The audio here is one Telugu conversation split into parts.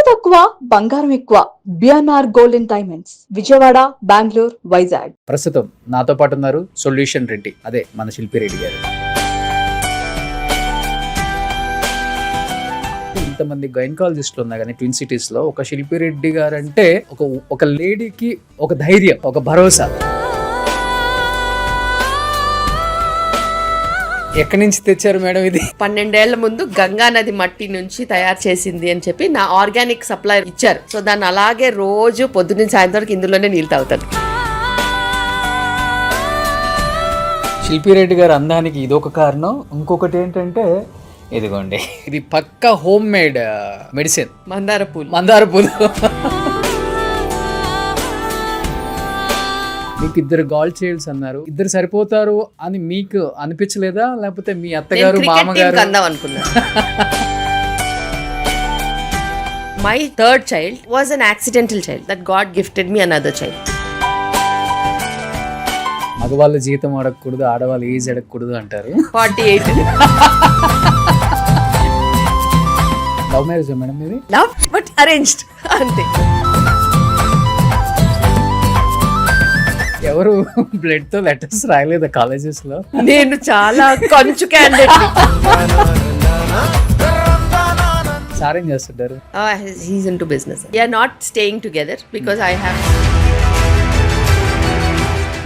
తక్కువ బంగారం ఎక్కువ. BNR gold and diamonds, Vijayawada, Bengaluru, Vizag. ప్రస్తుతం నాతో పాటు ఉన్నారు సొల్యూషన్ రెడ్డి, అదే మన శిల్పి రెడ్డి గారు. ఇంతమంది గైనకాలజిస్టులు ఉన్నా కానీ ట్విన్ సిటీస్ లో ఒక శిల్పి రెడ్డి గారు అంటే ఒక లేడీకి ఒక ధైర్యం, ఒక భరోసా. ఎక్కడి నుంచి తెచ్చారు మేడం ఇది? 12 ఏళ్ల ముందు గంగా నది మట్టి నుంచి తయారు చేసింది అని చెప్పి నా ఆర్గానిక్ సప్లై ఇచ్చారు. సో దాన్ని అలాగే రోజు పొద్దున్న సాయంత్రం వరకు ఇందులోనే నీళ్ళు తాగుతాను. శిల్పి రెడ్డి గారు అందానికి ఇదొక కారణం. ఇంకొకటి ఏంటంటే ఇదిగోండి, ఇది పక్కా హోమ్ మేడ్ మెడిసిన్, మందార పూలు. మీకు 2 గాల్ చైల్డ్స్ అన్నారు, 2 సరిపోతారు అని మీకు అనిపించలేదా? లేకపోతే మీ అత్తగారు మామగారు అందాం అనుకున్నా. My third child was an accidental child that God gifted me another child. మగవాళ్ళ జీతం అడగకూడదు, ఆడవాళ్ళ ఏజ్ అడగకూడదు అంటారు. 48. లవ్ మ్యారేజ్ మేడం ఇది? లవ్ బట్ అరేంజ్డ్ అంతే. ఎవరు బ్లడ్ తో లెటర్స్ రాయలేదా కాలేజెస్ లో? నేను చాలా కొంచెం క్యాండిడేట్. సార్ ఏం చేస్తుంటారు? He's into business. We are not staying together because I have.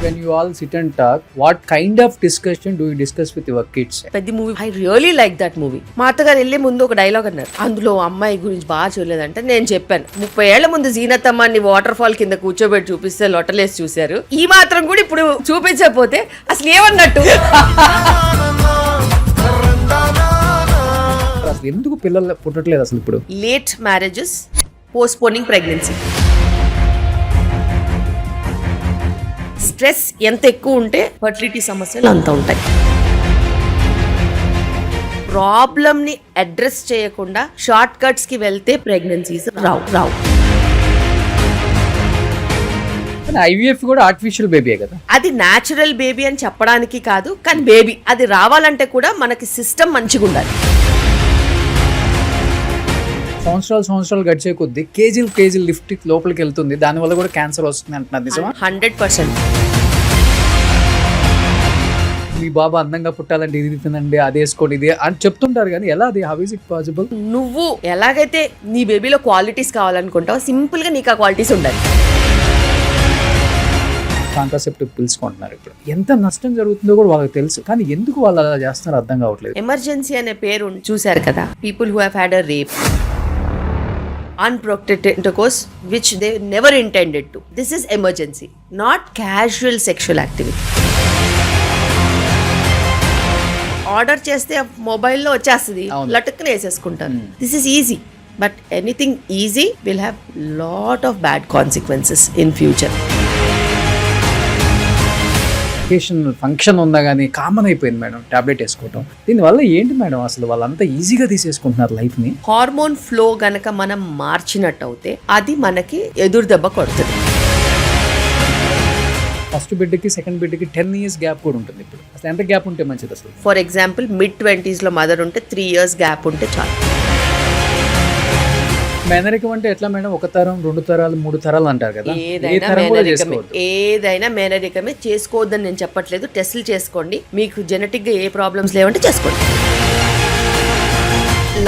When you all sit and talk, what kind of discussion do you discuss with your kids? పెద్ద movie, I really like that movie. మా అత్తగారు వెళ్ళే ముందు ఒక డైలాగ్ అన్నారు, అందులో అమ్మాయి గురించి బాగా చూడలేదంటే నేను చెప్పాను, 30 ఏళ్ల ముందు జీనతమ్మాన్ని వాటర్ ఫాల్ కింద కూర్చోబెట్టి చూపిస్తే లొట్టలేసి చూశారు, ఈ మాత్రం కూడా ఇప్పుడు చూపించకపోతే అసలు ఏమన్నట్టు. అసలు ఎందుకు పిల్లలు పుట్టట్లేదు అసలు ఇప్పుడు? Late marriages, postponing pregnancy. Stress ఎంత ఎక్కువ ఉంటే ఫర్టిలిటీ సమస్యలు అంత ఉంటాయి. ప్రాబ్లమ్ని అడ్రస్ చేయకుండా షార్ట్ కట్స్ కి వెళ్తే ప్రెగ్నెన్సీస్ రావు. ఐవీఎఫ్ కూడా ఆర్టిఫిషియల్ బేబీ కదా? అది న్యాచురల్ బేబీ అని చెప్పడానికి కాదు, కానీ బేబీ అది రావాలంటే కూడా మనకి సిస్టమ్ మంచిగా ఉండాలి. సంవత్సరాలు గడిచే కొద్దీ కేజీలు లిఫ్ట్ లోపలికి వెళ్తుంది, దానివల్ల కూడా క్యాన్సర్ వస్తుంది అంటున్నారు. నిజమా? 100%. మీ బాబా అందంగా పుట్టాలంటే ఇది తినండి, అది వేసుకోండి, ఇది అని చెప్తుంటారు, కానీ ఎలా అది? How is it possible? నువ్వు ఎలాగైతే నీ బేబీలో క్వాలిటీస్ కావాలనుకుంటావు, సింపుల్ గా నీకు ఆ క్వాలిటీస్ ఉండాలి. కాంట్రాసెప్టివ్ పిల్స్ కొంటున్నారు. ఇప్పుడు ఎంత నష్టం జరుగుతుందో కూడా వాళ్ళకి తెలుసు, కానీ ఎందుకు వాళ్ళు అలా చేస్తారో అర్థం కావట్లేదు. ఎమర్జెన్సీ అనే పేరు చూశారు కదా, people who have had a rape, unprotected intercourse which they never intended to. This is emergency, not casual sexual activity. Order చేస్తే మొబైల్లో వచ్చేస్తుంది, లటుక్కున వేసేసుకుంటాను. This is easy, but anything easy will have lot of bad consequences in future. Function ఉందా కానీ కామన్ అయిపోయింది మేడం టాబ్లెట్ వేసుకోవటం. దీనివల్ల ఏంటి మేడం అసలు వాళ్ళంతా ఈజీగా తీసేసుకుంటున్నారు లైఫ్ ని? హార్మోన్ ఫ్లో గనక మనం మార్చినట్టు అయితే అది మనకి ఎదురు దెబ్బ కొడుతుంది. ఫస్ట్ బిడ్డకి సెకండ్ బిడ్డకి 10 years గ్యాప్ కూడా ఉంటుంది. ఇప్పుడు అసలు ఎంత గ్యాప్ ఉంటే మంచిది అసలు? ఫర్ ఎగ్జాంపుల్ mid-20s లో మదర్ ఉంటే 3 years గ్యాప్ ఉంటే చాలు. మేనరికం అంటే ఎట్లా మేడం? 1 తరం 2 తరాలు 3 తరాలు అంటారు కదా? ఏదైనా మేనరికమే. చేసుకోవద్దని నేను చెప్పట్లేదు, టెస్టులు చేసుకోండి, మీకు జెనెటిక్ గా ఏ ప్రాబ్లమ్స్ లేవంటే చేసుకోండి.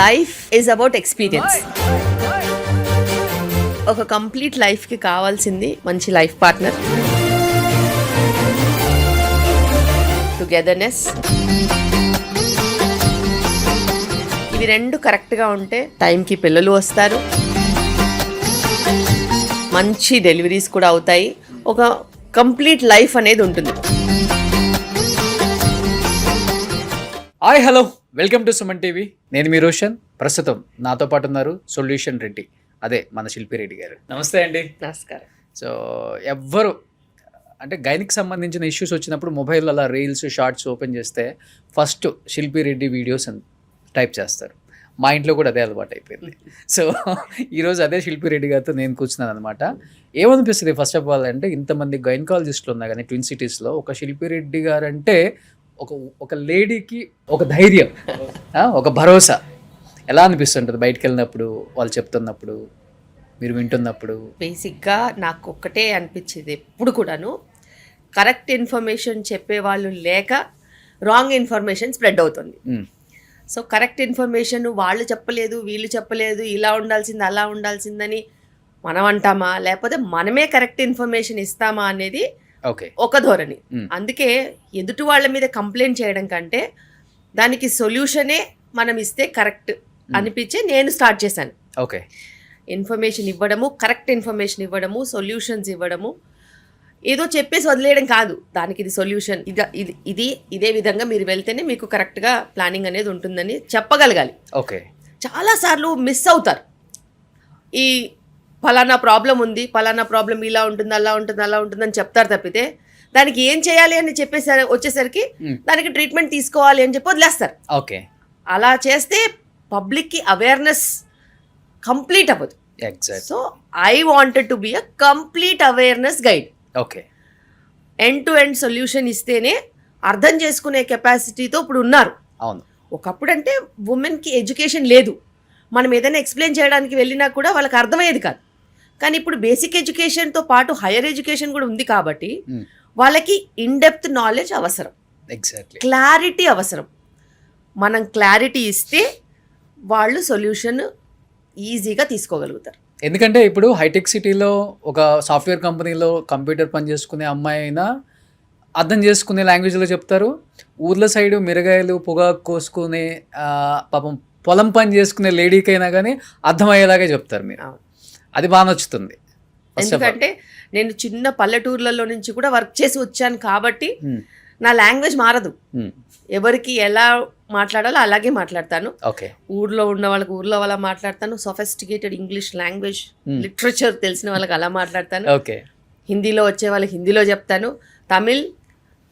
Life is about experience. ఒక కంప్లీట్ లైఫ్ కి కావాల్సింది మంచి లైఫ్ పార్ట్నర్, టుగెదర్నెస్. ఇవి 2 కరెక్ట్గా ఉంటే టైంకి పిల్లలు వస్తారు, మంచి డెలివరీస్ కూడా అవుతాయి, ఒక కంప్లీట్ లైఫ్ అనేది ఉంటుంది. Hi hello, welcome to Suman TV. నేను మీ రోషన్. ప్రస్తుతం నాతో పాటు ఉన్నారు సొల్యూషన్ రెడ్డి, అదే మన శిల్పి రెడ్డి గారు. నమస్తే అండి. నమస్కారం. సో ఎవ్వరు అంటే గైనిక్ సంబంధించిన ఇష్యూస్ వచ్చినప్పుడు మొబైల్ అలా రీల్స్ షార్ట్స్ ఓపెన్ చేస్తే ఫస్ట్ శిల్పి రెడ్డి వీడియోస్ అని టైప్ చేస్తారు. మా ఇంట్లో కూడా అదే అలవాటు అయిపోయింది. సో ఈరోజు అదే శిల్పి రెడ్డి గారితో నేను కూర్చున్నాను అనమాట. ఏమనిపిస్తుంది ఫస్ట్ ఆఫ్ ఆల్ అంటే, ఇంతమంది గైనకాలజిస్టులు ఉన్నా కానీ ట్విన్ సిటీస్లో ఒక శిల్పి రెడ్డి గారు అంటే ఒక లేడీకి ఒక ధైర్యం, ఒక భరోసా. ఎలా అనిపిస్తుంటుంది బయటకు వెళ్ళినప్పుడు వాళ్ళు చెప్తున్నప్పుడు? మీరు వింటున్నప్పుడు? బేసిక్గా నాకు ఒక్కటే అనిపించేది ఎప్పుడు కూడాను, కరెక్ట్ ఇన్ఫర్మేషన్ చెప్పేవాళ్ళు లేక రాంగ్ ఇన్ఫర్మేషన్ స్ప్రెడ్ అవుతుంది. సో కరెక్ట్ ఇన్ఫర్మేషన్ వాళ్ళు చెప్పలేదు, వీళ్ళు చెప్పలేదు, ఇలా ఉండాల్సింది అలా ఉండాల్సిందని మనం అంటామా, లేకపోతే మనమే కరెక్ట్ ఇన్ఫర్మేషన్ ఇస్తామా అనేది ఓకే ఒక ధోరణి. అందుకే ఎదుటి వాళ్ళ మీద కంప్లైంట్ చేయడం కంటే దానికి సొల్యూషనే మనం ఇస్తే కరెక్ట్ అనిపించే నేను స్టార్ట్ చేశాను. ఓకే, ఇన్ఫర్మేషన్ ఇవ్వడము, కరెక్ట్ ఇన్ఫర్మేషన్ ఇవ్వడము, సొల్యూషన్స్ ఇవ్వడము, ఏదో చెప్పేసి వదిలేయడం కాదు. దానికి ఇది సొల్యూషన్, ఇదే విధంగా మీరు వెళ్తేనే మీకు కరెక్ట్గా ప్లానింగ్ అనేది ఉంటుందని చెప్పగలగాలి. ఓకే, చాలాసార్లు మిస్ అవుతారు. ఈ ఫలానా ప్రాబ్లం ఉంది, ఫలానా ప్రాబ్లం ఇలా ఉంటుంది, అలా ఉంటుంది, అలా ఉంటుందని చెప్తారు తప్పితే దానికి ఏం చేయాలి అని చెప్పేసరి వచ్చేసరికి దానికి ట్రీట్మెంట్ తీసుకోవాలి అని చెప్పి వదిలేస్తారు. ఓకే, అలా చేస్తే పబ్లిక్కి అవేర్నెస్ కంప్లీట్ అవ్వదు. Exact. So I wanted to be a complete awareness guide. Okay, end to end solution ఇస్తేనే అర్థం చేసుకునే కెపాసిటీతో ఇప్పుడు ఉన్నారు. అవును. ఒకప్పుడు అంటే ఉమెన్కి ఎడ్యుకేషన్ లేదు, మనం ఏదైనా ఎక్స్ప్లెయిన్ చేయడానికి వెళ్ళినా కూడా వాళ్ళకి అర్థమయ్యేది కాదు. కానీ ఇప్పుడు బేసిక్ ఎడ్యుకేషన్తో పాటు హైయర్ ఎడ్యుకేషన్ కూడా ఉంది కాబట్టి వాళ్ళకి ఇన్ డెప్త్ నాలెడ్జ్ అవసరం, ఎగ్జాక్ట్లీ, క్లారిటీ అవసరం. మనం క్లారిటీ ఇస్తే వాళ్ళు సొల్యూషన్ ఈజీగా తీసుకోగలుగుతారు. ఎందుకంటే ఇప్పుడు హైటెక్ సిటీలో ఒక సాఫ్ట్వేర్ కంపెనీలో కంప్యూటర్ పని చేసుకునే అమ్మాయి అయినా అర్థం చేసుకునే లాంగ్వేజ్లో చెప్తారు. ఊర్ల సైడు మిరగాయలు పొగాకు కోసుకునే పాపం పొలం పని చేసుకునే లేడీకైనా కానీ అర్థమయ్యేలాగే చెప్తారు మీరు. అది బాగా నచ్చుతుంది. ఎందుకంటే నేను చిన్న పల్లెటూర్లలో నుంచి కూడా వర్క్ చేసి వచ్చాను కాబట్టి నా లాంగ్వేజ్ మారదు. ఎవరికి ఎలా మాట్లాడాలో అలాగే మాట్లాడతాను. ఓకే, ఊర్లో ఉన్న వాళ్ళకి ఊర్లో వాళ్ళ మాట్లాడతాను. సొఫిస్టికేటెడ్ ఇంగ్లీష్ లాంగ్వేజ్, లిటరేచర్ తెలిసిన వాళ్ళకి అలా మాట్లాడతాను. ఓకే, హిందీలో వచ్చే వాళ్ళకి హిందీలో చెప్తాను. తమిళ్,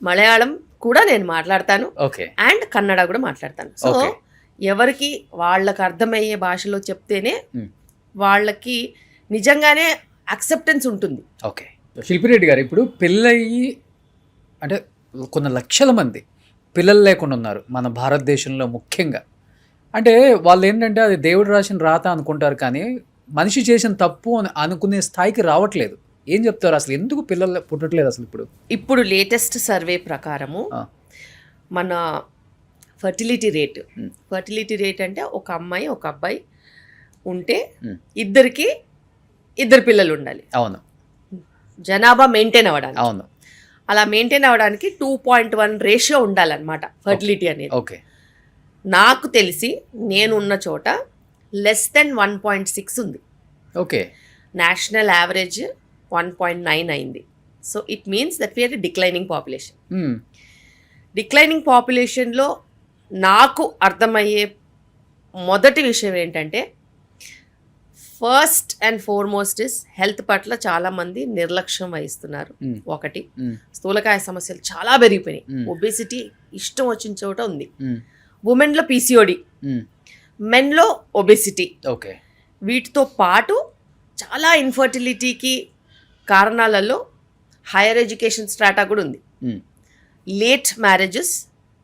మలయాళం కూడా నేను మాట్లాడతాను. ఓకే, అండ్ కన్నడ కూడా మాట్లాడతాను. సో ఎవరికి వాళ్ళకి అర్థమయ్యే భాషలో చెప్తేనే వాళ్ళకి నిజంగానే అక్సెప్టెన్స్ ఉంటుంది. ఓకే. శిల్పిరెడ్డి గారు, ఇప్పుడు పెళ్ళయి అంటే కొన్ని లక్షల మంది పిల్లలు లేకుండా ఉన్నారు మన భారతదేశంలో ముఖ్యంగా. అంటే వాళ్ళు ఏంటంటే అది దేవుడు రాసిన రాత అనుకుంటారు, కానీ మనిషి చేసిన తప్పు అని అనుకునే స్థాయికి రావట్లేదు. ఏం చెప్తారు అసలు, ఎందుకు పిల్లలు పుట్టట్లేదు అసలు? ఇప్పుడు లేటెస్ట్ సర్వే ప్రకారము మన ఫర్టిలిటీ రేట్ అంటే ఒక అమ్మాయి ఒక అబ్బాయి ఉంటే ఇద్దరు పిల్లలు ఉండాలి. అవును. జనాభా మెయింటైన్ అవ్వడానికి. అవును. అలా మెయింటైన్ అవ్వడానికి 2.1 రేషియో ఉండాలన్నమాట ఫర్టిలిటీ అనేది. ఓకే. నాకు తెలిసి నేను ఉన్న చోట లెస్ దెన్ 1.6 ఉంది. ఓకే. నేషనల్ యావరేజ్ 1.9 అయింది. So it means that we are declining population. Declining పాపులేషన్లో నాకు అర్థమయ్యే మొదటి విషయం ఏంటంటే, first and foremost is health పట్ల చాలామంది నిర్లక్ష్యం వహిస్తున్నారు. ఒకటి, స్థూలకాయ సమస్యలు చాలా పెరిగిపోయినాయి. ఒబేసిటీ ఇష్టం వచ్చిన చోట ఉంది. ఉమెన్లో పీసీఓడి, మెన్లో ఒబేసిటీ. ఓకే. వీటితో పాటు చాలా ఇన్ఫర్టిలిటీకి కారణాలలో హైయర్ ఎడ్యుకేషన్ స్ట్రాటా కూడా ఉంది. Late marriages,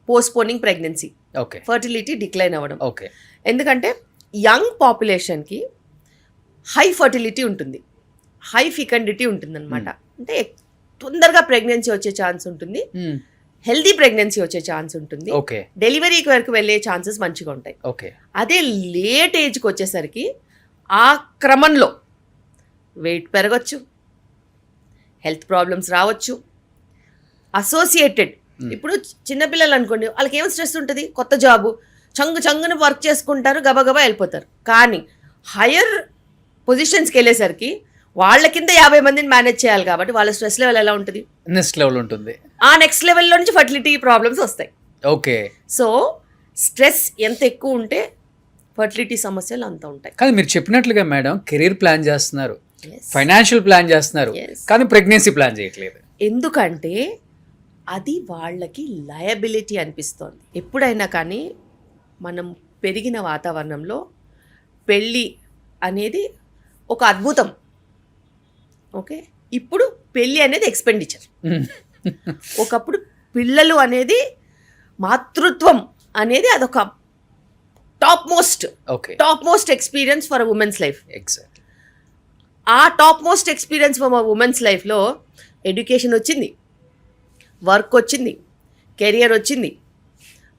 postponing pregnancy, fertility decline అవ్వడం. ఓకే. ఎందుకంటే యంగ్ పాపులేషన్కి హై ఫర్టిలిటీ ఉంటుంది, హై ఫికండిటీ ఉంటుంది అనమాట. అంటే తొందరగా ప్రెగ్నెన్సీ వచ్చే ఛాన్స్ ఉంటుంది, హెల్దీ ప్రెగ్నెన్సీ వచ్చే ఛాన్స్ ఉంటుంది, డెలివరీకి వరకు వెళ్ళే ఛాన్సెస్ మంచిగా ఉంటాయి. అదే లేట్ ఏజ్కి వచ్చేసరికి ఆ క్రమంలో వెయిట్ పెరగచ్చు, హెల్త్ ప్రాబ్లమ్స్ రావచ్చు, అసోసియేటెడ్. ఇప్పుడు చిన్నపిల్లలు అనుకోండి, వాళ్ళకి ఏం స్ట్రెస్ ఉంటుంది, కొత్త జాబు, చంగుని వర్క్ చేసుకుంటారు, గబగబా వెళ్ళిపోతారు. కానీ హయ్యర్ పొజిషన్స్కి వెళ్ళేసరికి వాళ్ళ కింద 50 మందిని మేనేజ్ చేయాలి కాబట్టి వాళ్ళ స్ట్రెస్ లెవెల్ ఎలా ఉంటుంది, నెక్స్ట్ లెవెల్ ఉంటుంది. ఆ నెక్స్ట్ లెవెల్లో నుంచి ఫర్టిలిటీ ప్రాబ్లమ్స్ వస్తాయి. ఓకే. సో స్ట్రెస్ ఎంత ఎక్కువ ఉంటే ఫర్టిలిటీ సమస్యలు అంత ఉంటాయి. కానీ మీరు చెప్పినట్లుగా మేడం, కెరీర్ ప్లాన్ చేస్తున్నారు, ఫైనాన్షియల్ ప్లాన్ చేస్తున్నారు, కానీ ప్రెగ్నెన్సీ ప్లాన్ చేయట్లేదు. ఎందుకంటే అది వాళ్ళకి లయబిలిటీ అనిపిస్తోంది. ఎప్పుడైనా కానీ మనం పెరిగిన వాతావరణంలో పెళ్ళి అనేది ఒక అద్భుతం. ఓకే. ఇప్పుడు పెళ్ళి అనేది ఎక్స్పెండిచర్. ఒకప్పుడు పిల్లలు అనేది, మాతృత్వం అనేది అదొక top most experience for women's life. Exactly. ఆ టాప్ మోస్ట్ ఎక్స్పీరియన్స్ ఫర్ మా ఉమెన్స్ లైఫ్లో ఎడ్యుకేషన్ వచ్చింది, వర్క్ వచ్చింది, కెరియర్ వచ్చింది,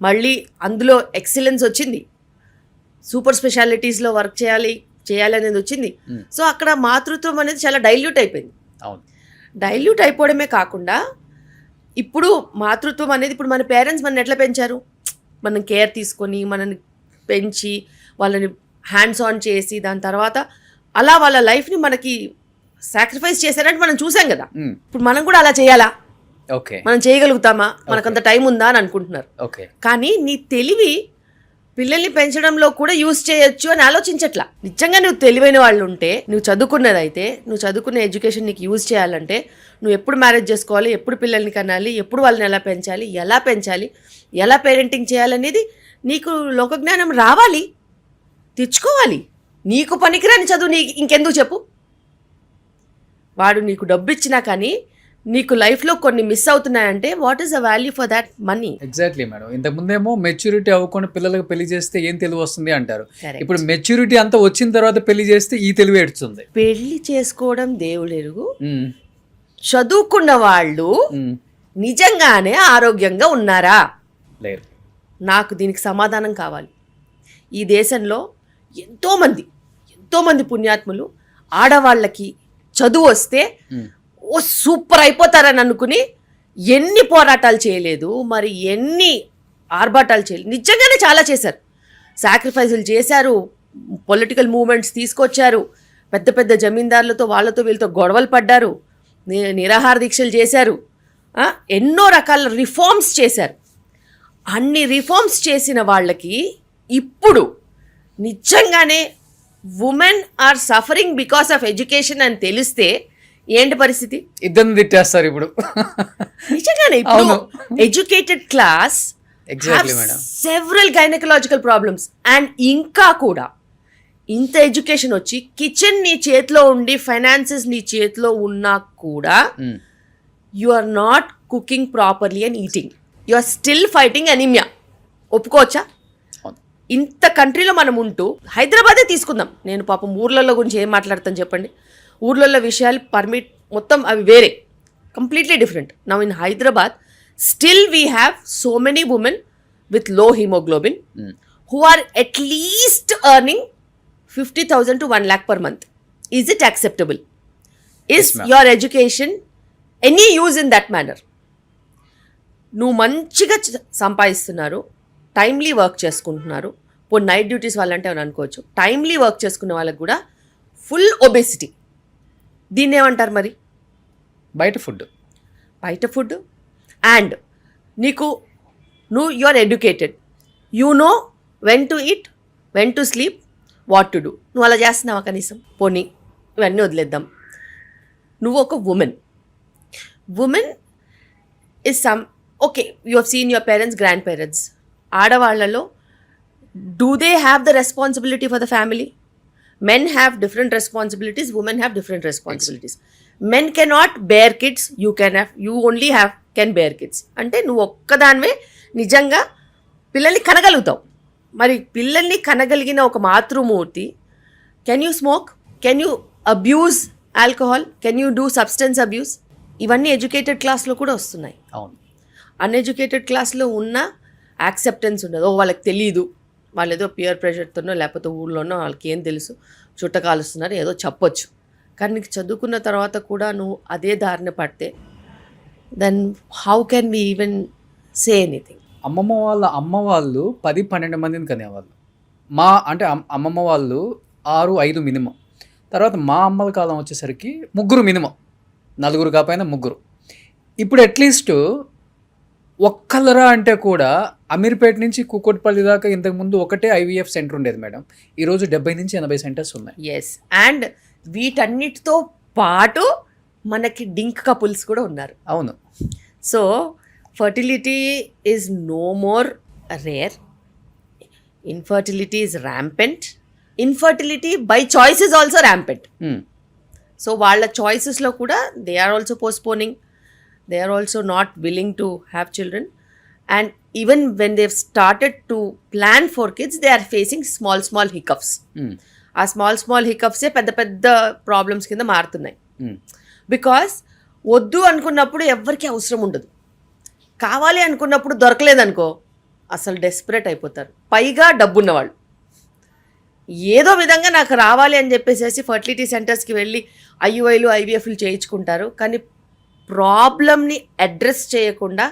మళ్ళీ అందులో ఎక్సలెన్స్ వచ్చింది, సూపర్ స్పెషాలిటీస్లో వర్క్ చేయాలనేది వచ్చింది. సో అక్కడ మాతృత్వం అనేది చాలా డైల్యూట్ అయిపోయింది. అవును, డైల్యూట్ అయిపోవడమే కాకుండా ఇప్పుడు మాతృత్వం అనేది ఇప్పుడు మన పేరెంట్స్ మనని ఎట్లా పెంచారు, మనం కేర్ తీసుకొని మనని పెంచి వాళ్ళని హ్యాండ్స్ ఆన్ చేసి దాని తర్వాత అలా వాళ్ళ లైఫ్ని మనకి సాక్రిఫైస్ చేశారంటే మనం చూసాం కదా. ఇప్పుడు మనం కూడా అలా చేయాలా, ఓకే, మనం చేయగలుగుతామా, మనకంత టైం ఉందా అని అనుకుంటున్నారు. ఓకే, కానీ నీ తెలివి పిల్లల్ని పెంచడంలో కూడా యూజ్ చేయొచ్చు అని ఆలోచించట్లా. నిజంగా నువ్వు తెలివైన వాళ్ళు ఉంటే, నువ్వు చదువుకున్నదైతే, నువ్వు చదువుకున్న ఎడ్యుకేషన్ నీకు యూజ్ చేయాలంటే నువ్వు ఎప్పుడు మ్యారేజ్ చేసుకోవాలి, ఎప్పుడు పిల్లల్ని కనాలి, ఎప్పుడు వాళ్ళని ఎలా పెంచాలి, ఎలా పేరెంటింగ్ చేయాలనేది నీకు లోకజ్ఞానం రావాలి, తెచ్చుకోవాలి. నీకు పనికిరాని చదువు ఇంకెందుకు చెప్పు. వాడు నీకు డబ్బు ఇచ్చినా కానీ నీకు లైఫ్లో కొన్ని మిస్ అవుతున్నాయంటే what is the value for that money? Exactly madam. ఇంతకుముందేమో మెచ్యూరిటీ అవ్వకుండా పిల్లలకు పెళ్లి చేస్తే ఏం తెలివి వస్తుంది అంటారు. Correct. ఇప్పుడు మెచ్యూరిటీ అంతా వచ్చిన తర్వాత పెళ్లి చేస్తే ఈ తెలివి ఏడుస్తుంది. పెళ్లి చేసుకోవడం దేవుడెరుగు, చదువుకున్న వాళ్ళు నిజంగానే ఆరోగ్యంగా ఉన్నారా? లేరు. నాకు దీనికి సమాధానం కావాలి. ఈ దేశంలో ఎంతోమంది పుణ్యాత్ములు ఆడవాళ్ళకి చదువు వస్తే ఓ సూపర్ అయిపోతారని అనుకుని ఎన్ని పోరాటాలు చేయలేదు, మరి ఎన్ని ఆర్భాటాలు చేయలేదు. నిజంగానే చాలా చేశారు, సాక్రిఫైజులు చేశారు, పొలిటికల్ మూవ్మెంట్స్ తీసుకొచ్చారు, పెద్ద పెద్ద జమీందారులతో వాళ్ళతో వీళ్ళతో గొడవలు పడ్డారు, నిరాహార దీక్షలు చేశారు, ఎన్నో రకాల రిఫార్మ్స్ చేశారు. అన్ని రిఫార్మ్స్ చేసిన వాళ్ళకి ఇప్పుడు నిజంగానే women are suffering because of education అని తెలిస్తే ఏంటి పరిస్థితి? ఇద్దరిని తిట్టేస్తారు ఇప్పుడు. నిజంగానే ఇప్పుడు educated class several gynaecological problems and ఇంకా కూడా ఇంత ఎడ్యుకేషన్ వచ్చి కిచెన్ నీ చేతిలో ఉండి ఫైనాన్సెస్ నీ చేతిలో ఉన్నా కూడా you are not cooking properly and eating, you are still fighting anaemia. ఒప్పుకోవచ్చా? ఇంత కంట్రీలో మనం ఉంటూ హైదరాబాదే తీసుకుందాం. నేను పాపం ఊర్లలో గురించి ఏం మాట్లాడతాను చెప్పండి. ఊర్లలో విషయాలు మొత్తం అవి వేరే, completely different. Now in Hyderabad still we have so many women with లో haemoglobin who are at least earning 50,000 to 1 lakh per month. Is it acceptable? Is your education any use in that manner? నువ్వు మంచిగా సంపాదిస్తున్నారు, టైమ్లీ వర్క్ చేసుకుంటున్నారు, ఇప్పుడు నైట్ డ్యూటీస్ వాళ్ళంటే అని అనుకోవచ్చు, టైమ్లీ వర్క్ చేసుకునే వాళ్ళకి కూడా ఫుల్ ఒబేసిటీ. దీన్ని ఏమంటారు మరి? బయట ఫుడ్. అండ్ నువ్వు you are educated, you know when to eat, when to sleep, what to do. నువ్వు అలా చేస్తున్నావా కనీసం? పోనీ ఇవన్నీ వదిలేద్దాం. నువ్వు ఒక women is okay, you have seen your parents, grandparents. ఆడవాళ్లలో do they have the responsibility for the family? Men have different responsibilities, women have different responsibilities. Men cannot bear kids, you only can bear kids. అంటే నువ్వు ఒక్కదానివే నిజంగా పిల్లల్ని కనగలుగుతావు. మరి పిల్లల్ని కనగలిగిన ఒక మాతృమూర్తి, can you smoke, can you abuse alcohol, can you do substance abuse? ఇవన్నీ ఎడ్యుకేటెడ్ క్లాస్లో కూడా వస్తున్నాయి. అవును, అన్ఎడ్యుకేటెడ్ క్లాస్లో ఉన్న యాక్సెప్టెన్స్ ఉండదు. వాళ్ళకి తెలీదు, వాళ్ళు ఏదో పియర్ ప్రెషర్తోనో లేకపోతే ఊళ్ళోనో వాళ్ళకి ఏం తెలుసు, చుట్టకాలుస్తున్నారు ఏదో చెప్పొచ్చు. కానీ నీకు చదువుకున్న తర్వాత కూడా నువ్వు అదే దారిన పడితే then how can we even say anything? అమ్మ వాళ్ళు 10-12 మందిని కనేవాళ్ళు. అమ్మమ్మ వాళ్ళు 6-5 మినిమం. తర్వాత మా అమ్మల కాలం వచ్చేసరికి 3 మినిమం, 4 కాకపోయినా 3. ఇప్పుడు అట్లీస్ట్ ఒక్కలరా అంటే కూడా అమీర్పేట నుంచి కూకట్పల్లి దాకా ఇంతకుముందు ఒకటే ఐవీఎఫ్ సెంటర్ ఉండేది మేడం. ఈరోజు 70-80 సెంటర్స్ ఉన్నాయి. ఎస్, అండ్ వీటన్నిటితో పాటు మనకి డింక్ కపుల్స్ కూడా ఉన్నారు. అవును. So fertility is no more rare, infertility is rampant, infertility by choice is also rampant. So వాళ్ళ చాయిసెస్లో కూడా they are also postponing, they are also not willing to have children, and even when they've started to plan for kids they are facing small hiccups. ఆ స్మాల్ హికప్సే పెద్ద పెద్ద ప్రాబ్లమ్స్ కింద మారుతున్నాయి. బికాస్ వద్దు అనుకున్నప్పుడు ఎవ్వరికీ అవసరం ఉండదు, కావాలి అనుకున్నప్పుడు దొరకలేదనుకో అసలు డెస్పరేట్ అయిపోతారు. పైగా డబ్బున్న వాళ్ళు ఏదో విధంగా నాకు రావాలి అని చెప్పేసి ఫర్టిలిటీ సెంటర్స్కి వెళ్ళి ఐయుఐలు ఐవీఎఫ్లు చేయించుకుంటారు. కానీ ప్రాబ్లమ్ని అడ్రస్ చేయకుండా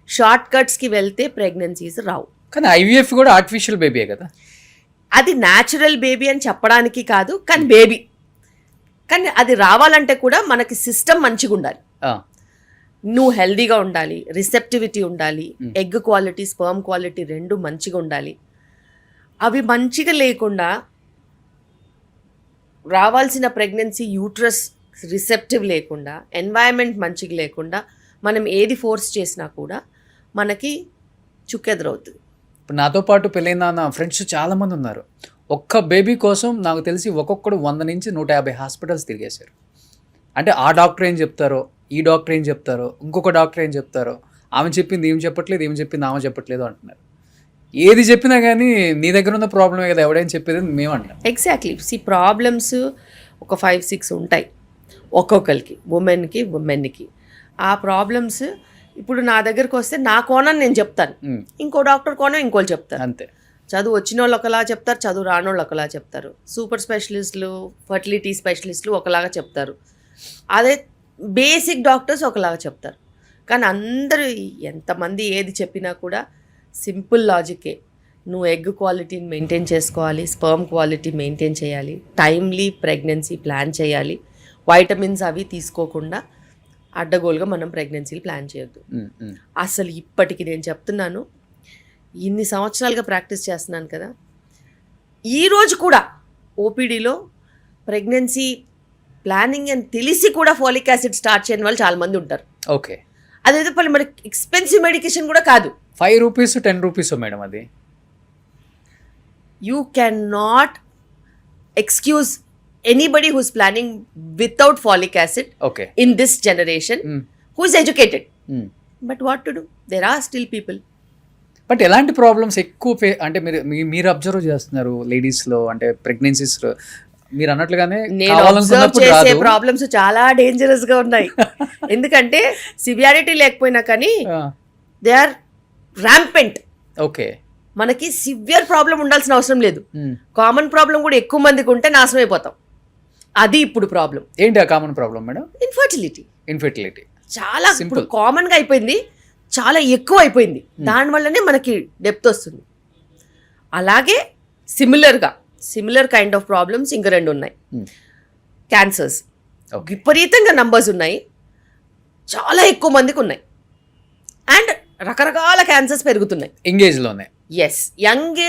షార్ట్ కట్స్కి వెళ్తే ప్రెగ్నెన్సీస్ రావు. కానీ ఐవీఎఫ్ కూడా ఆర్టిఫిషియల్ బేబీయే కదా. అది న్యాచురల్ బేబీ అని చెప్పడానికి కాదు, కానీ బేబీ. కానీ అది రావాలంటే కూడా మనకి సిస్టమ్ మంచిగా ఉండాలి. నువ్వు హెల్దీగా ఉండాలి, రిసెప్టివిటీ ఉండాలి, ఎగ్ క్వాలిటీ స్పర్మ్ క్వాలిటీ రెండు మంచిగా ఉండాలి. అవి మంచిగా లేకుండా రావాల్సిన ప్రెగ్నెన్సీ యూట్రస్ రిసెప్టివ్ లేకుండా, ఎన్వైరన్మెంట్ మంచిగా లేకుండా మనం ఏది ఫోర్స్ చేసినా కూడా మనకి చుక్కెదురవుతుంది. ఇప్పుడు నాతో పాటు పెళ్ళైన నా ఫ్రెండ్స్ చాలామంది ఉన్నారు. ఒక్క బేబీ కోసం నాకు తెలిసి ఒక్కొక్కడు 100 నుంచి 150 హాస్పిటల్స్ తిరిగేశారు. అంటే ఆ డాక్టర్ ఏం చెప్తారో, ఈ డాక్టర్ ఏం చెప్తారో, ఇంకొక డాక్టర్ ఏం చెప్తారో, ఆమె చెప్పింది ఏం చెప్పట్లేదు, ఏం చెప్పింది ఆమె చెప్పట్లేదు అంటున్నారు. ఏది చెప్పినా కానీ నీ దగ్గర ఉన్న ప్రాబ్లమే కదా ఎవడైనా చెప్పేది మేము అంటాం. ఎగ్జాక్ట్లీ. ప్రాబ్లమ్స్ ఒక 5-6 ఉంటాయి ఒక్కొక్కరికి, ఉమెన్కి. ఆ ప్రాబ్లమ్స్ ఇప్పుడు నా దగ్గరకు వస్తే నా కోణం నేను చెప్తాను, ఇంకో డాక్టర్ కోణం ఇంకోళ్ళు చెప్తారు. అంతే. చదువు వచ్చిన వాళ్ళు ఒకలా చెప్తారు, చదువు రాని వాళ్ళు ఒకలా చెప్తారు. సూపర్ స్పెషలిస్టులు, ఫర్టిలిటీ స్పెషలిస్టులు ఒకలాగా చెప్తారు. అదే బేసిక్ డాక్టర్స్ ఒకలాగా చెప్తారు. కానీ అందరూ ఎంతమంది ఏది చెప్పినా కూడా సింపుల్ లాజికే. నువ్వు ఎగ్ క్వాలిటీని మెయింటైన్ చేసుకోవాలి, స్పర్మ్ క్వాలిటీ మెయింటైన్ చేయాలి, టైమ్లీ ప్రెగ్నెన్సీ ప్లాన్ చేయాలి, వైటమిన్స్ అవి తీసుకోకుండా అడ్డగోలుగా మనం ప్రెగ్నెన్సీలు ప్లాన్ చేయొద్దు. అసలు ఇప్పటికి నేను చెప్తున్నాను, ఇన్ని సంవత్సరాలుగా ప్రాక్టీస్ చేస్తున్నాను కదా, ఈరోజు కూడా ఓపీడీలో ప్రెగ్నెన్సీ ప్లానింగ్ అని తెలిసి కూడా ఫోలిక్ యాసిడ్ స్టార్ట్ చేయని వాళ్ళు చాలామంది ఉంటారు. ఓకే. అదేదో పని మనకి ఎక్స్పెన్సివ్ మెడికేషన్ కూడా కాదు. 5 రూపీస్ 10 రూపీస్ మేడం అది. You can not excuse anybody who's planning without folic acid okay in this generation who is educated. But what to do, there are still people. But ఎలాంటి ప్రాబ్లమ్స్ ఎక్కువ అంటే మీరు అబ్జర్వ్ చేస్తున్నారు లేడీస్లో, అంటే ప్రెగ్నెన్సీస్లో? మీరు అన్నట్లుగానే నేను అబ్జర్వ్ చేసే ప్రాబ్లమ్స్ చాలా డేంజరస్ గా ఉన్నాయి. ఎందుకంటే సివియారిటీ లేకపోయినా కానీ దే ఆర్ ర్యాంపెంట్. ఓకే. మనకి సివియర్ ప్రాబ్లం ఉండాల్సిన అవసరం లేదు, కామన్ ప్రాబ్లం కూడా ఎక్కువ మందికి ఉంటే నాశనం అయిపోతాం. అది ఇప్పుడు ప్రాబ్లం. ఏంటి ఆ కామన్ ప్రాబ్లం మేడం? ఇన్ఫర్టిలిటీ చాలా ఇప్పుడు కామన్ గా అయిపోయింది, చాలా ఎక్కువ అయిపోయింది. దానివల్లనే మనకి డెప్త్ వస్తుంది. అలాగే సిమిలర్ కైండ్ ఆఫ్ ప్రాబ్లమ్స్ ఇంకా 2 ఉన్నాయి. క్యాన్సర్స్ విపరీతంగా నంబర్స్ ఉన్నాయి, చాలా ఎక్కువ మందికి ఉన్నాయి. అండ్ రకరకాల క్యాన్సర్స్ పెరుగుతున్నాయి ఎంగేజ్లోనే. ఎస్, యంగ్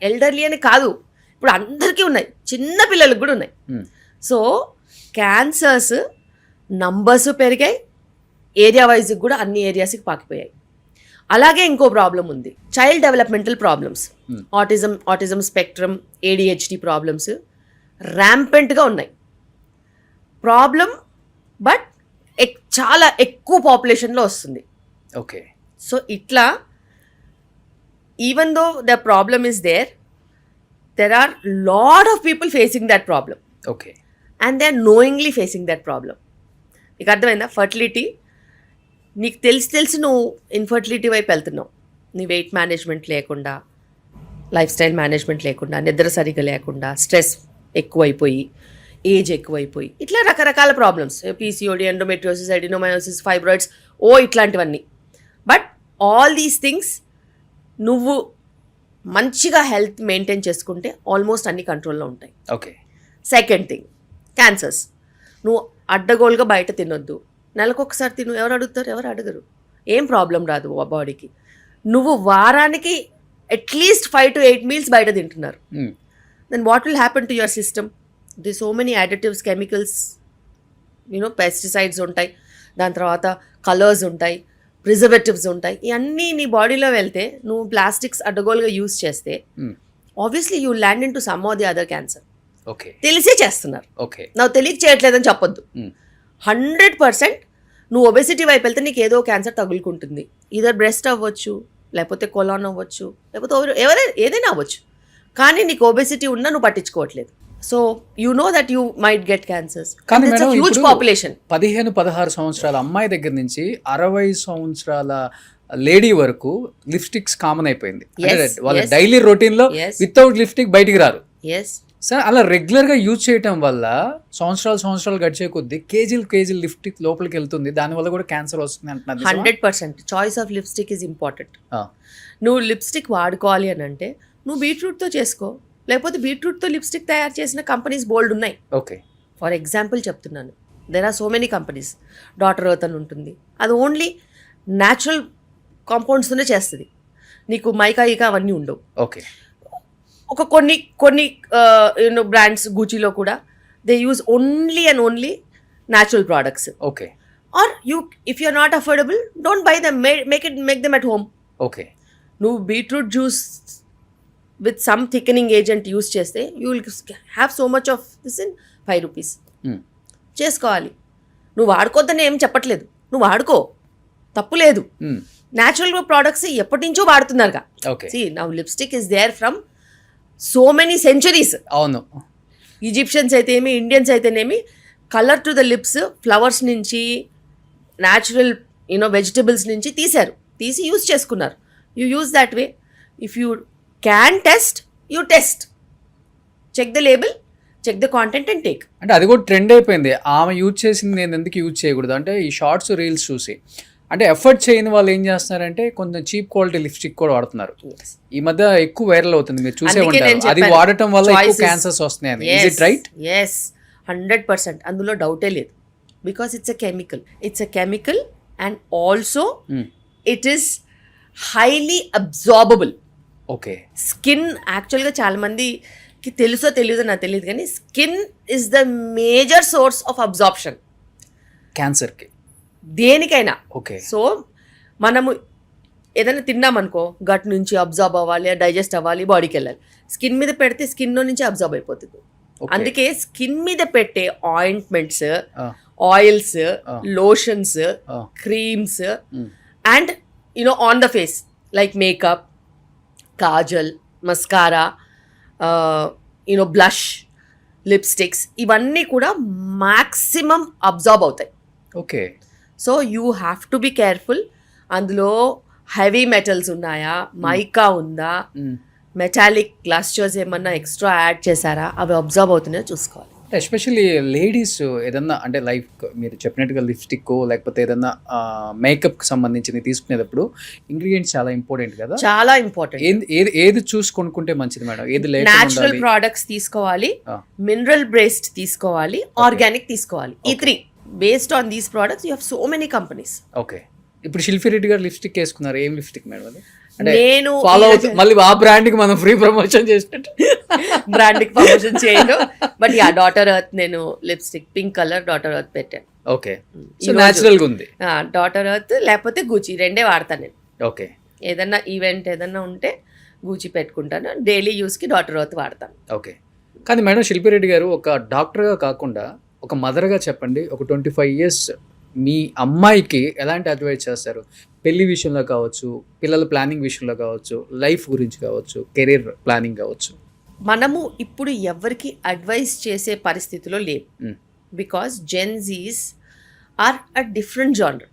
ఎల్డర్లీ అని కాదు, ఇప్పుడు అందరికీ ఉన్నాయి, చిన్న పిల్లలకు కూడా ఉన్నాయి. సో క్యాన్సర్స్ నంబర్స్ పెరిగాయి, ఏరియా వైజ్కి కూడా అన్ని ఏరియాస్కి పాకిపోయాయి. అలాగే ఇంకో ప్రాబ్లం ఉంది, child developmental problems, autism spectrum, ADHD problems ర్యాంపెంట్గా ఉన్నాయి. ప్రాబ్లం బట్ చాలా ఎక్కువ పాపులేషన్లో వస్తుంది. ఓకే. సో ఇట్లా even though the problem is there are lot of people facing that problem. Okay. And they are knowingly facing that problem. నీకు అర్థమైందా? ఫర్టిలిటీ నీకు తెలిసి నువ్వు ఇన్ఫర్టిలిటీ వైపు వెళ్తున్నావు. నీ వెయిట్ మేనేజ్మెంట్ లేకుండా, లైఫ్ స్టైల్ మేనేజ్మెంట్ లేకుండా, నిద్ర సరిగ్గా లేకుండా, స్ట్రెస్ ఎక్కువైపోయి, ఏజ్ ఎక్కువైపోయి, ఇట్లా రకరకాల problems, PCOD, endometriosis, adenomyosis, fibroids, ఇట్లాంటివన్నీ. బట్ ఆల్ దీస్ థింగ్స్ నువ్వు మంచిగా హెల్త్ మెయింటైన్ చేసుకుంటే ఆల్మోస్ట్ అన్ని కంట్రోల్లో ఉంటాయి. ఓకే. Second thing, cancers. నువ్వు అడ్డగోలుగా బయట తినొద్దు, నెలకొకసారి తిను. ఎవరు అడుగుతారు? ఎవరు అడగరు. ఏం ప్రాబ్లం రాదు బాడీకి. నువ్వు వారానికి అట్లీస్ట్ 5 to 8 meals బయట తింటున్నారు. Then what will happen to your system? The so many additives, chemicals, pesticides ఉంటాయి, దాని తర్వాత కలర్స్ ఉంటాయి, ప్రిజర్వేటివ్స్ ఉంటాయి. ఇవన్నీ నీ బాడీలో వెళ్తే, నువ్వు ప్లాస్టిక్స్ అడ్డగోలుగా యూజ్ చేస్తే obviously you land in to some of the other cancer. Okay. తెలిసే చేస్తున్నారు. ఓకే. నాకు తెలియక చేయట్లేదని చెప్పొద్దు. 100% నువ్వు ఒబెసిటీ వైపు వెళ్తే నీకు ఏదో క్యాన్సర్ తగులుకుంటుంది. ఇదర్ బ్రెస్ట్ అవ్వచ్చు, లేకపోతే కొలాన్ అవ్వచ్చు, లేకపోతే ఏదైనా అవ్వచ్చు. కానీ నీకు ఒబెసిటీ ఉన్నా నువ్వు పట్టించుకోవట్లేదు. So you know that you might get cancers. కానీ మేడం హ్యూజ్ పాపులేషన్. 15-16 సంవత్సరాల అమ్మాయి దగ్గర నుంచి 60 సంవత్సరాల లేడీ వరకు లిప్స్టిక్స్ కామన్ అయిపోయింది. అంటే వాళ్ళ డైలీ రొటీన్ లో వితౌట్ లిప్స్టిక్ బయటికి రారు. ఎస్ సార్ అలా రెగ్యులర్ గా యూజ్ చేయటం వల్ల సంవత్సరాలు గడిచే కొద్దీ కేజీలు లిప్స్టిక్ లోపలికి వెళ్తుంది, దానివల్ల కూడా క్యాన్సర్ వస్తుంది అంటున్నారు. 100% choice of lipstick is important. నువ్వు లిప్స్టిక్ వాడుకోవాలి అని అంటే నువ్వు బీట్రూట్తో చేసుకో, లేకపోతే బీట్రూట్తో లిప్స్టిక్ తయారు చేసిన కంపెనీస్ బోల్డ్ ఉన్నాయి. ఓకే, ఫర్ ఎగ్జాంపుల్ చెప్తున్నాను, there are so many companies. Daughter earth అని ఉంటుంది, అది ఓన్లీ న్యాచురల్ కాంపౌండ్స్తోనే చేస్తుంది, నీకు మైకా ఈకా అవన్నీ ఉండవు. ఓకే. ఒక కొన్ని యూనో బ్రాండ్స్ గూచీలో కూడా they use only and only natural products. Okay. Are you if you are not affordable don't buy them, make them at home. Okay. నువ్వు beetroot juice with some thickening agent use చేస్తే you will have so much of this in 5 rupees. చేసుకోవాలి. నువ్వు వాడుకోద్దని ఏం చెప్పట్లేదు, నువ్వు వాడుకో, తప్పు లేదు. న్యాచురల్ ప్రోడక్ట్స్ ఎప్పటి నుంచో వాడుతున్నారుగా. See, now lipstick is there from so many centuries. అవును. ఈజిప్షియన్స్ అయితేనేమి, ఇండియన్స్ అయితేనేమి, colour to the lips flowers నుంచి, న్యాచురల్ యూనో వెజిటబుల్స్ నుంచి తీసి యూజ్ చేసుకున్నారు. You use that way. If you can test, you test, check the label, check the content and take. అంటే అది కూడా ట్రెండ్ అయిపోయింది. ఆమె యూజ్ చేసింది నేను ఎందుకు యూజ్ చేయకూడదు అంటే ఈ షార్ట్స్ రీల్స్ చూసి, అంటే ఎఫర్ట్ చేయని వాళ్ళు ఏం చేస్తున్నారంటే కొంచెం చీప్ క్వాలిటీ లిప్స్టిక్ కూడా వాడుతున్నారు. ఈ మధ్య ఎక్కువ వైరల్ అవుతుంది, మీరు చూసే ఉంటారు. అది వాడటం వల్ల ఎక్కువ క్యాన్సర్స్ వస్తున్నాయి. Is it right? yes 100%, అందులో డౌటే లేదు. Because it's a chemical and also it is highly absorbable. Okay. Skin యాక్చువల్గా చాలా మందికి తెలుసో తెలియదో నాకు తెలియదు, కానీ skin is the major source of absorption క్యాన్సర్కి, దేనికైనా. ఓకే. సో మనము ఏదైనా తిన్నామనుకో, గట్ నుంచి అబ్జార్బ్ అవ్వాలి, డైజెస్ట్ అవ్వాలి, బాడీకి వెళ్ళాలి. స్కిన్ మీద పెడితే స్కిన్లో నుంచి అబ్జార్బ్ అయిపోతుంది. అందుకే స్కిన్ మీద పెట్టే ointments, oils, lotions, creams and you know on the face like makeup, Kajal, mascara, you know blush, lipsticks, ఇవన్నీ కూడా మ్యాక్సిమం అబ్జార్బ్ అవుతాయి. Okay. So you have to be careful. అందులో హెవీ మెటల్స్ ఉన్నాయా, మైకా ఉందా, మెటాలిక్ గ్లాస్చర్స్ ఏమన్నా ఎక్స్ట్రా యాడ్ చేశారా, అవి అబ్జర్వ్ అవుతున్నాయో చూసుకోవాలి. ఎస్పెషల్లీ లేడీస్ ఏదన్నా అంటే లైక్ మీరు చెప్పినట్టుగా లిప్స్టిక్ లేకపోతే ఏదన్నా మేకప్కి సంబంధించింది తీసుకునేటప్పుడు ఇంగ్రీడియంట్స్ చాలా ఇంపార్టెంట్ కదా. చాలా ఇంపార్టెంట్. ఏది చూసి కొనుక్కుంటే మంచిది మేడం? ఏది న్యాచురల్ ప్రోడక్ట్స్ తీసుకోవాలి, మినరల్ బేస్డ్ తీసుకోవాలి, ఆర్గానిక్ తీసుకోవాలి. ఈ 3 based on these products you have so many companies. Okay. ఇప్పుడు శిల్పి రెడ్డి గారు లిప్స్టిక్ వేసుకున్నారు, ఏం లిప్స్టిక్ మేడం అది? నేను ఫాలో అవుతుంది మళ్ళీ ఆ బ్రాండ్ కి మనం ఫ్రీ ప్రమోషన్ చేసినట్టు. బ్రాండ్ కి ప్రమోషన్ చేయను, బట్ యా డాటర్ ఎర్త్ నేను lipstick pink colour daughter earth పెట్టాను. ఓకే. సో న్యాచురల్ గా ఉంది. డాటర్ ఎర్త్ లేకపోతే గూచి, రెండే వాడతాను నేను. ఓకే. ఏదన్నా ఈవెంట్ ఏదన్నా ఉంటే గూచి పెట్టుకుంటాను, డైలీ యూస్ కి డాటర్ ఎర్త్ వాడతాను. ఓకే. కానీ మేడం శిల్పి రెడ్డి గారు ఒక డాక్టర్గా కాకుండా ఒక మదర్గా చెప్పండి, ఒక 25 years మీ అమ్మాయికి ఎలాంటి అడ్వైస్ చేస్తారు? పెళ్లి విషయంలో కావచ్చు, పిల్లల ప్లానింగ్ విషయంలో కావచ్చు, లైఫ్ గురించి కావచ్చు, కెరీర్ ప్లానింగ్ కావచ్చు. మనము ఇప్పుడు ఎవరికి అడ్వైస్ చేసే పరిస్థితిలో లేవు. Because gen Zs are a different genre.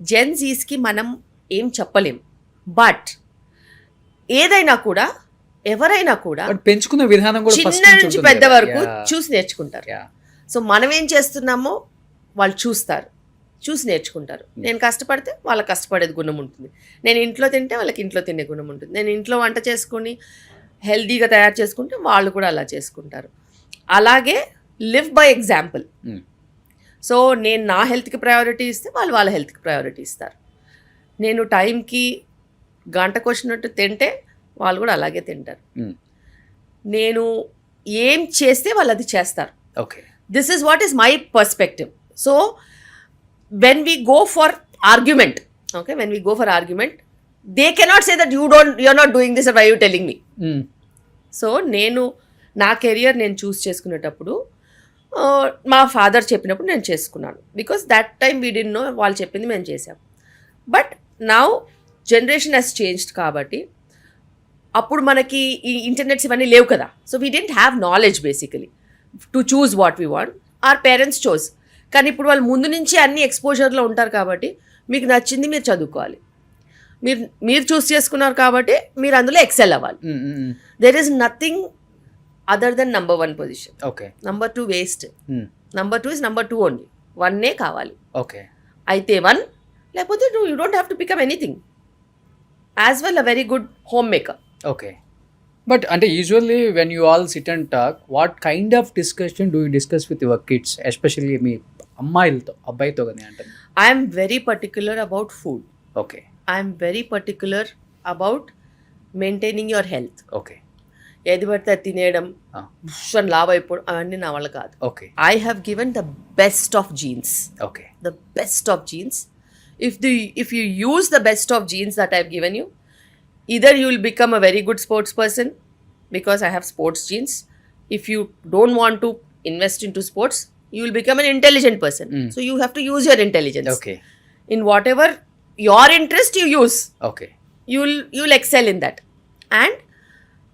Gen జీస్కి మనం ఏం చెప్పలేం, బట్ ఏదైనా కూడా ఎవరైనా కూడా పెంచుకున్న విధానం కూడా చిన్న నుంచి పెద్ద వరకు చూసి నేర్చుకుంటారు. సో మనం ఏం చేస్తున్నామో వాళ్ళు చూసి నేర్చుకుంటారు. నేను కష్టపడితే వాళ్ళకి కష్టపడేది గుణం ఉంటుంది, నేను ఇంట్లో తింటే వాళ్ళకి ఇంట్లో తినే గుణం ఉంటుంది, నేను ఇంట్లో వంట చేసుకొని హెల్తీగా తయారు చేసుకుంటే వాళ్ళు కూడా అలా చేసుకుంటారు. అలాగే లివ్ బై ఎగ్జాంపుల్. సో నేను నా హెల్త్కి ప్రయారిటీ ఇస్తే వాళ్ళు వాళ్ళ హెల్త్కి ప్రయారిటీ ఇస్తారు. నేను టైంకి గంటకు వచ్చినట్టు తింటే వాళ్ళు కూడా అలాగే తింటారు. నేను ఏం చేస్తే వాళ్ళు అది చేస్తారు. Okay. This is what is my perspective. So when we go for argument, they cannot say that you're not doing this, or why are you telling me? So నేను నా కెరియర్ నేను చూస్ చేసుకునేటప్పుడు మా ఫాదర్ చెప్పినప్పుడు నేను చేసుకున్నాను. Because that time we did no, వాళ్ళు చెప్పింది మేము చేసాం. But now generation has changed కాబట్టి అప్పుడు మనకి ఈ ఇంటర్నెట్స్ ఇవన్నీ లేవు కదా. So we didn't have knowledge basically to choose what we want. Or parents chose. కానీ ఇప్పుడు వాళ్ళు ముందు నుంచి అన్ని ఎక్స్పోజర్లో ఉంటారు కాబట్టి మీకు నచ్చింది మీరు చదువుకోవాలి. మీరు చూస్ చేసుకున్నారు కాబట్టి మీరు అందులో ఎక్సెల్ అవ్వాలి. There is nothing other than number 1 position. Okay. Number 2 waste. Number 2 is number 2 only. 1 కావాలి. ఓకే. అయితే 1, లేకపోతే you don't have to pick up anything. As well a very good homemaker. Okay. But అంటే usually when you all sit and talk, what kind of discussion do you discuss with your kids, especially మీ అమ్మాయిలతో, అబ్బాయితో కానీ అంటే? I'm very particular about food. Okay. I'm very particular about maintaining your health. Okay. ఏది పడితే అది తినేయడం, లావ్ అయిపోవడం, అవన్నీ నా వల్ల కాదు. Okay. I have given the best of jeans. Okay. The best of genes. If you use the best of genes that I've given you, either you will become a very good sports person because I have sports genes. If you don't want to invest into sports, you will become an intelligent person. So you have to use your intelligence. Okay. In whatever your interest you use, Okay. you'll excel in that. And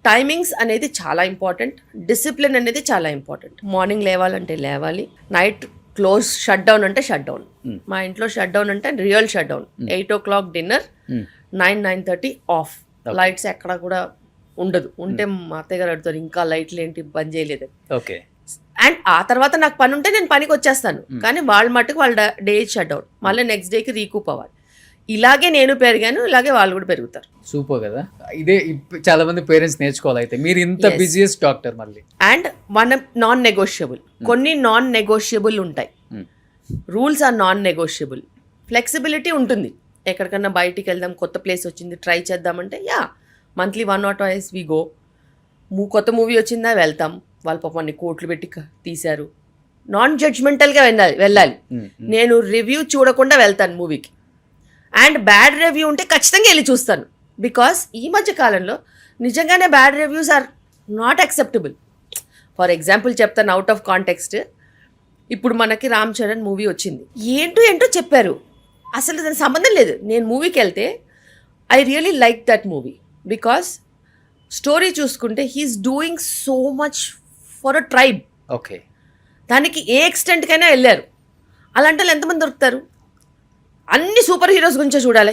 timings అనేది చాలా ఇంపార్టెంట్. డిసిప్లిన్ అనేది చాలా ఇంపార్టెంట్. మార్నింగ్ లేవాలంటే లేవాలి. నైట్ క్లోజ్ షట్ డౌన్ అంటే షట్ డౌన్. మా ఇంట్లో షట్ డౌన్ అంటే real shut down. 8 o'clock dinner, 9-9:30 of. Lights ఎక్కడ కూడా ఉండదు. ఉంటే మా అత్తయ్య గారు అడుగుతారు ఇంకా లైట్లు ఏంటి బంద్ చేయలేదు. ఓకే. అండ్ ఆ తర్వాత నాకు పని ఉంటే నేను పనికి వచ్చేస్తాను. కానీ వాళ్ళ మట్టుకు వాళ్ళ డే షట్ డౌన్. మళ్ళీ నెక్స్ట్ డేకి రీకూప్ అవ్వాలి. ఇలాగే నేను పెరిగాను, ఇలాగే వాళ్ళు కూడా పెరుగుతారు. సూపర్ కదా. ఇదే చాలా మంది పేరెంట్స్ నేర్చుకోవాలి. అయితే మీరు ఇంత బిజియెస్ట్ డాక్టర్ మళ్ళీ. అండ్ మన నాన్ నెగోషియబుల్, కొన్ని నాన్ నెగోషియబుల్ ఉంటాయి. Rules are non negotiable. Flexibility ఉంటుంది. ఎక్కడికన్నా బయటికి వెళ్దాం, కొత్త ప్లేస్ వచ్చింది ట్రై చేద్దామంటే మంత్లీ 1 or 2 we go. కొత్త మూవీ వచ్చిందా వెళ్తాం. వాళ్ళ పాప అన్ని కోట్లు పెట్టి తీశారు. నాన్ జడ్జ్మెంటల్గా వెళ్ళాలి. నేను రివ్యూ చూడకుండా వెళ్తాను మూవీకి. అండ్ బ్యాడ్ రివ్యూ ఉంటే ఖచ్చితంగా వెళ్ళి చూస్తాను. బికాస్ ఈ మధ్య కాలంలో నిజంగానే bad reviews are not acceptable. For example చెప్తాను అవుట్ ఆఫ్ కాంటెక్స్ట్. ఇప్పుడు మనకి రామ్ చరణ్ మూవీ వచ్చింది. ఏంటో చెప్పారు, అసలు దానికి సంబంధం లేదు. నేను మూవీకి వెళ్తే I really like that movie because story చూసుకుంటే he is doing so much for a tribe. Okay. దానికి ఏ ఎక్స్టెంట్కైనా వెళ్ళారు. అలాంటి వాళ్ళు ఎంతమంది దొరుకుతారు? అన్ని సూపర్ హీరోస్ గురించే చూడాలి.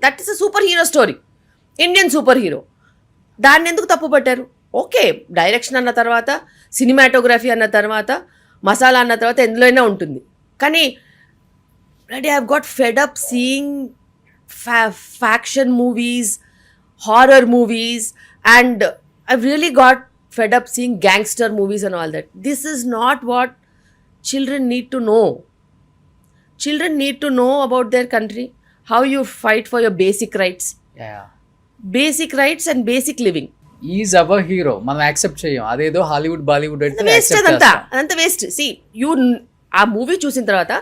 That is a super hero story, Indian super hero. దాన్ని ఎందుకు తప్పు పట్టారు? ఓకే, డైరెక్షన్ అన్న తర్వాత, సినిమాటోగ్రఫీ అన్న తర్వాత, మసాలా అన్న తర్వాత ఎందులోనే ఉంటుంది. కానీ I have got fed up seeing faction movies, horror movies, and I really got fed up seeing gangster movies and all that. This is not what children need to know. Children need to know about their country, how you fight for your basic rights. Yeah. Basic rights and basic living. Is our hero. మనం యాక్సెప్ట్ చేయం. అదేదో హాలీవుడ్ బాలీవుడ్ అయితే వేస్ట్. అదంతా వేస్ట్. సి ఆ మూవీ చూసిన తర్వాత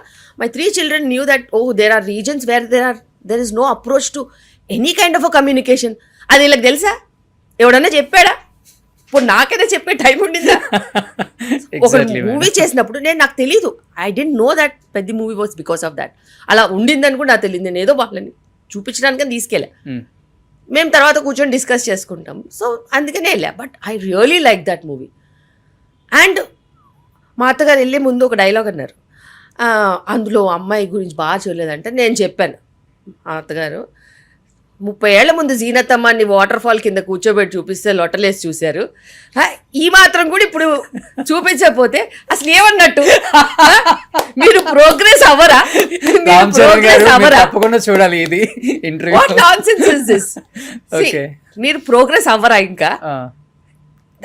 my 3 children knew that there are regions where there is no approach to any kind of a communication. అది వీళ్ళకి తెలుసా? ఎవడన్నా చెప్పాడా? ఇప్పుడు నాకైనా చెప్పే టైం ఉండిందా? ఒక మూవీ చేసినప్పుడు నాకు తెలీదు. ఐ డెంట్ నో దట్ పెద్ద movie was because of that. అలా ఉండిందని కూడా నాకు తెలియదు. నేను ఏదో వాళ్ళని చూపించడానికి తీసుకెళ్ళా. మేము తర్వాత కూర్చొని డిస్కస్ చేసుకుంటాం. సో అందుకనే వెళ్ళా. But I really like that movie. And మా అత్తగారు వెళ్ళే ముందు ఒక డైలాగ్ అన్నారు. అందులో అమ్మాయి గురించి బాగా చూడలేదంటే నేను చెప్పాను, మా అత్తగారు 30 ఏళ్ల ముందు జీనతమ్మాన్ని వాటర్ ఫాల్ కింద కూర్చోబెట్టి చూపిస్తే లొట్టలేసి చూశారు. ఈ మాత్రం కూడా ఇప్పుడు చూపించకపోతే అసలు ఏమన్నట్టు? మీరు ప్రోగ్రెస్ అవ్వరా? తప్పకుండా చూడాలి ఇది interview. What nonsense is this? మీరు ప్రోగ్రెస్ అవ్వరా? ఇంకా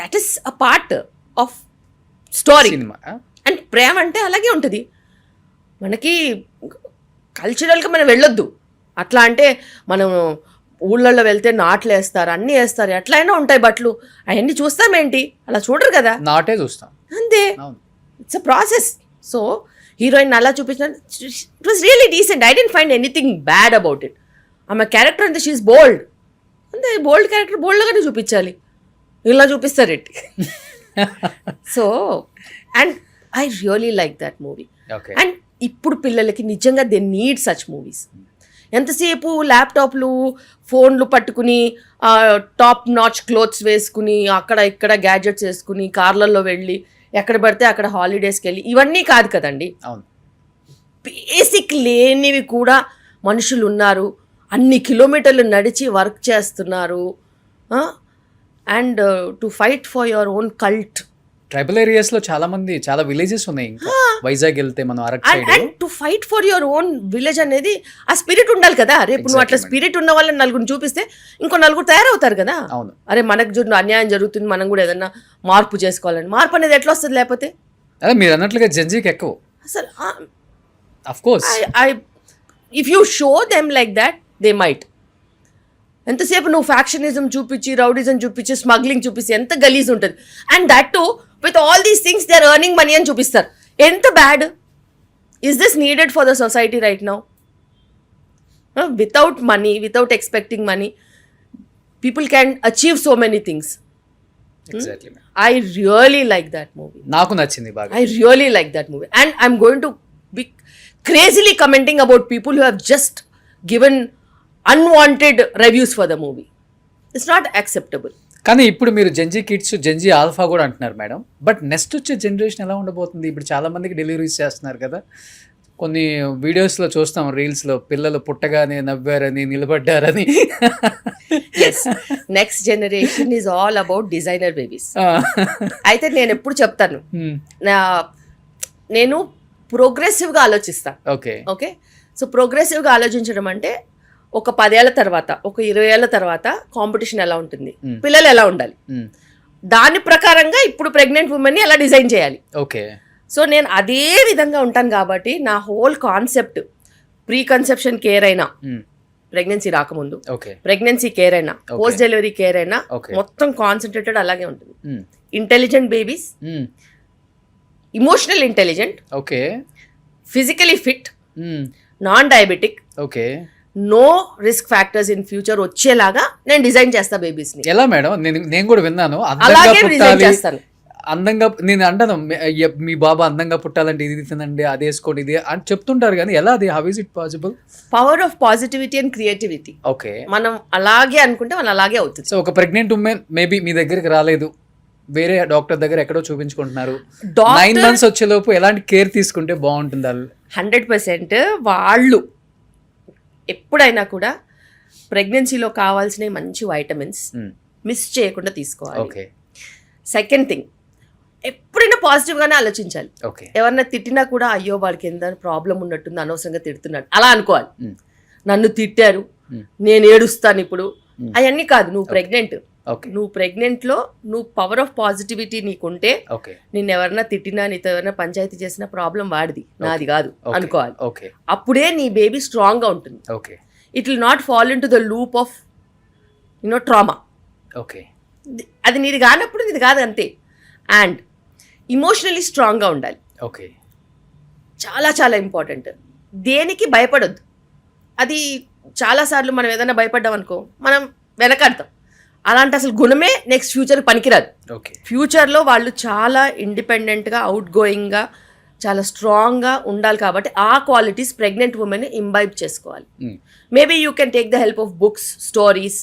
that is a part of story. And ప్రేమ అంటే అలాగే ఉంటుంది. మనకి కల్చరల్గా మనం వెళ్ళొద్దు. అట్లా అంటే మనం ఊళ్ళల్లో వెళ్తే నాట్లు వేస్తారు, అన్నీ వేస్తారు, ఎట్లయినా ఉంటాయి బట్టలు, అవన్నీ చూస్తామేంటి? అలా చూడరు కదా, నాటే చూస్తాం అంతే. It's a process. So heroine అలా చూపించిన it was really decent. I didn't find anything bad about it. ఆమె క్యారెక్టర్ అంతే, షీఈస్ బోల్డ్. అంతే, బోల్డ్ క్యారెక్టర్ బోల్డ్గానే చూపించాలి. ఇలా చూపిస్తారు ఏంటి? So and I really like that movie. And ఇప్పుడు పిల్లలకి నిజంగా దే నీడ్ సచ్ మూవీస్. ఎంతసేపు ల్యాప్టాప్లు ఫోన్లు పట్టుకుని టాప్ నాచ్ క్లోత్స్ వేసుకుని అక్కడ ఇక్కడ గ్యాడ్జెట్స్ వేసుకుని కార్లలో వెళ్ళి ఎక్కడ పడితే అక్కడ హాలిడేస్కి వెళ్ళి ఇవన్నీ కాదు కదండి. అవును. బేసిక్ లేనివి కూడా మనుషులు ఉన్నారు, అన్ని కిలోమీటర్లు నడిచి వర్క్ చేస్తున్నారు. And to fight for your own cult. Tribal ఏరియాస్లో చాలా మంది, చాలా విలేజెస్ ఉన్నాయి. ఇంకా వైజాగ్ వెళ్తే మనం Araku side. And to fight for your own village అనేది ఆ స్పిరిట్ ఉండాలి కదా. రేపు నువ్వు అట్లా స్పిరిట్ ఉన్న వాళ్ళని నలుగురిని చూపిస్తే ఇంకో నలుగురు తయారవుతారు కదా. అవును. అరే మనకు అన్యాయం జరుగుతుంది, మనం కూడా ఏదన్నా మార్పు చేసుకోవాలని. మార్పు అనేది ఎట్లా వస్తుంది లేకపోతే? అదే మీరు అన్నట్లుగా జెన్జీకి ఎక్కువ. అసలు of course if you show them like that they might. ఎంతసేపు నువ్వు ఫ్యాక్షనిజం చూపించి, రౌడిజం చూపించి, స్మగ్లింగ్ చూపించి ఎంత గలీజ్ ఉంటుంది. And that to with all these things they are earning money అని చూపిస్తారు. ఎంత bad is this needed for the society right now? Without money, without expecting money, people can achieve so many things. Exactly. I really like that movie. నాకు నచ్చింది బాగా. I really like that movie. And I'm going to be crazily commenting about people who have just given unwanted reviews for the movie. It's not acceptable. కానీ ఇప్పుడు మీరు జెన్జీ కిడ్స్, జెన్జీ ఆల్ఫా కూడా అంటున్నారు మేడం. బట్ నెక్స్ట్ వచ్చే జనరేషన్ ఎలా ఉండబోతుంది? ఇప్పుడు చాలా మందికి డెలివరీస్ చేస్తున్నారు కదా. కొన్ని వీడియోస్లో చూస్తాం, రీల్స్లో పిల్లలు పుట్టగానే నవ్వారని, నిలబడ్డారని. Yes. Next generation is all about designer babies. అయితే నేను ఎప్పుడు చెప్తాను, నేను ప్రోగ్రెసివ్గా ఆలోచిస్తాను. ఓకే. ఓకే. సో ప్రోగ్రెసివ్గా ఆలోచించడం అంటే ఒక 10 ఏళ్ల తర్వాత, ఒక 20 ఏళ్ల తర్వాత కాంపిటీషన్ ఎలా ఉంటుంది, పిల్లలు ఎలా ఉండాలి, దాని ప్రకారంగా ఇప్పుడు ప్రెగ్నెంట్ ఉమెన్ని ఎలా డిజైన్ చేయాలి. ఓకే. సో నేను అదే విధంగా ఉంటాను కాబట్టి నా whole concept pre conception care అయినా, ప్రెగ్నెన్సీ రాకముందు ప్రెగ్నెన్సీ కేర్ అయినా, పోస్ట్ డెలివరీ కేర్ అయినా మొత్తం కాన్సన్ట్రేటెడ్ అలాగే ఉంటుంది. Intelligent babies, emotional intelligent, okay, physically fit, non diabetic, okay, no risk factors in future వచ్చేలాగా నేను డిజైన్ చేస్తా బేబీస్ ని. ఎలా మేడం? నేను కూడా విన్నాను, అలాగే డిజైన్ చేస్తాను. అందంగా, నేను అంటాను మీ బాబా అందంగా పుట్టాలంటే ఇది తినండి, అది వేసుకోండి, ఇది అని చెప్తుంటారు, కానీ ఎలా అది, how is it possible? Power of positivity and creativity. Okay. మనం అలాగే అనుకుంటే మనం అలాగే అవుతుంది. సో ఒక ప్రెగ్నెంట్ ఉమెన్ మేబీ మీ దగ్గరికి రాలేదు, వేరే డాక్టర్ దగ్గర ఎక్కడో చూపించుకుంటున్నారు, 9 months వచ్చేలోపు ఎలాంటి కేర్ తీసుకుంటే బాగుంటుంది? 100% వాళ్ళు ఎప్పుడైనా కూడా ప్రెగ్నెన్సీలో కావాల్సిన మంచి వైటమిన్స్ మిస్ చేయకుండా తీసుకోవాలి. ఓకే. సెకండ్ థింగ్, ఎప్పుడైనా పాజిటివ్గానే ఆలోచించాలి. ఓకే. ఎవరన్నా తిట్టినా కూడా అయ్యో వాడికి ఎంత ప్రాబ్లం ఉన్నట్టుంది, అనవసరంగా తిడుతున్నాడు అలా అనుకోవాలి. నన్ను తిట్టారు, నేను ఏడుస్తాను ఇప్పుడు, అవన్నీ కాదు. నువ్వు ప్రెగ్నెంట్, నువ్వు ప్రెగ్నెంట్లో నువ్వు పవర్ ఆఫ్ పాజిటివిటీ నీకుంటే, నిన్ను ఎవరన్నా తిట్టినా, నీతో ఎవరైనా పంచాయతీ చేసిన ప్రాబ్లం వాడిది, నాది కాదు అనుకోవాలి. అప్పుడే నీ బేబీ స్ట్రాంగ్గా ఉంటుంది. It will not fall in to the loop of trauma. అది నీది కానప్పుడు నీది కాదు, అంతే. అండ్ ఇమోషనలీ స్ట్రాంగ్గా ఉండాలి. ఓకే. చాలా చాలా ఇంపార్టెంట్. దేనికి భయపడొద్దు. అది చాలాసార్లు మనం ఏదైనా భయపడ్డాం అనుకో, మనం వెనకాడతాం. అలాంటి అసలు గుణమే నెక్స్ట్ ఫ్యూచర్ పనికిరాదు. ఫ్యూచర్లో వాళ్ళు చాలా ఇండిపెండెంట్గా, అవుట్ గోయింగ్గా, చాలా స్ట్రాంగ్గా ఉండాలి. కాబట్టి ఆ క్వాలిటీస్ ప్రెగ్నెంట్ ఉమెన్ ఇంబైబ్ చేసుకోవాలి. Maybe you can take the help of books, stories,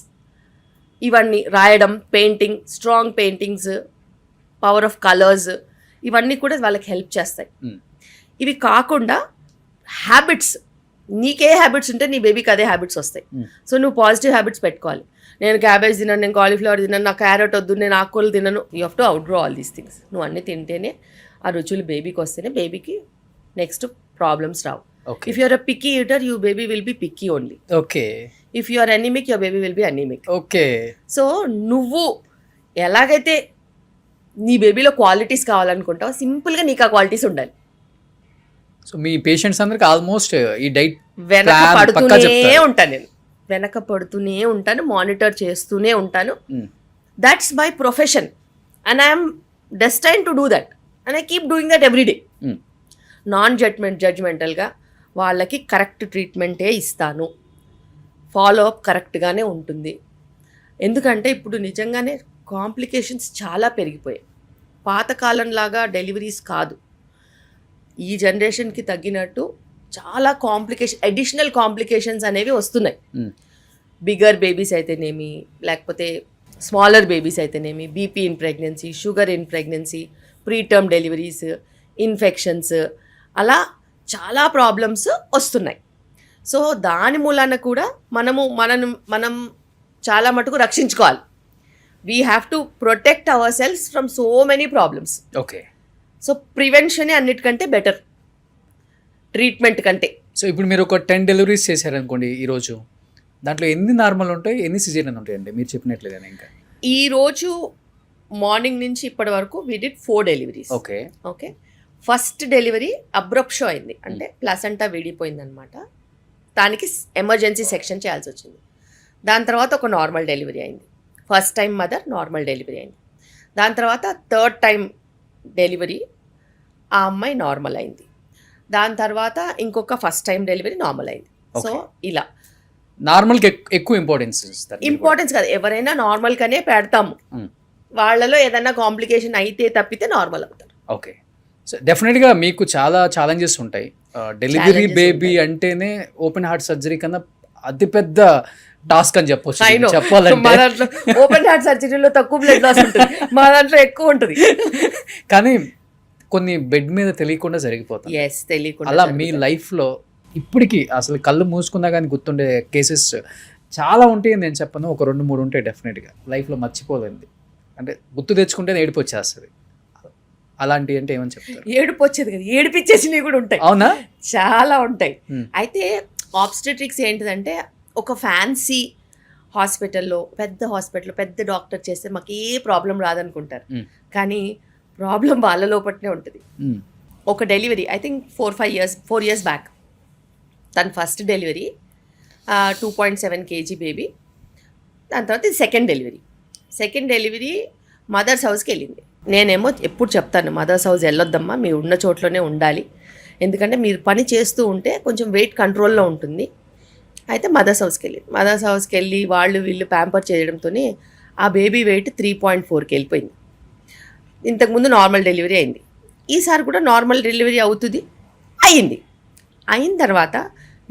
ఇవన్నీ రాయడం, painting, strong paintings, power of colours, ఇవన్నీ కూడా వాళ్ళకి హెల్ప్ చేస్తాయి. ఇవి కాకుండా హ్యాబిట్స్, నీకే హ్యాబిట్స్ ఉంటే నీ బేబీకి అదే హ్యాబిట్స్ వస్తాయి. సో నువ్వు పాజిటివ్ హ్యాబిట్స్ పెట్టుకోవాలి. నేను క్యాబేజ్ తినను, నేను కాలీఫ్లవర్ తినను, నాకు క్యారెట్ వద్దు, నేను ఆకుకూరలు తినను. You have to outgrow all these things. నువ్వు అన్నీ తింటేనే, ఆ రుచులు బేబీకి వస్తేనే బేబీకి నెక్స్ట్ ప్రాబ్లమ్స్ రావు. If you're a picky eater, you baby will be picky only. Okay. If you are anaemic, your baby will be anaemic. Okay. So నువ్వు ఎలాగైతే నీ బేబీలో క్వాలిటీస్ కావాలనుకుంటావు, సింపుల్గా నీకు ఆ క్వాలిటీస్ ఉండాలి. సో మీ పేషెంట్స్ అందరికి ఆల్మోస్ట్ ఈ డైట్ వెనక పడుతూనే ఉంటాను, మానిటర్ చేస్తూనే ఉంటాను. That's my profession and I'm destine to do that and I keep doing that every day. Non జడ్జ్మెంటల్గా వాళ్ళకి కరెక్ట్ ట్రీట్మెంటే ఇస్తాను. ఫాలో అప్ కరెక్ట్గానే ఉంటుంది. ఎందుకంటే ఇప్పుడు నిజంగానే కాంప్లికేషన్స్ చాలా పెరిగిపోయాయి. పాతకాలంలాగా డెలివరీస్ కాదు. ఈ జనరేషన్కి తగ్గినట్టు చాలా అడిషనల్ కాంప్లికేషన్స్ అనేవి వస్తున్నాయి. బిగ్గర్ బేబీస్ అయితేనేమి, లేకపోతే స్మాలర్ బేబీస్ అయితేనేమి, BP in pregnancy, sugar in pregnancy, preterm deliveries, infections, అలా చాలా ప్రాబ్లమ్స్ వస్తున్నాయి. సో దాని మూలాన కూడా మనం చాలా మటుకు రక్షించుకోవాలి. We have to protect our cells from so many problems. Okay. So ప్రివెన్షనే అన్నిటికంటే బెటర్ ట్రీట్మెంట్ కంటే. సో ఇప్పుడు మీరు ఒక 10 డెలివరీస్ చేశారనుకోండి ఈరోజు, దాంట్లో ఎన్ని నార్మల్ ఉంటాయి, ఎన్ని సిజేరియన్ ఉంటాయండి మీరు చెప్పినట్లేదని? ఇంకా ఈరోజు మార్నింగ్ నుంచి ఇప్పటి వరకు we did 4 deliveries. Okay. Okay. First delivery అబ్రప్షో అయింది, అంటే ప్లసెంటా విడిపోయింది అనమాట. దానికి ఎమర్జెన్సీ సెక్షన్ చేయాల్సి వచ్చింది. దాని తర్వాత ఒక నార్మల్ డెలివరీ అయింది. First time mother normal delivery అయింది. దాని తర్వాత థర్డ్ టైం డెలివరీ ఆ అమ్మాయి నార్మల్ అయింది. దాని తర్వాత ఇంకొక ఫస్ట్ టైం డెలివరీ నార్మల్ అయింది. సో ఇలా నార్మల్కి ఎక్కువ ఇంపార్టెన్స్ కాదు, ఎవరైనా నార్మల్గానే పెడతాము. వాళ్ళలో ఏదైనా కాంప్లికేషన్ అయితే తప్పితే నార్మల్ అవుతారు. ఓకే. సో డెఫినెట్గా మీకు చాలా ఛాలెంజెస్ ఉంటాయి. డెలివరీ బేబీ అంటేనే ఓపెన్ హార్ట్ సర్జరీ కన్నా అతిపెద్ద టాస్క్ అని చెప్పొచ్చు. చెప్పాలంటే ఓపెన్ హార్ట్ సర్జరీలో తక్కువ బ్లడ్ లాస్ ఉంటుంది, మా దాంట్లో ఎక్కువ ఉంటుంది. కానీ కొన్ని బెడ్ మీద తెలియకుండా జరిగిపోతాయి. తెలియకుండా. అలా మీ లైఫ్లో ఇప్పటికీ అసలు కళ్ళు మూసుకున్నా కానీ గుర్తుండే కేసెస్ చాలా ఉంటాయి. నేను చెప్పను, ఒక 2-3 ఉంటాయి డెఫినెట్గా లైఫ్లో మర్చిపోలేంది. అంటే గుర్తు తెచ్చుకుంటే ఏడుపు వచ్చేస్తుంది. అలాంటి అంటే ఏమని చెప్తారు? ఏడుపు వచ్చేది కదా, ఏడిపించేసినవి కూడా ఉంటాయి. అవునా? చాలా ఉంటాయి. అయితే ఆబ్స్టెట్రిక్స్ ఏంటిదంటే, ఒక ఫ్యాన్సీ హాస్పిటల్లో, పెద్ద డాక్టర్ చేస్తే మాకు ఏ ప్రాబ్లం రాదనుకుంటారు. కానీ ప్రాబ్లం వాళ్ళ లోపట్నే ఉంటుంది. ఒక delivery I think 4 years back, తన ఫస్ట్ డెలివరీ 2.7 kg బేబీ. దాని తర్వాత ఇది సెకండ్ డెలివరీ మదర్స్ హౌస్కి వెళ్ళింది. నేనేమో ఎప్పుడు చెప్తాను, మదర్స్ హౌస్ వెళ్ళొద్దమ్మా, మీరు ఉన్న చోట్లోనే ఉండాలి, ఎందుకంటే మీరు పని చేస్తూ ఉంటే కొంచెం వెయిట్ కంట్రోల్లో ఉంటుంది. అయితే మదర్స్ హౌస్కి వెళ్ళి వీళ్ళు ప్యాంపర్ చేయడంతో ఆ బేబీ వెయిట్ 3.4కి వెళ్ళిపోయింది. ఇంతకుముందు నార్మల్ డెలివరీ అయింది, ఈసారి కూడా నార్మల్ డెలివరీ అయిన తర్వాత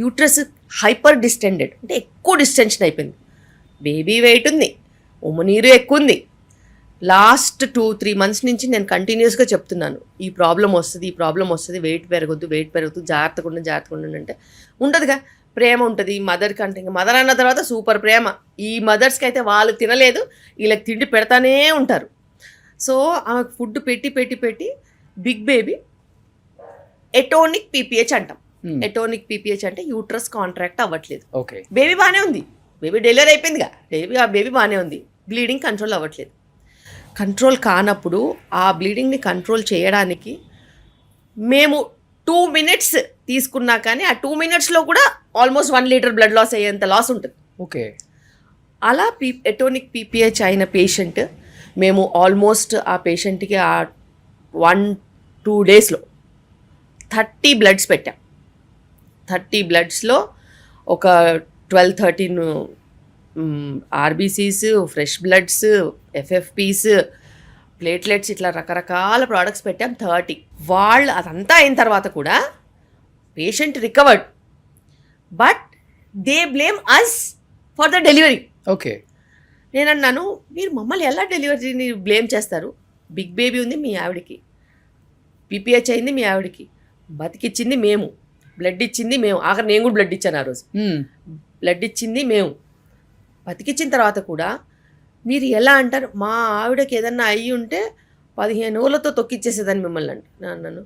యూట్రస్ హైపర్ డిస్టెండెడ్, అంటే ఎక్కువ డిస్టెన్షన్ అయిపోయింది. బేబీ వెయిట్ ఉంది, ఉమ్మనీరు ఎక్కువ ఉంది. లాస్ట్ 2-3 months నుంచి నేను కంటిన్యూస్గా చెప్తున్నాను, ఈ ప్రాబ్లం వస్తుంది, వెయిట్ పెరగద్దు, జాగ్రత్తగా ఉండండి అంటే ఉండదుగా. ప్రేమ ఉంటుంది మదర్కి, అంటే ఇంకా మదర్ అన్న తర్వాత సూపర్ ప్రేమ. ఈ మదర్స్కి అయితే వాళ్ళు తినలేదు, వీళ్ళకి తిండి పెడతానే ఉంటారు. సో ఆమెకు ఫుడ్ పెట్టి బిగ్ బేబీ ఎటోనిక్ పీపీహెచ్ అంటాం. ఎటోనిక్ పీపీహెచ్ అంటే యూట్రస్ కాంట్రాక్ట్ అవ్వట్లేదు. బేబీ బాగానే ఉంది, బేబీ డెలివరీ అయిపోయిందిగా, బేబీ బాగానే ఉంది, బ్లీడింగ్ కంట్రోల్ అవ్వట్లేదు. కంట్రోల్ కానప్పుడు ఆ బ్లీడింగ్ని కంట్రోల్ చేయడానికి మేము 2 minutes తీసుకున్నా కానీ ఆ 2 minutesలో కూడా ఆల్మోస్ట్ 1 liter బ్లడ్ లాస్ అయ్యేంత లాస్ ఉంటుంది. ఓకే. అలా ఎటోనిక్ పీపీహెచ్ అయిన పేషెంట్, మేము ఆల్మోస్ట్ ఆ పేషెంట్కి ఆ 1-2 daysలో 30 bloods పెట్టాం. 30 bloodsలో ఒక 12-13 ఆర్బీసీస్, ఫ్రెష్ బ్లడ్స్, ఎఫ్ఎఫ్పీస్, ప్లేట్లెట్స్, ఇట్లా రకరకాల ప్రోడక్ట్స్ పెట్టాం. 30 వాళ్ళు అదంతా అయిన తర్వాత కూడా patient recovered, but they blame us for the delivery. Okay. నేను అన్నాను, మీరు మమ్మల్ని ఎలా డెలివరీని బ్లేమ్ చేస్తారు? బిగ్ బేబీ ఉంది మీ ఆవిడకి, పీపీహెచ్ అయింది మీ ఆవిడకి, బతికిచ్చింది మేము, బ్లడ్ ఇచ్చింది మేము, ఆఖరి నేను కూడా బ్లడ్ ఇచ్చాను ఆ రోజు. బ్లడ్ ఇచ్చింది మేము, బతికిచ్చిన తర్వాత కూడా మీరు ఎలా అంటారు? మా ఆవిడకి ఏదన్నా అయ్యి ఉంటే 15 రోజులతో తొక్కిచ్చేసేదని మిమ్మల్ని అన్నాను.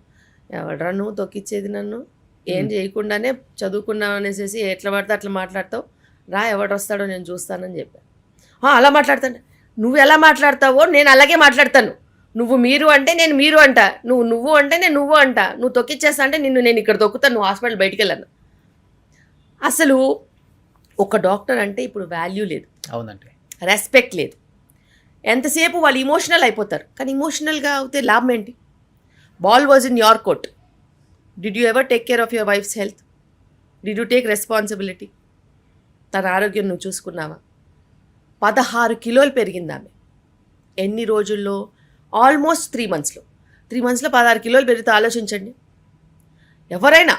ఎవడరా నువ్వు తొక్కిచ్చేది? నన్ను ఏం చేయకుండానే చదువుకున్నావు అనేసి ఎట్లా పడితే అట్లా మాట్లాడతావు, రా ఎవడు వస్తాడో నేను చూస్తానని చెప్పాను. అలా మాట్లాడతాను, నువ్వు ఎలా మాట్లాడతావో నేను అలాగే మాట్లాడతాను. నువ్వు మీరు అంటే నేను మీరు అంట, నువ్వు అంటే నేను నువ్వు అంట, నువ్వు తొక్కిచ్చేస్తా అంటే నేను ఇక్కడ తొక్కుతాను, నువ్వు హాస్పిటల్ బయటికి వెళ్ళాను. అసలు ఒక డాక్టర్ అంటే ఇప్పుడు వాల్యూ లేదు. అవునండి. రెస్పెక్ట్ లేదు. ఎంతసేపు వాళ్ళు ఇమోషనల్ అయిపోతారు, కానీ ఇమోషనల్గా అవుతే లాభం ఏంటి? Ball was in your court. Did you ever take care of your wife's health? Did you take responsibility? తన ఆరోగ్యం నువ్వు చూసుకున్నావా? 16 kilos పెరిగింది ఆమె. ఎన్ని రోజుల్లో? ఆల్మోస్ట్ 3 monthsలో 16 kilos పెరిగితే ఆలోచించండి ఎవరైనా.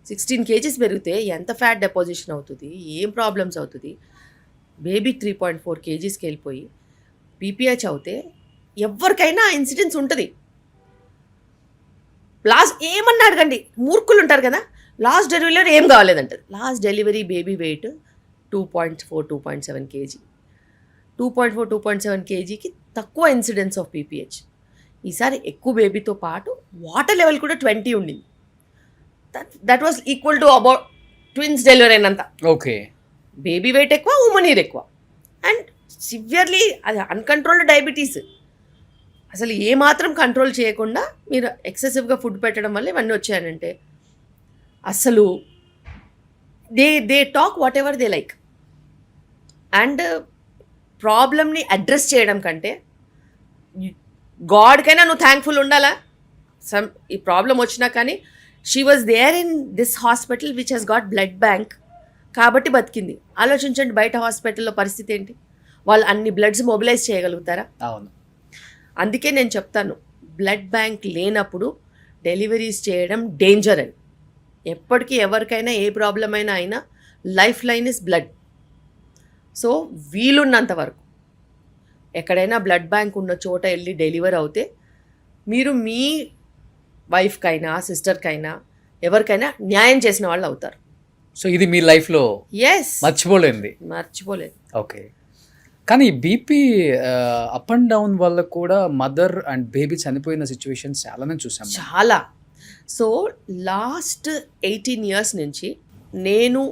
16 kgs పెరిగితే ఎంత ఫ్యాట్ డెపాజిషన్ అవుతుంది, ఏం ప్రాబ్లమ్స్ అవుతుంది. బేబీ 3.4 kgsకి వెళ్ళిపోయి పీపీహెచ్ అవుతే ఎవరికైనా ఇన్సిడెన్స్ ఉంటుంది. లాస్ట్ ఏమన్నా అడగండి, మూర్ఖులు ఉంటారు కదా, లాస్ట్ డెలివరీలో ఏం కావాలేదంటారు. Last delivery baby weight 2.4 2.7 kg, 2.4 2.7 kgకి తక్కువ ఇన్సిడెన్స్ ఆఫ్ పీపీహెచ్. ఈసారి ఎక్కువ బేబీతో పాటు వాటర్ లెవెల్ కూడా 20 ఉండింది. That was equal to about twins delivery అయినంత. ఓకే, బేబీ వెయిట్ ఎక్కువ, ఉమనీర్ ఎక్కువ, అండ్ సివియర్లీ అది అన్కంట్రోల్డ్ డయాబెటీస్. అసలు ఏమాత్రం కంట్రోల్ చేయకుండా మీరు ఎక్సెసివ్గా ఫుడ్ పెట్టడం వల్ల ఇవన్నీ వచ్చాయనంటే అసలు they talk what ever they like. And ప్రాబ్లమ్ని అడ్రస్ చేయడం కంటే గాడ్కైనా నువ్వు థ్యాంక్ఫుల్ ఉండాలా. ఈ ప్రాబ్లం వచ్చినా కానీ she was there in this hospital which has got blood bank కాబట్టి బతికింది. ఆలోచించండి బయట హాస్పిటల్లో పరిస్థితి ఏంటి, వాళ్ళు అన్ని బ్లడ్స్ మొబిలైజ్ చేయగలుగుతారా? అవును. అందుకే నేను చెప్తాను, బ్లడ్ బ్యాంక్ లేనప్పుడు డెలివరీస్ చేయడం డేంజర్ అని. ఎప్పటికీ ఎవరికైనా ఏ ప్రాబ్లం అయినా life line is blood. So వీలున్నంత వరకు ఎక్కడైనా బ్లడ్ బ్యాంక్ ఉన్న చోట వెళ్ళి డెలివర్ అవుతే మీరు మీ వైఫ్కైనా సిస్టర్కైనా ఎవరికైనా న్యాయం చేసిన వాళ్ళు అవుతారు. సో ఇది మీ లైఫ్లో ఎస్, మర్చిపోలేదు. ఓకే, కానీ బీపీ అప్ అండ్ డౌన్ వల్ల కూడా మదర్ అండ్ బేబీ చనిపోయిన సిచ్యువేషన్స్ చాలానే చూసాం. చాలా. సో లాస్ట్ 18 years నుంచి నేను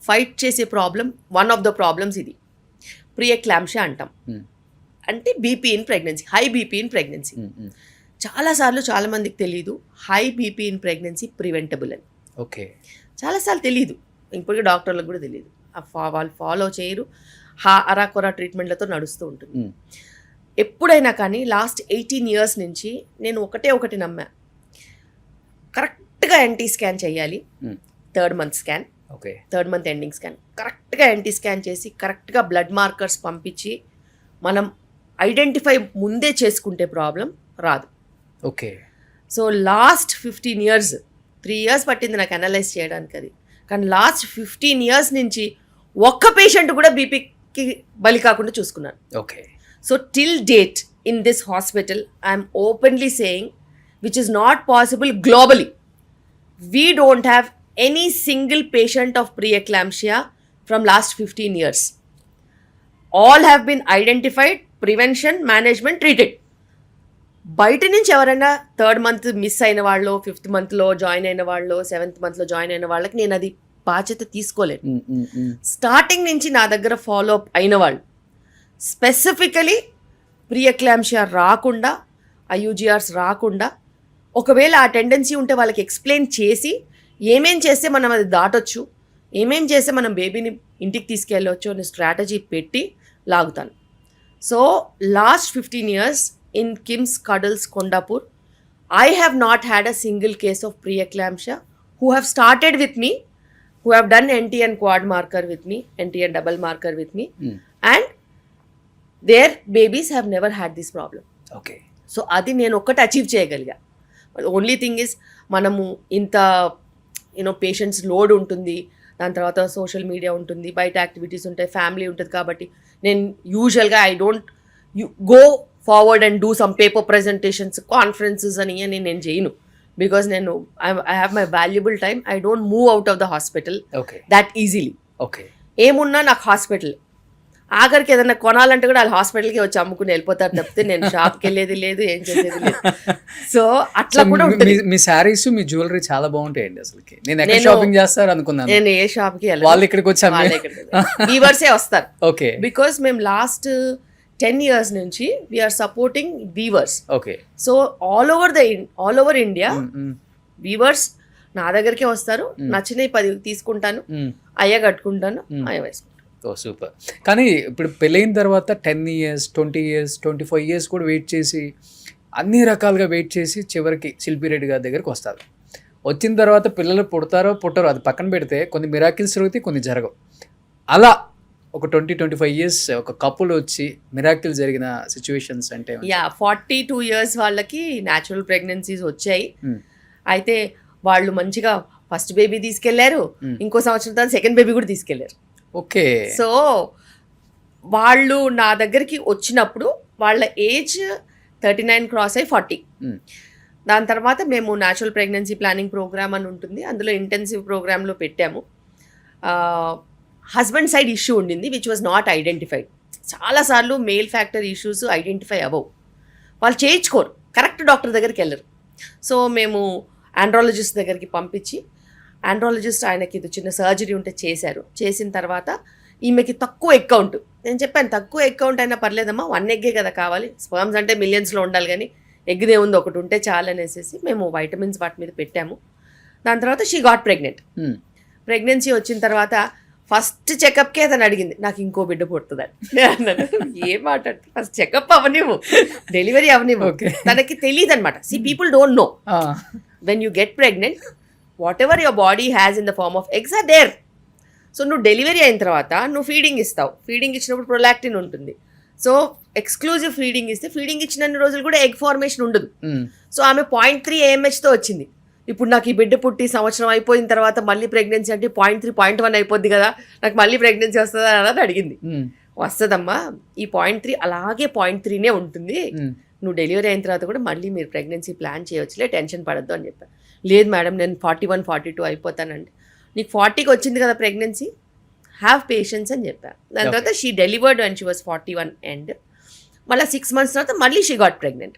ఫైట్ చేసే problem, one of the problems ఇది ప్రీఎక్లాంప్షియా అంటాం. అంటే BP in pregnancy, high BP in pregnancy. చాలాసార్లు చాలామందికి తెలీదు high BP in pregnancy preventable అని. ఓకే, చాలాసార్లు తెలీదు, ఇప్పటికీ డాక్టర్లకు కూడా తెలియదు. వాళ్ళు ఫాలో చేయరు, అరాకొరా ట్రీట్మెంట్లతో నడుస్తూ ఉంటుంది. ఎప్పుడైనా కానీ లాస్ట్ 18 years నుంచి నేను ఒకటి నమ్మా, కరెక్ట్గా ఎన్టీ స్కాన్ చేయాలి. 3rd month scan, okay, 3rd month ending scan, కరెక్ట్గా ఎన్టీ స్కాన్ చేసి కరెక్ట్గా బ్లడ్ మార్కర్స్ పంపించి మనం ఐడెంటిఫై ముందే చేసుకుంటే ప్రాబ్లం రాదు. Okay. So last 15 years, 3 years పట్టింది నాకు అనలైజ్ చేయడానికి అది. కానీ లాస్ట్ 15 years నుంచి ఒక్క పేషెంట్ కూడా బీపీకి బలి కాకుండా చూసుకున్నాను. Okay. So till date in this hospital I'm openly saying which is not possible globally, we don't have any single patient of preeclampsia from last 15 years. All have been identified, prevention, management, treated. బయట నుంచి ఎవరైనా 3rd month మిస్ అయిన వాళ్ళు, 5th monthలో జాయిన్ అయిన వాళ్ళు, 7th monthలో జాయిన్ అయిన వాళ్ళకి నేను అది బాధ్యత తీసుకోలేదు. స్టార్టింగ్ నుంచి నా దగ్గర ఫాలో అప్ అయిన వాళ్ళు స్పెసిఫికలీ ప్రీఎక్లాంప్షియా రాకుండా, ఐయూజీఆర్స్ రాకుండా, ఒకవేళ ఆ టెండెన్సీ ఉంటే వాళ్ళకి ఎక్స్ప్లెయిన్ చేసి ఏమేం చేస్తే మనం అది దాటొచ్చు, ఏమేం చేస్తే మనం బేబీని ఇంటికి తీసుకెళ్ళవచ్చు అనే స్ట్రాటజీ పెట్టి లాగుతాను. So last 15 years in KIMS Cuddles Kondapur, I have not had a single case of preeclampsia who have started with me, who have done NT and quad marker with me, NT and double marker with me, and their babies have never had this problem. Okay. So అది నేను ఒక్కటి అచీవ్ చేయగలిగా. ఓన్లీ థింగ్ ఇస్ మనము ఇంత పేషెంట్స్ లోడ్ ఉంటుంది, దాని తర్వాత సోషల్ మీడియా ఉంటుంది, బయట యాక్టివిటీస్ ఉంటాయి, ఫ్యామిలీ ఉంటుంది. కాబట్టి నేను యూజువల్గా I don't go forward and do some paper presentations, conferences అని నేను చేయను. బికాస్ నేను I have my valuable time. I don't move out of the hospital that easily. Okay. ఏమున్నా నాకు హాస్పిటల్. ఆఖరికి ఏదైనా కొనాలంటే కూడా వాళ్ళు హాస్పిటల్కి వచ్చి అమ్ముకుని వెళ్ళిపోతారు తప్పితే నేను షాప్కి వెళ్ళేది లేదు, ఏం చేసేది లేదు. సో అట్లా కూడా ఉంటుంది. మీ శారీస్, మీ జ్యువెలరీ చాలా బాగుంటాయండి. అసలుకి నేను షాపింగ్ చేస్తారు అనుకున్నాను. నేను ఏ షాప్కి వెళ్ళాలి, వాళ్ళు ఇక్కడికి వచ్చి వీవర్సే వస్తారు. ఓకే. బికాస్ మేము లాస్ట్ 10 years నుంచి we are supporting weavers. Okay. So all over India weavers నా దగ్గరికే వస్తారు. నచ్చినవి 10 తీసుకుంటాను, అయ్యా కట్టుకుంటాను, అయ్యా వేసుకుంటాను. ఓ సూపర్. కానీ ఇప్పుడు పెళ్ళైన తర్వాత 10 years, 20 years, 25 years కూడా వెయిట్ చేసి, అన్ని రకాలుగా వెయిట్ చేసి చివరికి శిల్పి రెడ్డి గారి దగ్గరికి వస్తారు. వచ్చిన తర్వాత పిల్లలు పుడతారో పుట్టరో అది పక్కన పెడితే కొన్ని మిరాకిల్స్ జరుగుతాయి, కొన్ని జరగవు. అలా ఒక 20-25 years ఒక కపుల్ వచ్చి మిరాకిల్ జరిగిన సిచ్యువేషన్స్ అంటే 42 years వాళ్ళకి న్యాచురల్ ప్రెగ్నెన్సీస్ వచ్చాయి. అయితే వాళ్ళు మంచిగా ఫస్ట్ బేబీ తీసుకెళ్లారు, ఇంకో సంవత్సరం తర్వాత సెకండ్ బేబీ కూడా తీసుకెళ్లారు. ఓకే. సో వాళ్ళు నా దగ్గరికి వచ్చినప్పుడు వాళ్ళ ఏజ్ 39 క్రాస్ అయ్యి 40. దాని తర్వాత మేము న్యాచురల్ ప్రెగ్నెన్సీ ప్లానింగ్ ప్రోగ్రామ్ అని ఉంటుంది, అందులో ఇంటెన్సివ్ ప్రోగ్రాంలో పెట్టాము. హస్బెండ్ సైడ్ ఇష్యూ ఉండింది విచ్ వాజ్ నాట్ ఐడెంటిఫైడ్. చాలాసార్లు మేల్ ఫ్యాక్టర్ ఇష్యూస్ ఐడెంటిఫై అవ్వవు, వాళ్ళు చేయించుకోరు, కరెక్ట్ డాక్టర్ దగ్గరికి వెళ్ళరు. సో మేము ఆండ్రాలజిస్ట్ దగ్గరికి పంపించి, ఆండ్రాలజిస్ట్ ఆయనకి ఇది చిన్న సర్జరీ ఉంటే చేశారు. చేసిన తర్వాత ఈమెకి తక్కువ ఎగ్ కౌంట్, నేను చెప్పాను తక్కువ ఎగ్ కౌంట్ అయినా పర్లేదమ్మా, 1 ఎగ్గే కదా కావాలి, స్పర్మ్స్ అంటే మిలియన్స్లో ఉండాలి కానీ ఎగ్దే ఉంది, ఒకటి ఉంటే చాలు అనేసి మేము వైటమిన్స్ వాటి మీద పెట్టాము. దాని తర్వాత షీ గాట్ ప్రెగ్నెంట్. ప్రెగ్నెన్సీ వచ్చిన తర్వాత ఫస్ట్ చెకప్కే అతను అడిగింది నాకు ఇంకో బిడ్డ పుడుతుందని. నేను అన్నాను ఏం మాట్లాడుతుంది, ఫస్ట్ చెకప్ అవనివ్వు, డెలివరీ అవనివ్వు. తనకి తెలియదు అనమాట. See people don't know when you get pregnant whatever your body has in the form of eggs are there. So నువ్వు డెలివరీ అయిన తర్వాత నువ్వు ఫీడింగ్ ఇస్తావు, ఫీడింగ్ ఇచ్చినప్పుడు ప్రొలాక్టిన్ ఉంటుంది. సో ఎక్స్క్లూజివ్ ఫీడింగ్ ఇస్తే ఫీడింగ్ ఇచ్చినన్ని రోజులు కూడా ఎగ్ ఫార్మేషన్ ఉండదు. సో ఆమె 0.3 AMHతో వచ్చింది. ఇప్పుడు నాకు ఈ బిడ్డ పుట్టి సంవత్సరం అయిపోయిన తర్వాత మళ్ళీ ప్రెగ్నెన్సీ అంటే 0.3, 0.1 అయిపోద్ది కదా, నాకు మళ్ళీ ప్రెగ్నెన్సీ వస్తుందా అని అడిగింది. వస్తుందమ్మా, ఈ 0.3 అలాగే 0.3నే ఉంటుంది, నువ్వు డెలివరీ అయిన తర్వాత కూడా మళ్ళీ మీరు ప్రెగ్నెన్సీ ప్లాన్ చేయవచ్చులే, టెన్షన్ పడద్దు అని చెప్పాను. లేదు మేడం నేను 41, 42 అయిపోతానండి. నీకు 40కి వచ్చింది కదా ప్రెగ్నెన్సీ, హ్యావ్ పేషెన్స్ అని చెప్పాను. దాని తర్వాత she delivered and she was 41 end. మళ్ళీ 6 months తర్వాత మళ్ళీ she got pregnant.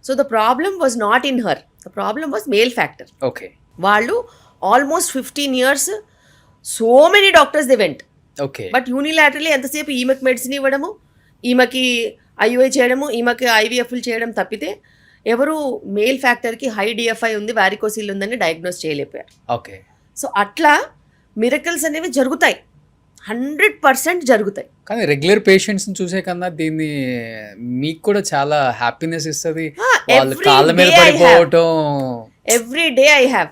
So the problem was not in her, the problem was male factor. Okay. వాళ్ళు almost 15 years so many doctors they went. Okay. But unilaterally ఎంతసేపు ఈమెకి మెడిసిన్ ఇవ్వడము, ఈమెకి ఐయుఐ చేయడము, ఈమెకి ఐవీఎఫ్లు చేయడం తప్పితే ఎవరు మేల్ ఫ్యాక్టర్కి హై డిఎఫ్ఐ ఉంది, వారికోసిల్ ఉందని డయాగ్నోస్ చేయలేకపోయారు. ఓకే. సో అట్లా మిరకల్స్ అనేవి జరుగుతాయి, 100% జరుగుతాయి. కానీ రెగ్యులర్ పేషెంట్స్ని చూసే కన్నా దీన్ని మీకు కూడా చాలా హ్యాపీనెస్ ఇస్తుంది, వాళ్ళు కాళ్ళ మీద పడిపోవటం. Every day I have.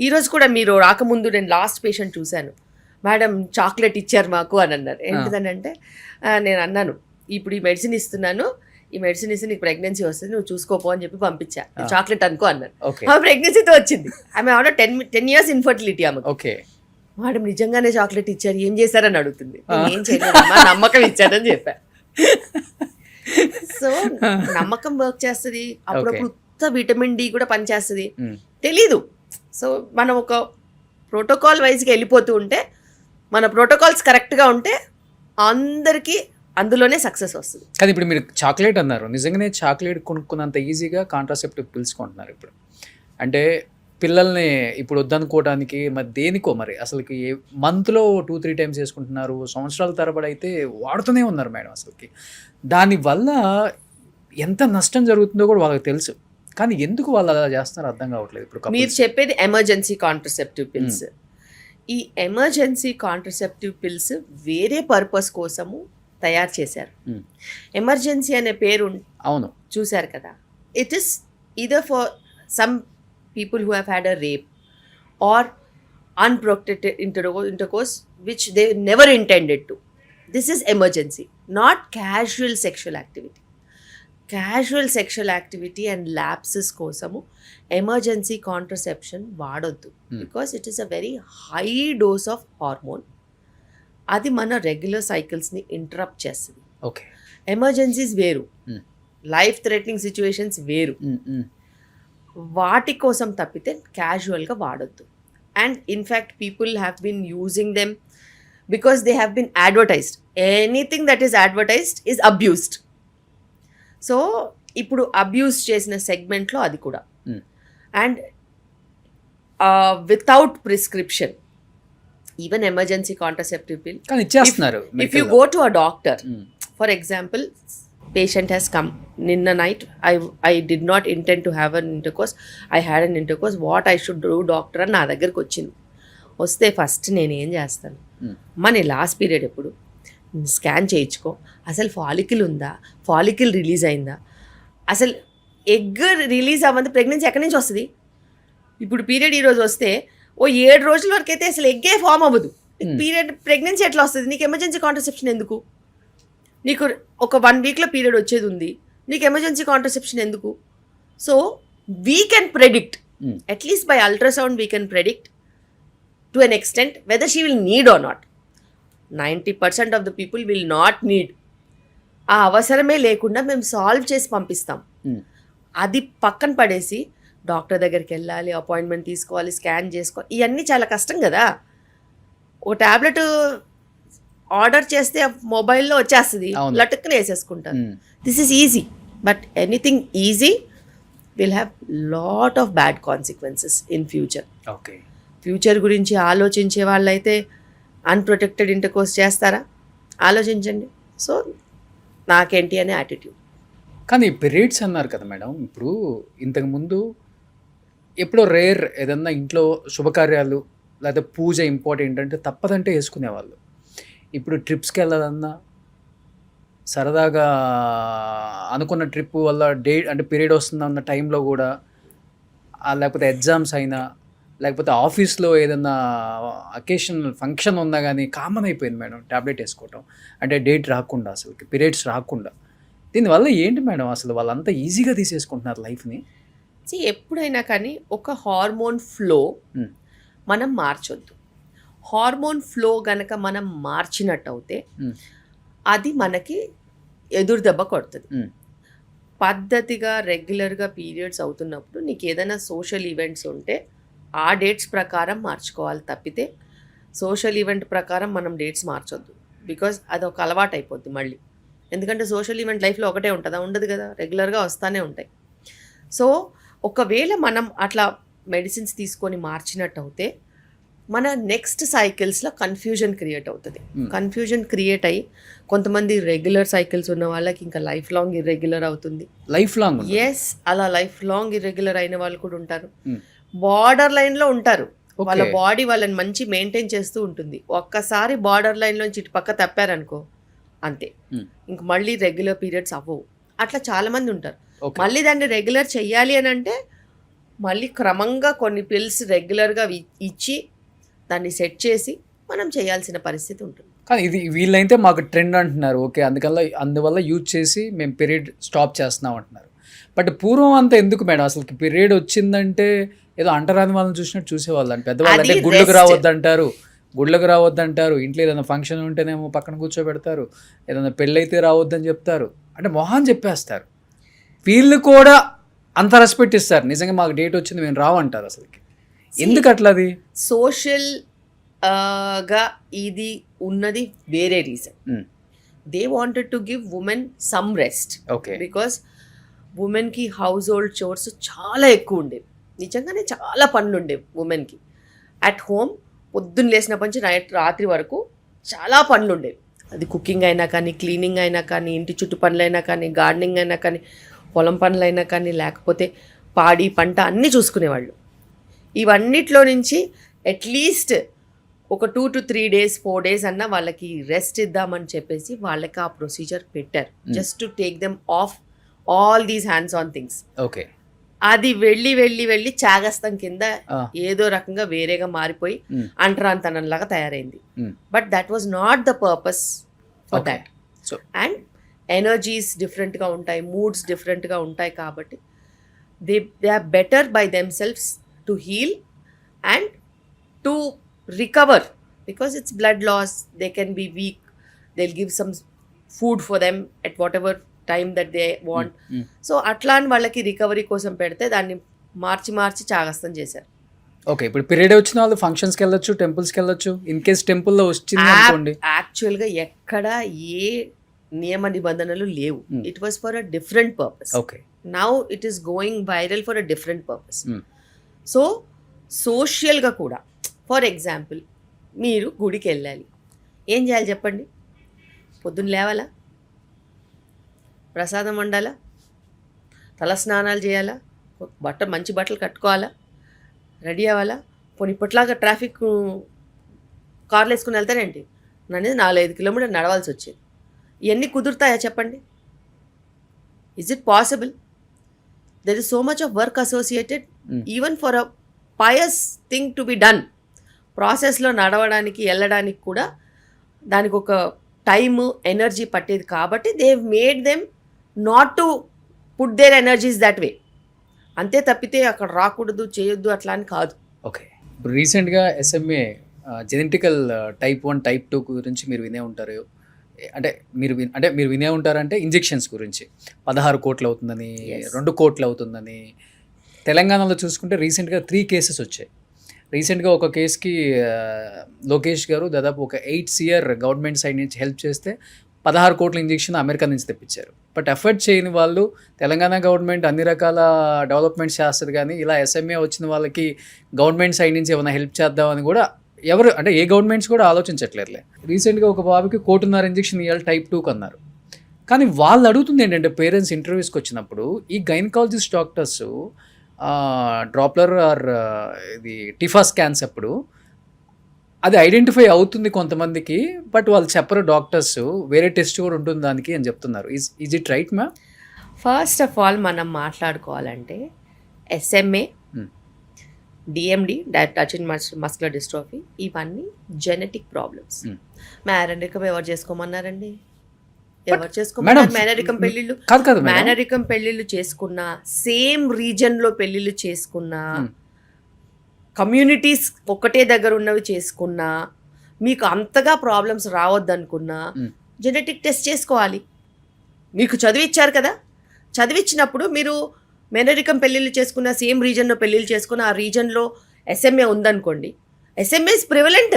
ఈరోజు కూడా మీరు రాకముందు నేను లాస్ట్ పేషెంట్ చూశాను, మేడం చాక్లెట్ ఇచ్చారు మాకు అని అన్నారు. ఏంటిదని అంటే నేను అన్నాను ఇప్పుడు ఈ మెడిసిన్ ఇస్తున్నాను, ఈ మెడిసిన్ ఇస్తే నీకు ప్రెగ్నెన్సీ వస్తుంది, నువ్వు చూసుకోపో అని చెప్పి పంపించా, చాక్లెట్ అనుకో అన్నాను. ఆమె ప్రెగ్నెన్సీతో వచ్చింది. ఆమె ఆవిడ 10 years ఇన్ఫర్టిలిటీ ఆమె. ఓకే. మేడం నిజంగానే చాక్లెట్ ఇచ్చారు, ఏం చేశారని అడుగుతుంది. ఏం చేయలేదమ్మా, నమ్మకం ఇచ్చారని చెప్పా. సో నమ్మకం వర్క్ చేస్తుంది, అప్పుడప్పుడు విటమిన్ డి కూడా పనిచేస్తుంది, తెలీదు. సో మనం ఒక ప్రోటోకాల్ వైజ్గా వెళ్ళిపోతూ ఉంటే, మన ప్రోటోకాల్స్ కరెక్ట్గా ఉంటే అందరికీ అందులోనే సక్సెస్ వస్తుంది. కానీ ఇప్పుడు మీరు చాక్లెట్ అన్నారు, నిజంగానే చాక్లెట్ కొనుక్కున్నంత ఈజీగా కాంట్రాసెప్టివ్ పిల్స్ కొంటున్నారు ఇప్పుడు. అంటే పిల్లల్ని ఇప్పుడు వద్దనుకోవడానికి మరి దేనికో మరి అసలుకి మంత్లో 2-3 times వేసుకుంటున్నారు, సంవత్సరాల తరబడి అయితే వాడుతూనే ఉన్నారు మేడం. అసలుకి దానివల్ల ఎంత నష్టం జరుగుతుందో కూడా వాళ్ళకి తెలుసు, కానీ ఎందుకు వాళ్ళు అలా చేస్తున్నారో అర్థం కావట్లేదు. ఇప్పుడు మీరు చెప్పేది ఎమర్జెన్సీ కాంట్రసెప్టివ్ పిల్స్. ఈ ఎమర్జెన్సీ కాంట్రసెప్టివ్ పిల్స్ వేరే పర్పస్ కోసము తయారు చేశారు. ఎమర్జెన్సీ అనే పేరు అవును చూశారు కదా, it is either for some people who have had a rape or unprotected intercourse which they never intended to. This is emergency, not casual sexual activity. Casual sexual activity and lapses kosamu emergency contraception vaadoddu because it is a very high dose of hormone. అది మన రెగ్యులర్ సైకిల్స్ని ఇంటరప్ట్ చేస్తుంది. ఓకే. ఎమర్జెన్సీస్ వేరు, లైఫ్ థ్రెటనింగ్ సిచ్యువేషన్స్ వేరు, వాటి కోసం తప్పితే క్యాజువల్గా వాడొద్దు. And in fact people have been using them because they have been advertised. Anything that is advertised is abused. So ఇప్పుడు అబ్యూస్ చేసిన సెగ్మెంట్లో అది కూడా. And without prescription even emergency contraceptive pill if you go to a doctor, for example patient has come ninna night, I did not intend to have an intercourse, I had an intercourse, what I should do doctor అని నా దగ్గరికి వచ్చింది. వస్తే ఫస్ట్ నేను ఏం చేస్తాను, మన లాస్ట్ పీరియడ్ ఎప్పుడు స్కాన్ చేయించుకో, అసలు ఫాలికిల్ ఉందా, ఫాలికిల్ రిలీజ్ అయిందా, అసలు ఎగ్ రిలీజ్ అవ్వంది ప్రెగ్నెన్సీ ఎక్కడి నుంచి వస్తుంది. ఇప్పుడు పీరియడ్ ఈరోజు వస్తే 7 రోజుల వరకు అయితే అసలు ఎగ్గే ఫామ్ అవ్వదు, పీరియడ్ ప్రెగ్నెన్సీ ఎట్లా వస్తుంది, నీకు ఎమర్జెన్సీ కాంట్రసెప్షన్ ఎందుకు, నీకు ఒక 1 weekలో పీరియడ్ వచ్చేది ఉంది, నీకు ఎమర్జెన్సీ కాంట్రసెప్షన్ ఎందుకు. So we can predict, at least by ultrasound we can predict to an extent, whether she will need or not. 90% of the people will not need. ఆ అవసరమే లేకుండా మేము సాల్వ్ చేసి పంపిస్తాం. అది పక్కన పడేసి డాక్టర్ దగ్గరికి వెళ్ళాలి, అపాయింట్మెంట్ తీసుకోవాలి, స్కాన్ చేసుకోవాలి, ఇవన్నీ చాలా కష్టం కదా. ఒక ట్యాబ్లెట్ ఆర్డర్ చేస్తే మొబైల్లో వచ్చేస్తుంది, లటుక్కున వేసేసుకుంటారు. This is easy, but anything easy will have lot of bad consequences in future. Okay, future గురించి ఆలోచించే వాళ్ళైతే అన్ప్రొటెక్టెడ్ ఇంటర్కోర్స్ చేస్తారా? ఆలోచించండి. సో నాకేంటి అనే యాటిట్యూడ్. కానీ పీరియడ్స్ అన్నారు కదా మేడం, ఇప్పుడు ఇంతకుముందు ఎప్పుడో రేర్ ఏదన్నా ఇంట్లో శుభకార్యాలు లేదా పూజ ఇంపార్టెంట్ అంటే తప్పదంటే వేసుకునేవాళ్ళు. ఇప్పుడు ట్రిప్స్కి వెళ్ళాలన్నా సరదాగా అనుకున్న ట్రిప్ వల్ల అంటే పీరియడ్ వస్తుందన్న టైంలో కూడా, లేకపోతే ఎగ్జామ్స్ అయినా, లేకపోతే ఆఫీస్లో ఏదన్నా అకేషనల్ ఫంక్షన్ ఉన్నా కానీ కామన్ అయిపోయింది మేడం ట్యాబ్లెట్ వేసుకోవటం. అంటే డేట్ రాకుండా, అసలుకి పీరియడ్స్ రాకుండా. దీనివల్ల ఏంటి మేడం అసలు వాళ్ళంతా ఈజీగా తీసేసుకుంటున్నారు లైఫ్ని? ఎప్పుడైనా కానీ ఒక హార్మోన్ ఫ్లో మనం మార్చొద్దు. హార్మోన్ ఫ్లో గనక మనం మార్చినట్టు అయితే అది మనకి ఎదురు దెబ్బ కొడుతుంది. పద్ధతిగా రెగ్యులర్గా పీరియడ్స్ అవుతున్నప్పుడు నీకు ఏదైనా సోషల్ ఈవెంట్స్ ఉంటే ఆ డేట్స్ ప్రకారం మార్చుకోవాలి తప్పితే సోషల్ ఈవెంట్ ప్రకారం మనం డేట్స్ మార్చొద్దు. బికాజ్ అది ఒక అలవాటు అయిపోద్ది మళ్ళీ. ఎందుకంటే సోషల్ ఈవెంట్ లైఫ్లో ఒకటే ఉంటుందా? ఉండదు కదా, రెగ్యులర్గా వస్తూనే ఉంటాయి. సో ఒకవేళ మనం అట్లా మెడిసిన్స్ తీసుకొని మార్చినట్టు అయితే మన నెక్స్ట్ సైకిల్స్లో కన్ఫ్యూజన్ క్రియేట్ అవుతుంది. కన్ఫ్యూజన్ క్రియేట్ అయ్యి కొంతమంది రెగ్యులర్ సైకిల్స్ ఉన్న వాళ్ళకి ఇంకా లైఫ్ లాంగ్ ఇర్రెగ్యులర్ అవుతుంది. Life long? ఎస్, అలా లైఫ్ లాంగ్ ఇర్రెగ్యులర్ అయిన వాళ్ళు కూడా ఉంటారు. బార్డర్ లైన్లో ఉంటారు. వాళ్ళ బాడీ వాళ్ళని మంచి మెయింటైన్ చేస్తూ ఉంటుంది. ఒక్కసారి బార్డర్ లైన్లోంచి ఇటు పక్క తప్పారనుకో అంతే, ఇంక మళ్ళీ రెగ్యులర్ పీరియడ్స్ అవ్వవు. అట్లా చాలామంది ఉంటారు. మళ్ళీ దాన్ని రెగ్యులర్ చెయ్యాలి అని అంటే మళ్ళీ క్రమంగా కొన్ని పిల్స్ రెగ్యులర్గా ఇచ్చి దాన్ని సెట్ చేసి మనం చేయాల్సిన పరిస్థితి ఉంటుంది. కానీ ఇది వీళ్ళైతే మాకు ట్రెండ్ అంటున్నారు. ఓకే, అందువల్ల యూజ్ చేసి మేము పీరియడ్ స్టాప్ చేస్తున్నాం అంటున్నారు. బట్ పూర్వం అంతా ఎందుకు మేడం అసలు పీరియడ్ వచ్చిందంటే ఏదో అంటరాని వాళ్ళని చూసినట్టు చూసేవాళ్ళు. అంటే పెద్దవాళ్ళు అంటే గుళ్ళకు రావద్దంటారు, ఇంట్లో ఏదైనా ఫంక్షన్ ఉంటేనేమో పక్కన కూర్చోబెడతారు, ఏదైనా పెళ్ళి అయితే రావద్దని చెప్తారు, అంటే మొహాన్ చెప్పేస్తారు. వీళ్ళు కూడా అంత రెస్పెక్ట్ ఇస్తారు. నిజంగా మాకు డేట్ వచ్చింది మేము రావంటారు. అసలుకి ఎందుకు అట్లా? అది సోషల్ గా ఇది ఉన్నది వేరే reason. They wanted to give women some rest. Okay, because ఉమెన్కి హౌస్ హోల్డ్ చోర్స్ చాలా ఎక్కువ ఉండేవి. నిజంగానే చాలా పనులు ఉండేవి ఉమెన్కి. అట్ హోమ్ పొద్దున్న లేచినప్పటి నుంచి రాత్రి వరకు చాలా పనులు ఉండేవి. అది కుకింగ్ అయినా కానీ, క్లీనింగ్ అయినా కానీ, ఇంటి చుట్టూ పనులైనా కానీ, గార్డెనింగ్ అయినా కానీ, పొలం పనులైనా కానీ, లేకపోతే పాడి పంట అన్నీ చూసుకునేవాళ్ళు. ఇవన్నిట్లో నుంచి అట్లీస్ట్ ఒక 2 to 3 days 4 days అన్నా వాళ్ళకి రెస్ట్ ఇద్దామని చెప్పేసి వాళ్ళకి ఆ ప్రొసీజర్ పెట్టారు. Just to take them of all these hands on things. Okay, అది వెళ్ళి చాగస్తం కింద ఏదో రకంగా వేరేగా మారిపోయి అంటరాంతనంలాగా తయారైంది. But that was not the purpose for that. And energies డిఫరెంట్గా ఉంటాయి, మూడ్స్ డిఫరెంట్గా ఉంటాయి. కాబట్టి they are better by themselves to heal and to recover, because it's blood loss, they can be weak, they'll give some food for them at whatever time that they want. So అట్లా అని వాళ్ళకి రికవరీ కోసం పెడితే దాన్ని మార్చి చాగస్తం చేశారు. ఓకే, ఇప్పుడు పీరియడ్ వచ్చిన వాళ్ళు ఫంక్షన్స్కి వెళ్ళొచ్చు, టెంపుల్స్కి వెళ్ళొచ్చు. ఇన్ కేస్ టెంపుల్లో వచ్చింది అనుకోండి, యాక్చువల్గా ఎక్కడ ఏ నియమ నిబంధనలు లేవు. It was for a different purpose. Okay, now it is going viral for a different purpose. So సోషల్గా కూడా, ఫర్ ఎగ్జాంపుల్, మీరు గుడికి వెళ్ళాలి, ఏం చేయాలి చెప్పండి? పొద్దున్న లేవాలా, ప్రసాదం వండాలా, తల స్నానాలు చేయాలా, మంచి బట్టలు కట్టుకోవాలా, రెడీ అవ్వాలా. పోనీ ఇప్పట్లాగా ట్రాఫిక్ కార్లు వేసుకుని వెళ్తారేంటి? అనేది 4-5 కిలోమీటర్లు నడవాల్సి వచ్చేది. ఇవన్నీ కుదురుతాయా చెప్పండి? Is it possible? There is so much of work associated even for a pious thing to be done. ప్రాసెస్లో నడవడానికి వెళ్ళడానికి కూడా దానికి ఒక టైము, ఎనర్జీ పట్టేది. కాబట్టి they made them not to put their energies that way. అంతే తప్పితే అక్కడ రాకూడదు, చేయొద్దు అట్లా అని కాదు. ఓకే, ఇప్పుడు రీసెంట్గా SMA జెనెటికల్ టైప్ 1 టైప్ 2 గురించి మీరు వినే ఉంటారు. అంటే మీరు వినే ఉంటారంటే ఇంజెక్షన్స్ గురించి 16 కోట్లు అవుతుందని, Yes. 2 కోట్లు అవుతుందని. తెలంగాణలో చూసుకుంటే రీసెంట్గా 3 కేసెస్ వచ్చాయి. రీసెంట్గా ఒక కేసుకి లోకేష్ గారు దాదాపు ఒక 8 CR గవర్నమెంట్ సైడ్ నుంచి హెల్ప్ చేస్తే 16 కోట్ల ఇంజెక్షన్ అమెరికా నుంచి తెప్పించారు. బట్ ఎఫర్ట్ చేయని వాళ్ళు తెలంగాణ గవర్నమెంట్ అన్ని రకాల డెవలప్మెంట్స్ చేస్తుంది, కానీ ఇలా SMA వచ్చిన వాళ్ళకి గవర్నమెంట్ సైడ్ నుంచి ఏమైనా హెల్ప్ చేద్దామని కూడా ఎవరు అంటే ఏ గవర్నమెంట్స్ కూడా ఆలోచించట్లేదులే. రీసెంట్గా ఒక బాబుకి 1.5 కోటి ఇంజెక్షన్ ఇవ్వాలి టైప్ 2 అన్నారు. కానీ వాళ్ళు అడుగుతుంది ఏంటంటే పేరెంట్స్ ఇంటర్వ్యూస్కి వచ్చినప్పుడు ఈ గైనకాలజిస్ట్ డాక్టర్స్ డ్రాప్లర్ ఆర్ ఇది టిఫా స్కాన్స్ అప్పుడు అది ఐడెంటిఫై అవుతుంది కొంతమందికి, బట్ వాళ్ళు చెప్పరు డాక్టర్స్ వేరే టెస్ట్ కూడా ఉంటుంది దానికి అని చెప్తున్నారు. Is it right ma'am? First of all మనం మాట్లాడుకోవాలంటే SMA, DMD, touch and muscular dystrophy, ఇవన్నీ జెనెటిక్ ప్రాబ్లమ్స్. మేనరికం ఎవరు చేసుకోమన్నారండి? ఎవరు చేసుకోమన్నారు మేనరికం పెళ్ళిళ్ళు? కాదు మేనరికం పెళ్ళిళ్ళు చేసుకున్న, సేమ్ రీజన్ లో పెళ్ళిళ్ళు చేసుకున్న, కమ్యూనిటీస్ ఒకటే దగ్గర ఉన్నవి చేసుకున్నా, మీకు అంతగా ప్రాబ్లమ్స్ రావద్దనుకున్నా జెనెటిక్ టెస్ట్ చేసుకోవాలి. మీకు చదివిచ్చారు కదా, చదివిచ్చినప్పుడు మీరు మేనరికం పెళ్ళిళ్ళు చేసుకున్న, సేమ్ రీజన్లో పెళ్ళిళ్ళు చేసుకున్న, ఆ రీజన్లో SMA ఉందనుకోండి, SMA is prevalent.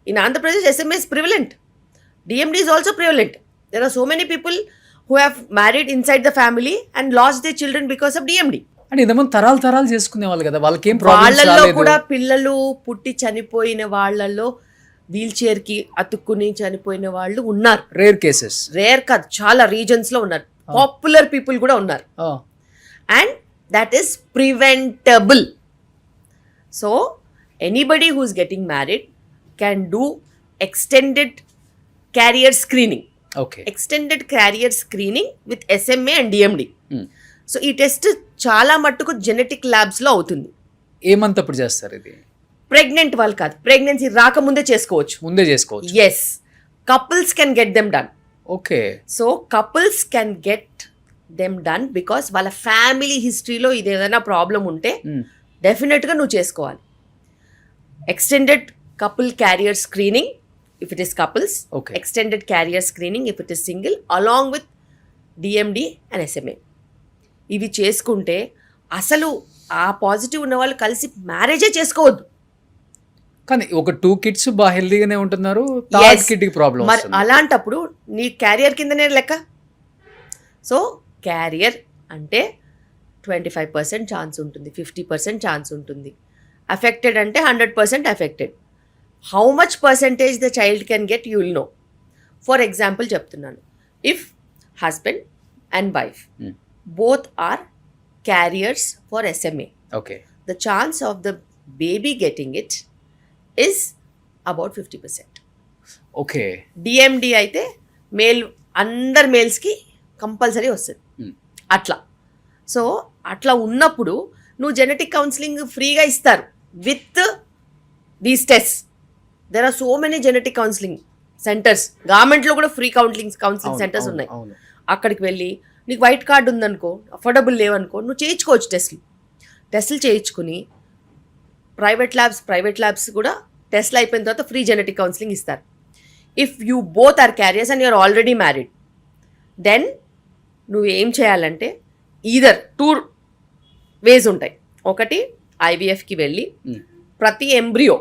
In Andhra Pradesh, SMA is prevalent. DMD is also prevalent. There are so many people who have married inside the family and lost their children because of DMD. అంటే ఇంతమంది తరాలు చేసుకునే వాళ్ళు కదా, వాళ్ళకి ఏం వాళ్ళల్లో ప్రాబ్లమ్స్ కూడా పిల్లలు పుట్టి చనిపోయిన వాళ్ళల్లో వీల్ చైర్ కి అతుక్కుని చనిపోయిన వాళ్ళు ఉన్నారు. రేర్ కేసెస్, రేర్ కాదు, చాలా రీజన్స్ లో ఉన్నారు. పాపులర్ పీపుల్ కూడా ఉన్నారు. And that is preventable. So anybody who's getting married can do extended carrier screening. Okay. Extended carrier screening with SMA and DMD. So ఈ టెస్ట్ చాలా మట్టుకు జెనెటిక్ ల్యాబ్స్ లో అవుతుంది. ఏమంత అప్పుడు చేస్తారు ఇది? ప్రెగ్నెంట్ వాళ్ళు కాదు, ప్రెగ్నెన్సీ రాకముందే చేసుకోవచ్చు. ముందే చేసుకోవచ్చు. Yes, couples can get them done. Okay. So couples can get them done because వాళ్ళ ఫ్యామిలీ హిస్టరీలో ఇది ఏదైనా ప్రాబ్లం ఉంటే డెఫినెట్గా నువ్వు చేసుకోవాలి. Extended couple carrier screening if it is couples, extended carrier screening if it is single, along with DMD and SMA. ఇవి చేసుకుంటే అసలు ఆ పాజిటివ్ ఉన్న వాళ్ళు కలిసి మ్యారేజే చేసుకోవద్దు. కానీ ఒక 2 kids బాగా హెల్దీగానే ఉంటున్నారు, కిడ్కి ప్రాబ్లం. మరి అలాంటప్పుడు నీ క్యారియర్ కిందనే లెక్క. సో క్యారియర్ అంటే 25% ఛాన్స్ ఉంటుంది, 50% ఛాన్స్ ఉంటుంది. అఫెక్టెడ్ అంటే 100% affected. How much percentage the child can get you will know. For example చెప్తున్నాను, if husband and wife both are carriers for SMA. Okay. The chance of the baby getting it is about 50%. Okay. DMD అయితే మేల్ అందరు మేల్స్కి కంపల్సరీ వస్తుంది. అట్లా. సో అట్లా ఉన్నప్పుడు నువ్వు జెనెటిక్ కౌన్సిలింగ్ ఫ్రీగా ఇస్తారు with these test. There are so many genetic counselling centres. గవర్నమెంట్లో కూడా ఫ్రీ కౌన్సిలింగ్ సెంటర్స్ ఉన్నాయి. అక్కడికి వెళ్ళి నీకు వైట్ కార్డు ఉందనుకో, అఫోర్డబుల్ లేవనుకో, నువ్వు చేయించుకోవచ్చు టెస్టులు చేయించుకుని. ప్రైవేట్ ల్యాబ్స్ కూడా టెస్ట్లు అయిపోయిన తర్వాత ఫ్రీ జెనెటిక్ కౌన్సిలింగ్ ఇస్తారు. If you both are carriers and you are already married, then నువ్వు ఏం చేయాలంటే ఈదర్ 2 ways ఉంటాయి. ఒకటి IVFకి వెళ్ళి ప్రతి ఎంబ్రియో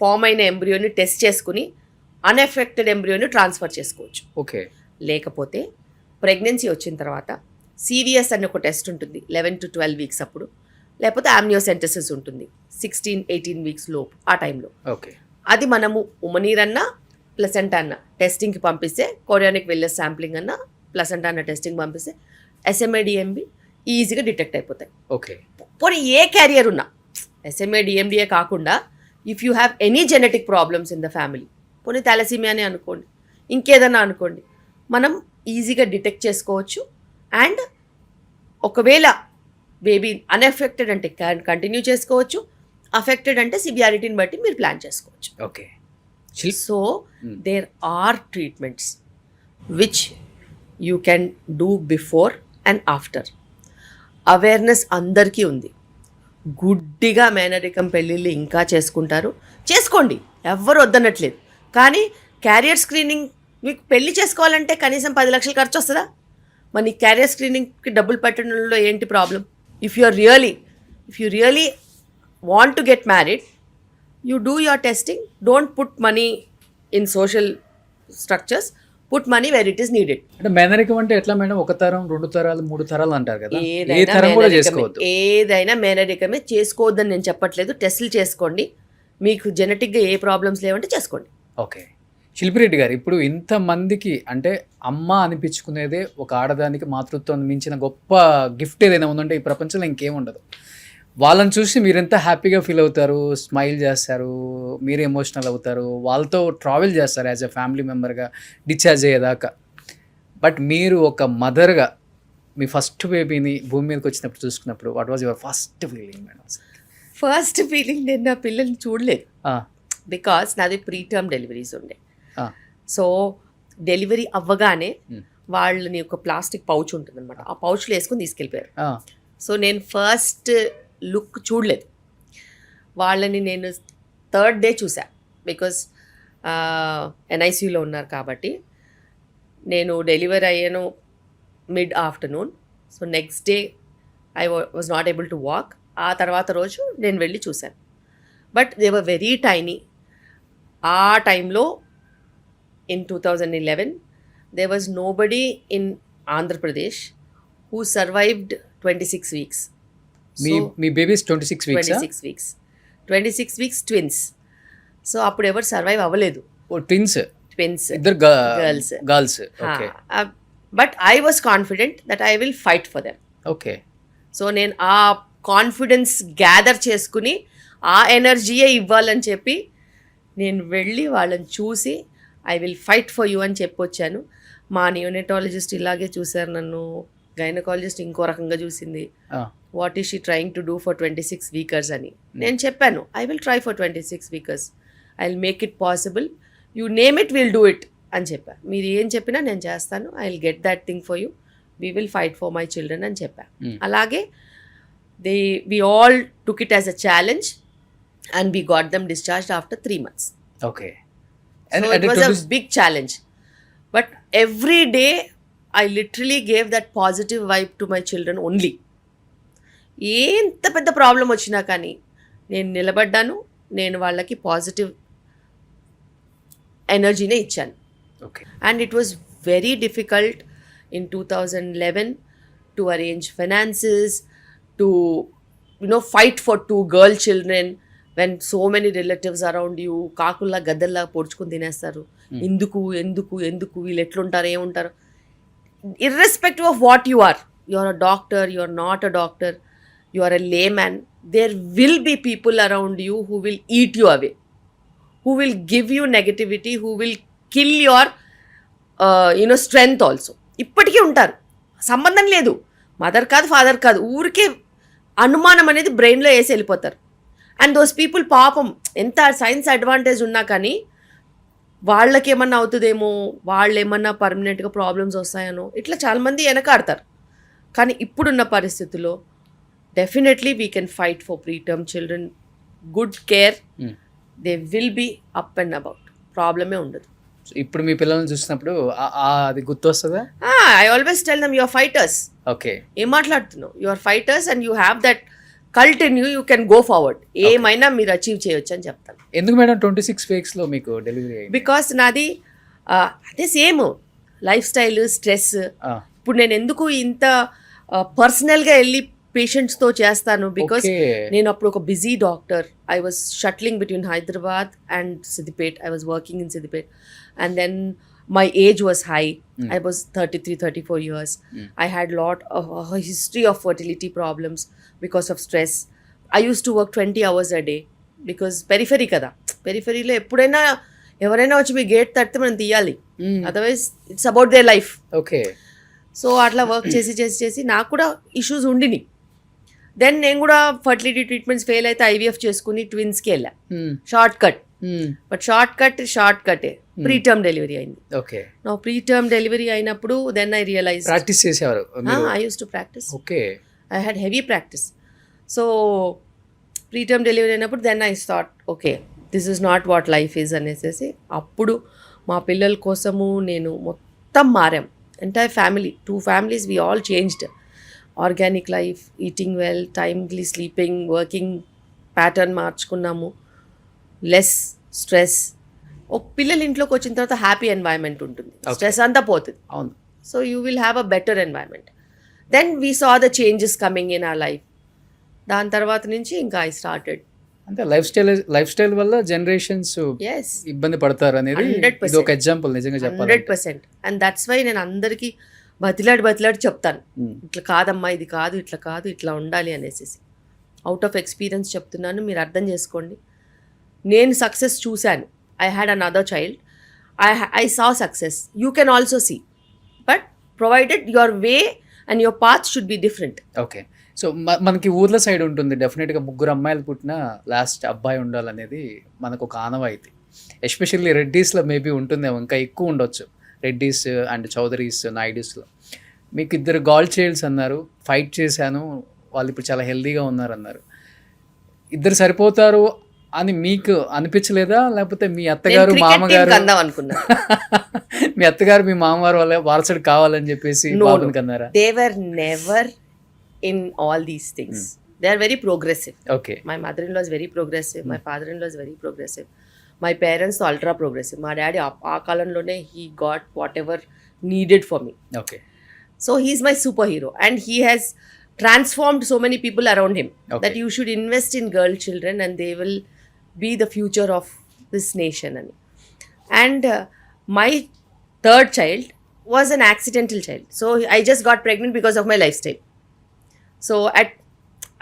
ఫామ్ అయిన ఎంబ్రియోని టెస్ట్ చేసుకుని అన్ఎఫెక్టెడ్ ఎంబ్రియోని ట్రాన్స్ఫర్ చేసుకోవచ్చు. ఓకే. లేకపోతే ప్రెగ్నెన్సీ వచ్చిన తర్వాత CVS అనే ఒక టెస్ట్ ఉంటుంది 11 to 12 weeks అప్పుడు, లేకపోతే ఆమ్నియోసెంటసిస్ ఉంటుంది 16-18 weeks లోపు ఆ టైంలో. ఓకే. అది మనము ఉమనీర్ అన్న ప్లసెంటా అన్న టెస్టింగ్కి పంపిస్తే, కొరియానిక్ వెల్లెస్ శాంప్లింగ్ అన్న ప్లసెంటా అన్న టెస్టింగ్ పంపిస్తే SMA DMD ఈజీగా డిటెక్ట్ అయిపోతాయి. ఓకే. పోనీ ఏ క్యారియర్ ఉన్నా, SMA DMDయే కాకుండా if you have any genetic problems in the family, పోనీ థాలసీమియానే అనుకోండి, ఇంకేదన్నా అనుకోండి, మనం ఈజీగా డిటెక్ట్ చేసుకోవచ్చు. అండ్ ఒకవేళ బేబీ అన్ఎఫెక్టెడ్ అంటే కంటిన్యూ చేసుకోవచ్చు, అఫెక్టెడ్ అంటే సివియారిటీని బట్టి మీరు ప్లాన్ చేసుకోవచ్చు. Okay. So there are treatments which you can do before and after. Awareness అందరికీ ఉంది. గుడ్డిగా మేనరికం పెళ్ళిళ్ళు ఇంకా చేసుకుంటారు. చేసుకోండి, ఎవ్వరు వద్దనట్లేదు. కానీ క్యారియర్ స్క్రీనింగ్ మీకు పెళ్లి చేసుకోవాలంటే కనీసం 10 లక్షలు ఖర్చు వస్తుందా? మరి నీ క్యారియర్ స్క్రీనింగ్కి డబ్బులు పెట్టడంలో ఏంటి problem? If you really want to get married, you do your testing. Don't put money in social structures, put money where it is needed. అంటే మేనరికం అంటే ఎట్లా మేడం? 1 తరం 2 తరాలు 3 తరాలు అంటారు కదా, ఏ తరం కూడా చేసుకోవద్దు. ఏదైనా మేనరికమే, చేసుకోవద్దని నేను చెప్పట్లేదు. టెస్టులు చేసుకోండి, మీకు జెనెటిక్గా ఏ ప్రాబ్లమ్స్ లేవంటే చేసుకోండి. ఓకే, శిల్పిరెడ్డి గారు, ఇప్పుడు ఇంతమందికి అంటే అమ్మ అనిపించుకునేదే ఒక ఆడదానికి మాతృత్వం మించిన గొప్ప గిఫ్ట్ ఏదైనా ఉందంటే ఈ ప్రపంచంలో ఇంకేం ఉండదు. వాళ్ళని చూసి మీరు ఎంత హ్యాపీగా ఫీల్ అవుతారు, స్మైల్ చేస్తారు, మీరు ఎమోషనల్ అవుతారు, వాళ్ళతో ట్రావెల్ చేస్తారు యాజ్ ఎ ఫ్యామిలీ మెంబర్గా డిశ్చార్జ్ అయ్యేదాకా. బట్ మీరు ఒక మదర్గా మీ ఫస్ట్ బేబీని భూమి మీదకి వచ్చినప్పుడు చూసుకున్నప్పుడు what was your first feeling madam? First feeling, నేను నా పిల్లల్ని చూడలేదు. బికాస్ నాది ప్రీటర్మ్ డెలివరీస్ ఉండే. సో డెలివరీ అవ్వగానే వాళ్ళని ఒక ప్లాస్టిక్ పౌచ్ ఉంటుంది అనమాట, ఆ పౌచ్లో వేసుకొని తీసుకెళ్ళిపోయారు. సో నేను ఫస్ట్ లుక్ చూడలేదు వాళ్ళని. నేను 3rd డే చూసా, బికాస్ ఎన్ఐసియూలో ఉన్నారు కాబట్టి. నేను డెలివరీ అయ్యాను mid afternoon. So next day I was not able to walk. ఆ తర్వాత రోజు నేను వెళ్ళి చూశాను. But they were very tiny. ఆ టైంలో in 2011 there was nobody in Andhra Pradesh who survived 26 weeks. Me babies 26 weeks? 26 weeks twins. So అప్పుడు ఎవరు సర్వైవ్ అవ్వలేదు. ట్విన్స్ ఇద్దరు girls. Okay, but I was confident that I will fight for them. Okay, so నేను ఆ కాన్ఫిడెన్స్ గ్యాదర్ చేసుకుని ఆ ఎనర్జీయే ఇవ్వాలని చెప్పి నేను వెళ్ళి వాళ్ళని చూసి I will fight for you అని చెప్పొచ్చాను. మా నియోనెటాలజిస్ట్ ఇలాగే చూశారు నన్ను, గైనకాలజిస్ట్ ఇంకో రకంగా చూసింది. What is she trying to do for 26 weekers అని నేను చెప్పాను. I will try for 26 weekers, I will make it possible, you name it, will do it అని చెప్పాను. మీరు ఏం చెప్పినా నేను చేస్తాను, I will get that thing for you, we will fight for my children అని చెప్పాను. అలాగే we all took it as a challenge and we got them discharged after 3 months. Okay. So it was a big challenge. But every day I literally gave that positive vibe to my children only. ఎంత పెద్ద ప్రాబ్లం వచ్చినా కానీ నేను నిలబడ్డాను, నేను వాళ్ళకి పాజిటివ్ ఎనర్జీనే ఇచ్చాను. And it was very difficult in 2011 to arrange finances, to fight for 2 girl children when so many relatives around you కాకుల్లా గద్దల్లా పొడుచుకుని తినేస్తారు. ఎందుకు వీళ్ళు ఎట్లుంటారు, ఏముంటారు. Irrespective of what you are, you are a doctor, you are not a doctor, you are a layman, there will be people around you who will eat you away, who will give you negativity, who will kill your strength also. ఇప్పటికీ ఉంటారు, సంబంధం లేదు, మదర్ కాదు ఫాదర్ కాదు, ఊరికే అనుమానం అనేది బ్రెయిన్లో వేసి వెళ్ళిపోతారు. అండ్ దోస్ పీపుల్ పాపం ఎంత సైన్స్ అడ్వాంటేజ్ ఉన్నా కానీ వాళ్ళకి ఏమన్నా అవుతుందేమో, వాళ్ళు ఏమన్నా పర్మనెంట్గా ప్రాబ్లమ్స్ వస్తాయనో ఇట్లా చాలామంది వెనకాడతారు. కానీ ఇప్పుడున్న పరిస్థితుల్లో definitely we can fight for preterm children, good care, they will be up and about, ప్రాబ్లమే ఉండదు. ఇప్పుడు మీ పిల్లల్ని చూసినప్పుడు అది గుర్తొస్తుందా? I always tell them you are fighters. Okay, ఏం మాట్లాడుతున్నావు, you are fighters and you have that cult in you can go forward, ఏమైనా మీరు అచీవ్ చేయొచ్చు అని చెప్తాను. ఎందుకు మేడం 26 వీక్స్లో మీకు డెలివరీ అయింది? బికాస్ నాది అదే సేమ్ లైఫ్ స్టైల్, స్ట్రెస్. ఇప్పుడు నేను ఎందుకు ఇంత పర్సనల్గా వెళ్ళి పేషెంట్స్తో చేస్తాను, బికాస్ నేను అప్పుడు ఒక busy doctor. I was shuttling between Hyderabad and Siddipet. I was working in Siddipet and then my age was high. I was 33-34 years. I had lot of a history of fertility problems because of stress. I used to work 20 hours a day because periphery kada, peripheryలో ఎప్పుడైనా ఎవరైనా వచ్చి మీ గేట్ తడితే మనం తీయాలి, otherwise it's about their life. Okay, so అట్లా వర్క్ చేసి నాకు కూడా ఇష్యూస్ ఉండినాయి. దెన్ నేను కూడా ఫర్టిలిటీ ట్రీట్మెంట్స్ ఫెయిల్ అయితే ఐవీఎఫ్ చేసుకుని ట్విన్స్కి వెళ్ళా, షార్ట్ కట్. బట్ షార్ట్ కటే ప్రీటర్మ్ డెలివరీ అయింది. ఓకే, నా ప్రీటర్మ్ డెలివరీ అయినప్పుడు దెన్ ఐ రియలైజ్ ప్రాక్టీస్ చేసేవారు. I use to practice. Okay, I had heavy practice. So preterm delivery అయినప్పుడు then I thought okay this is not what life is అనేసి అప్పుడు మా పిల్లల కోసము నేను మొత్తం మారాం. Entire family, 2 families, we all changed. Organic life, eating well, timely sleeping, working pattern మార్చుకున్నాము, లెస్ స్ట్రెస్. ఒక పిల్లలు ఇంట్లోకి వచ్చిన తర్వాత హ్యాపీ ఎన్వైరన్మెంట్ ఉంటుంది, స్ట్రెస్ అంతా పోతుంది. అవును. So you will have a better environment. Then we saw the changes coming in our life. దాని తర్వాత నుంచి ఇంకా ఐ స్టార్టెడ్. అంటే లైఫ్ స్టైల్ వల్ల జనరేషన్స్ ఎస్, ఇబ్బంది పడతారు అనేది 100%. ఇది ఒక ఎగ్జాంపుల్ నిజంగా చెప్పాలి. 100%. అండ్ దట్స్ వై నేను అందరికీ బతిలాడి చెప్తాను, ఇట్లా కాదమ్మా, ఇది కాదు, ఇట్లా కాదు, ఇట్లా ఉండాలి అనేసి. అవుట్ ఆఫ్ ఎక్స్పీరియన్స్ చెప్తున్నాను, మీరు అర్థం చేసుకోండి. నేను సక్సెస్ చూశాను. I had another child, I saw success. You can also see, but provided your way and your path should be different. Okay. So మనకి ఊర్ల సైడ్ ఉంటుంది డెఫినెట్గా 3 అమ్మాయిలు పుట్టిన లాస్ట్ అబ్బాయి ఉండాలనేది మనకు ఒక ఆనవాయితీ. ఎస్పెషల్లీ రెడ్డీస్లో మేబీ ఉంటుందేమో, ఇంకా ఎక్కువ ఉండొచ్చు, రెడ్డీస్ అండ్ చౌదరీస్, నాయుడుస్లో. మీకు 2 గర్ల్ చైల్డ్స్ అన్నారు, ఫైట్ చేశాను, వాళ్ళు ఇప్పుడు చాలా హెల్దీగా ఉన్నారు అన్నారు. 2 సరిపోతారు అని మీకు అనిపించలేదా? లేకపోతే మీ అత్తగారు మామగారు అనుకున్నా మీ అత్తగారు మీ మామగారు వాళ్ళ వారసుడు కావాలని చెప్పేసి బాబుని కన్నారా? They were never in all these things. They are very progressive. Okay. My mother-in-law is very progressive. My father-in-law is very progressive. My parents are ultra progressive. My daddy aa kalamlone he got whatever needed for me. Okay. So he is my superhero and he has transformed so many people around him. Okay. That you should invest in girl children and they will be the future of this nation. And my 3rd child was an accidental child. So I just got pregnant because of my lifestyle. So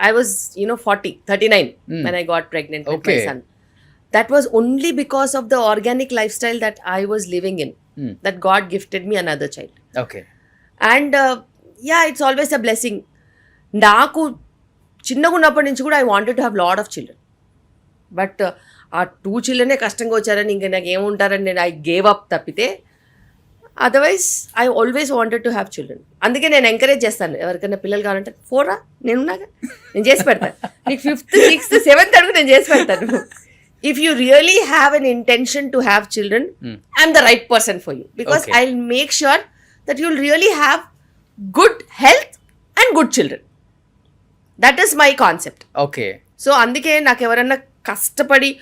I was 39 when I got pregnant with my son. That was only because of the organic lifestyle that I was living in, that God gifted me another child. Okay. And yeah, it's always a blessing. Naaku chinnaga unnapadi nunchi kuda I wanted to have lot of children, but ఆ 2 children కష్టంగా వచ్చారని ఇంకా నాకు ఏముంటారని నేను I gave up తప్పితే otherwise I always wanted to have children. అందుకే నేను ఎంకరేజ్ చేస్తాను, ఎవరికైనా పిల్లలు కావాలంటే 4 నేనున్నాగా, నేను చేసి పెడతాను. నీకు 5th, 6th, 7th అడుగు నేను చేసి పెడతాను. If you really have an intention to have children, I'm the right person for you, because I will make sure that you will really have good health and good children. That is my concept. Okay. So అందుకే నాకు ఎవరన్నా కష్టపడి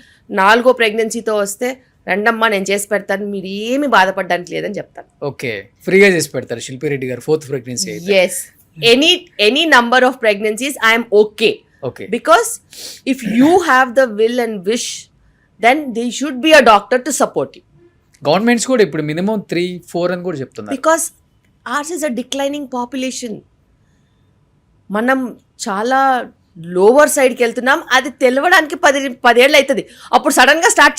4వ ప్రెగ్నెన్సీతో వస్తే రండమ్మా నేను చేసి పెడతాను, మీరు ఏమి బాధపడడానికి లేదని చెప్తాను. ఓకే, ఫ్రీగా చేసి పెడతారు శిల్పి రెడ్డి గారు 4th ప్రెగ్నెన్సీ అయితే. Yes, any number of pregnancies I'm okay. Okay. Because if you have the will and wish then they should be a doctor to support you. Governments కూడా ఇప్పుడు మినిమం 3-4 అని కూడా చెప్తున్నారు. Because ours is a declining population. మనం చాలా లోవర్ సైడ్కి వెళ్తున్నాం, అది తెలవడానికి 10 ఏళ్ళు అవుతుంది. అప్పుడు సడన్ గా స్టార్ట్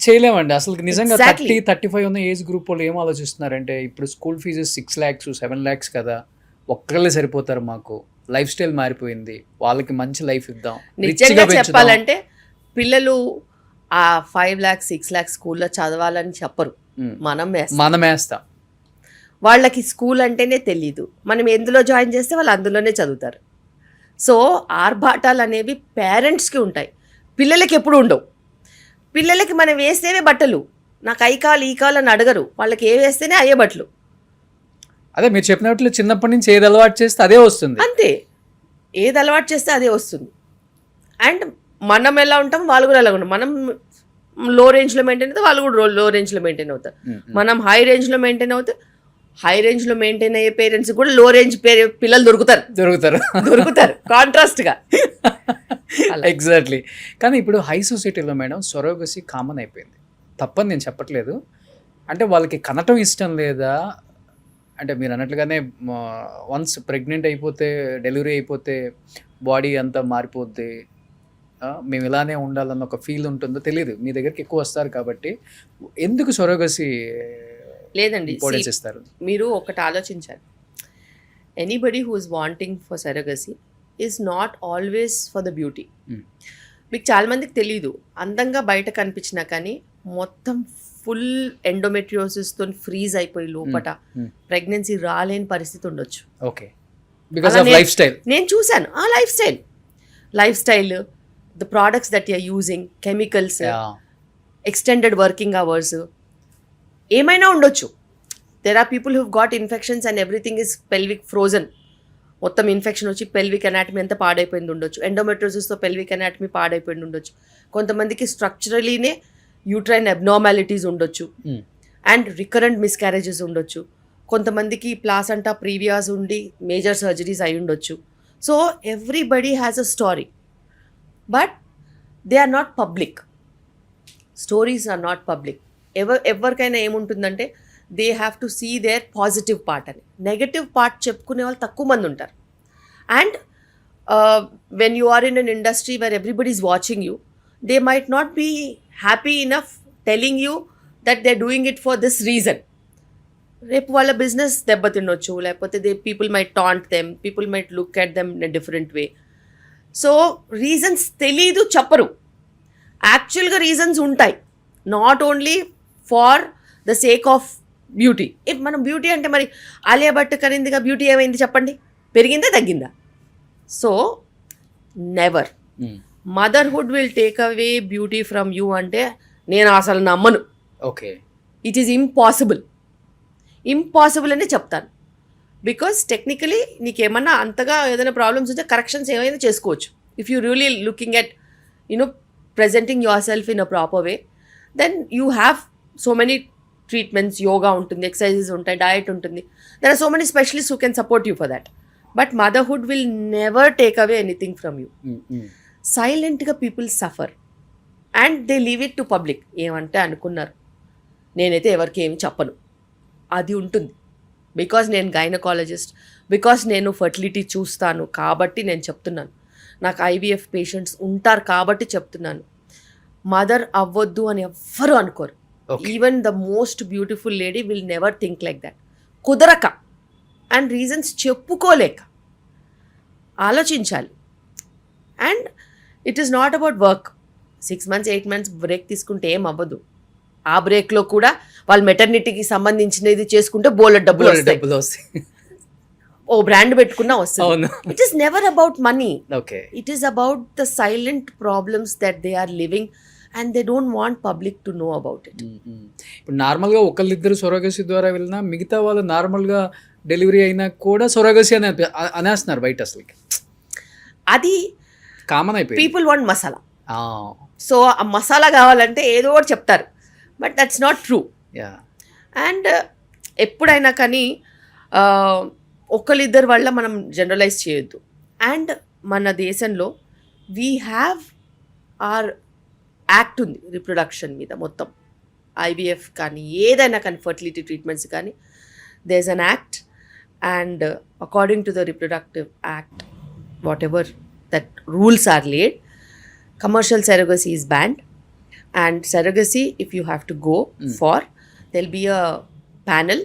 చేయలేమండి అసలు. నిజంగా 30-35 ఉన్న ఏజ్ గ్రూప్ వాళ్ళు ఏం ఆలోచిస్తున్నారంటే, ఇప్పుడు స్కూల్ ఫీజు 6 lakhs 7 lakhs కదా, ఒక్కళ్ళే సరిపోతారు, మాకు లైఫ్ స్టైల్ మారిపోయింది, వాళ్ళకి మంచి లైఫ్ ఇద్దాం. నిజంగా చెప్పాలంటే పిల్లలు ఆ 5 lakhs 6 lakhs స్కూల్లో చదవాలని చెప్పరు, మనం వేస్తాం. వాళ్ళకి స్కూల్ అంటేనే తెలీదు, మనం ఎందులో జాయిన్ చేస్తే వాళ్ళు అందులోనే చదువుతారు. సో ఆర్భాటాలు అనేవి పేరెంట్స్కి ఉంటాయి, పిల్లలకి ఎప్పుడు ఉండవు. పిల్లలకి మనం వేస్తేనే బట్టలు, నాకు అయి కావాలి ఈ కావాలి అని అడగరు, వాళ్ళకి ఏ వేస్తేనే అయ్యే బట్టలు. అదే మీరు చెప్పినట్లు చిన్నప్పటి నుంచి ఏది అలవాటు చేస్తే అదే వస్తుంది. అంతే, ఏది అలవాటు చేస్తే అదే వస్తుంది. అండ్ మనం ఎలా ఉంటాం వాళ్ళు కూడా ఎలా ఉంటాం. మనం లో రేంజ్లో మెయింటైన్ అవుతాం, వాళ్ళు కూడా లో రేంజ్లో మెయింటైన్ అవుతారు. మనం హై రేంజ్లో మెయింటైన్ అవుతాం, హై రేంజ్లో మెయింటైన్ అయ్యే పేరెంట్స్ కూడా లో రేంజ్ పిల్లలు దొరుకుతారు కాంట్రాస్ట్గా. ఎగ్జాక్ట్లీ. కానీ ఇప్పుడు హై సొసైటీలో మేడం సొరోగసీ కామన్ అయిపోయింది, తప్పని నేను చెప్పట్లేదు. అంటే వాళ్ళకి కనటం ఇష్టం లేదా అంటే, మీరు అన్నట్లుగానే వన్స్ ప్రెగ్నెంట్ అయిపోతే, డెలివరీ అయిపోతే బాడీ అంతా మారిపోద్ది, మేము ఇలానే ఉండాలన్న ఒక ఫీల్ ఉంటుందో తెలియదు. మీ దగ్గరికి ఎక్కువ వస్తారు కాబట్టి ఎందుకు సొరోగసీ లేదండి ఇస్తారు? మీరు ఒకటి ఆలోచించాలి, anybody who is wanting for surrogacy is not always for the beauty. మీకు చాలా మందికి తెలీదు, అందంగా బయట కనిపించినా కానీ మొత్తం ఫుల్ ఎండోమెట్రియోసిస్తో ఫ్రీజ్ అయిపోయి లోపల ప్రెగ్నెన్సీ రాలేని పరిస్థితి ఉండొచ్చు. Okay, because of life style. నేను చూశాను ఆ life style the products that you're using, chemicals, extended working hours, ఏమైనా ఉండొచ్చు. There are people who've got infections and everything is pelvic frozen. మొత్తం ఇన్ఫెక్షన్ వచ్చి పెల్విక్ అనాటమీ అంతా పాడైపోయింది ఉండొచ్చు. ఎండోమెట్రోసిస్తో పెల్విక్ అనాటమీ పాడైపోయింది ఉండొచ్చు. కొంతమందికి స్ట్రక్చరలీనే యూట్రైన్ అబ్నార్మాలిటీస్ ఉండొచ్చు అండ్ రికరెంట్ మిస్క్యారేజెస్ ఉండొచ్చు. కొంతమందికి ప్లాసెంటా ప్రీవియాస్ ఉండి మేజర్ సర్జరీస్ అయి ఉండొచ్చు. So everybody has a story, but they are not public. Stories are not public. ఎవరికైనా ఏముంటుందంటే they have to see their positive part అని. నెగటివ్ పార్ట్ చెప్పుకునే వాళ్ళు తక్కువ మంది ఉంటారు. And when you are in an industry where everybody is watching you, they might not be happy enough telling you that they are doing it for this reason. రేపు వాళ్ళ బిజినెస్ దెబ్బతినొచ్చు, లేకపోతే people might taunt them, people might look at them in a different way. So reasons తెలీదు, చెప్పరు. యాక్చువల్గా రీజన్స్ ఉంటాయి, not only for the sake of beauty. మనం బ్యూటీ అంటే మరి ఆలియా భట్ కనిందిగా బ్యూటీ ఏమైంది చెప్పండి, పెరిగిందా తగ్గిందా? So never. Motherhood will take away beauty from you అంటే నేను అసలు నమ్మను. Okay, it is impossible. Impossible అనే చెప్తాను. బికాస్ టెక్నికలీ నీకేమన్నా అంతగా ఏదైనా ప్రాబ్లమ్స్ ఉంటే కరెక్షన్స్ ఏమైనా చేసుకోవచ్చు. If you really looking at presenting your self in a proper way, then you have so many treatments. Yoga ఉంటుంది, ఎక్సర్సైజెస్ ఉంటాయి, డయట్ ఉంటుంది. There are so many specialist who can support you for that. But motherhood will never take away anything from you. సైలెంట్గా people suffer and they leave it to public. ఏమంటే అనుకున్నారు, నేనైతే ఎవరికి ఏమి చెప్పను, అది ఉంటుంది. బికాజ్ నేను గైనకాలజిస్ట్, బికాజ్ నేను ఫర్టిలిటీ చూస్తాను కాబట్టి నేను చెప్తున్నాను. నాకు ఐవీఎఫ్ పేషెంట్స్ ఉంటారు కాబట్టి చెప్తున్నాను. మదర్ అవ్వద్దు అని ఎవ్వరూ అనుకోరు. Even the most beautiful lady will never think like that. కుదరక అండ్ రీజన్స్ చెప్పుకోలేక ఆలోచించాలి. And it is not about work. 6 months 8 months break తీసుకుంటే ఏం అవ్వదు. ఆ బ్రేక్లో కూడా వాళ్ళు మెటర్నిటీకి సంబంధించినది చేసుకుంటే బోలెడ్ డబ్బులు వస్తాయి. ఓ బ్రాండ్ పెట్టుకున్నా వస్తుంది. It is never about money. It is about the silent problems that they are living and they don't want public to know about it. ఇప్పుడు నార్మల్గా ఒకళ్ళిద్దరు సొరగసి ద్వారా వెళ్ళినా మిగతా వాళ్ళు నార్మల్గా డెలివరీ అయినా కూడా సొరగసి అని అనేస్తున్నారు బయట. అసలు అది కామన్ అయిపోయింది. People want masala. సో ఆ మసాలా కావాలంటే ఏదో ఒకటి చెప్తారు, but that's not true. And ఎప్పుడైనా కానీ ఒకళ్ళిద్దరి వల్ల మనం జనరలైజ్ చేయొద్దు. అండ్ మన దేశంలో వీ హ్యావ్ ఆర్ యాక్ట్ ఉంది రిప్రొడక్షన్ మీద మొత్తం. ఐవీఎఫ్ కానీ ఏదైనా కానీ ఫర్టిలిటీ ట్రీట్మెంట్స్ కానీ there is an act. And according to the reproductive act, whatever that rules are laid, commercial surrogacy is banned. And surrogacy, if you have to go for, there'll be a panel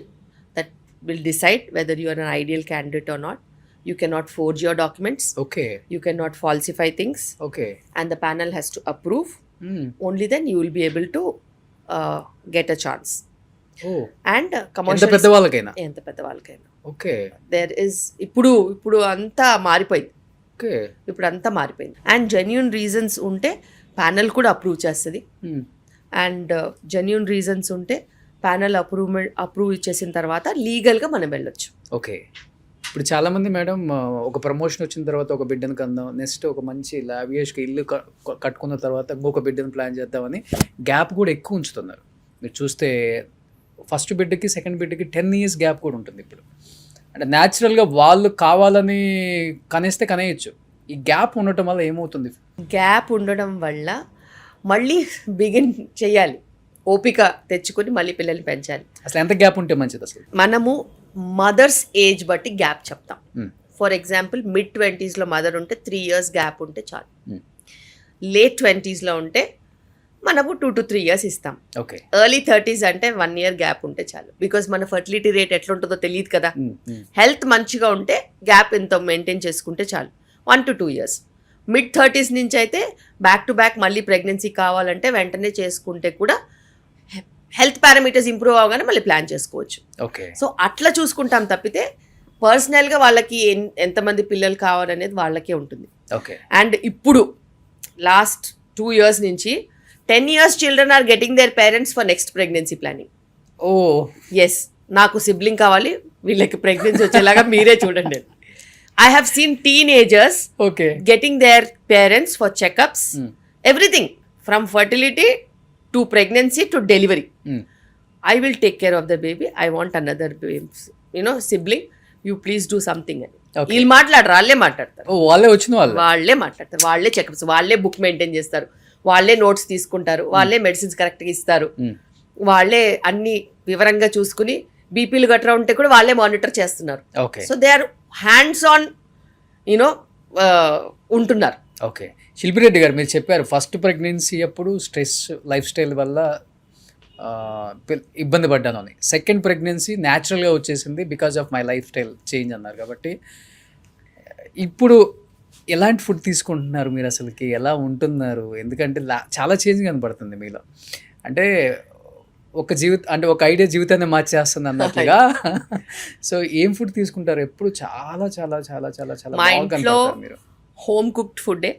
that will decide whether you are an ideal candidate or not. You cannot forge your documents. Okay. You cannot falsify things. Okay. And the panel has to approve. Only then you will be able to get a chance. Oh. And commercial ఎంత పెద్దవాళ్ళకైనా. Okay. There is ఇప్పుడు అంతా మారిపోయింది. ఇప్పుడు అంతా మారిపోయింది. అండ్ జెన్యూన్ రీజన్స్ ఉంటే ప్యానెల్ కూడా అప్రూవ్ చేస్తుంది. అండ్ జెన్యూన్ రీజన్స్ ఉంటే ప్యానెల్ అప్రూవ్ ఇచ్చేసిన తర్వాత లీగల్గా మనం వెళ్ళొచ్చు. ఓకే. ఇప్పుడు చాలామంది మేడం ఒక ప్రమోషన్ వచ్చిన తర్వాత ఒక బిడ్డను కందాం, నెక్స్ట్ ఒక మంచి లావియస్గా ఇల్లు కట్టుకున్న తర్వాత ఇంకొక బిడ్డను ప్లాన్ చేద్దామని గ్యాప్ కూడా ఎక్కువ ఉంచుతున్నారు. మీరు చూస్తే ఫస్ట్ బిడ్డకి సెకండ్ బిడ్డకి 10 years గ్యాప్ కూడా ఉంటుంది ఇప్పుడు. అంటే న్యాచురల్గా వాళ్ళు కావాలని కనేస్తే కనేయచ్చు. ఈ గ్యాప్ ఉండటం వల్ల ఏమవుతుంది? గ్యాప్ ఉండడం వల్ల మళ్ళీ బిగిన్ చేయాలి, ఓపిక తెచ్చుకొని మళ్ళీ పిల్లల్ని పెంచాలి. అసలు ఎంత గ్యాప్ ఉంటే మంచిది? అసలు మనము మదర్స్ ఏజ్ బట్టి గ్యాప్ చెప్తాం. ఫర్ ఎగ్జాంపుల్ mid-20s మదర్ ఉంటే 3 years గ్యాప్ ఉంటే చాలు. late 20s ఉంటే మనము 2 to 3 years ఇస్తాం. ఓకే. ఎర్లీ 30s అంటే 1 year గ్యాప్ ఉంటే చాలు. బికాజ్ మన ఫర్టిలిటీ రేట్ ఎట్లుంటుందో తెలియదు కదా. హెల్త్ మంచిగా ఉంటే గ్యాప్ ఎంత మెయింటైన్ చేసుకుంటే చాలు, 1 to 2 years. mid-30s నుంచి అయితే బ్యాక్ టు బ్యాక్ మళ్ళీ ప్రెగ్నెన్సీ కావాలంటే వెంటనే చేసుకుంటే కూడా హెల్త్ పారామీటర్స్ ఇంప్రూవ్ అవగానే మళ్ళీ ప్లాన్ చేసుకోవచ్చు. ఓకే. సో అట్లా చూసుకుంటాం తప్పితే పర్సనల్గా వాళ్ళకి ఎంతమంది పిల్లలు కావాలనేది వాళ్ళకే ఉంటుంది. ఓకే. అండ్ ఇప్పుడు లాస్ట్ 2 years నుంచి 10 years children are getting their parents for next pregnancy planning. Oh yes, నాకు సిబ్లింగ్ కావాలి, వీళ్ళకి ప్రెగ్నెన్సీ వచ్చేలాగా మీరే చూడండి. I have seen teenagers okay getting their parents for checkups, everything from fertility to pregnancy to delivery. I will take care of the baby, I want another sibling, you please do something అని. Okay. వీళ్ళు మాట్లాడరు, వాళ్ళే మాట్లాడతారు, ఓ వాళ్ళే వచ్చిన వాళ్ళు. వాళ్ళే మాట్లాడతారు, వాళ్ళే చెకప్స్, వాళ్ళే బుక్ మెయింటైన్ చేస్తారు, వాళ్ళే నోట్స్ తీసుకుంటారు, వాళ్ళే మెడిసిన్స్ కరెక్ట్గా ఇస్తారు, వాళ్ళే అన్ని వివరంగా చూసుకుని బీపీలు గట్రా ఉంటే కూడా వాళ్ళే మానిటర్ చేస్తున్నారు. Okay so they are hands on you know ఉంటున్నారు. ఓకే శిల్పిరెడ్డి గారు, మీరు చెప్పారు ఫస్ట్ ప్రెగ్నెన్సీ అప్పుడు స్ట్రెస్ లైఫ్ స్టైల్ వల్ల ఇబ్బంది పడ్డాను అని. సెకండ్ ప్రెగ్నెన్సీ న్యాచురల్గా వచ్చేసింది because of my lifestyle change అన్నారు. కాబట్టి ఇప్పుడు ఎలాంటి ఫుడ్ తీసుకుంటున్నారు మీరు, అసలుకి ఎలా ఉంటున్నారు? ఎందుకంటే చాలా చేంజ్ కనపడుతుంది మీలో. అంటే ఒక ఐడియా జీవితాన్ని మార్చేస్తుంది అన్నట్లుగా. సో ఏం ఫుడ్ తీసుకుంటారు? ఎప్పుడు చాలా చాలా చాలా చాలా చాలా మా బాగా ఇంట్లో కనపడతారు మీరు. హోమ్ కుక్డ్ ఫుడ్డే,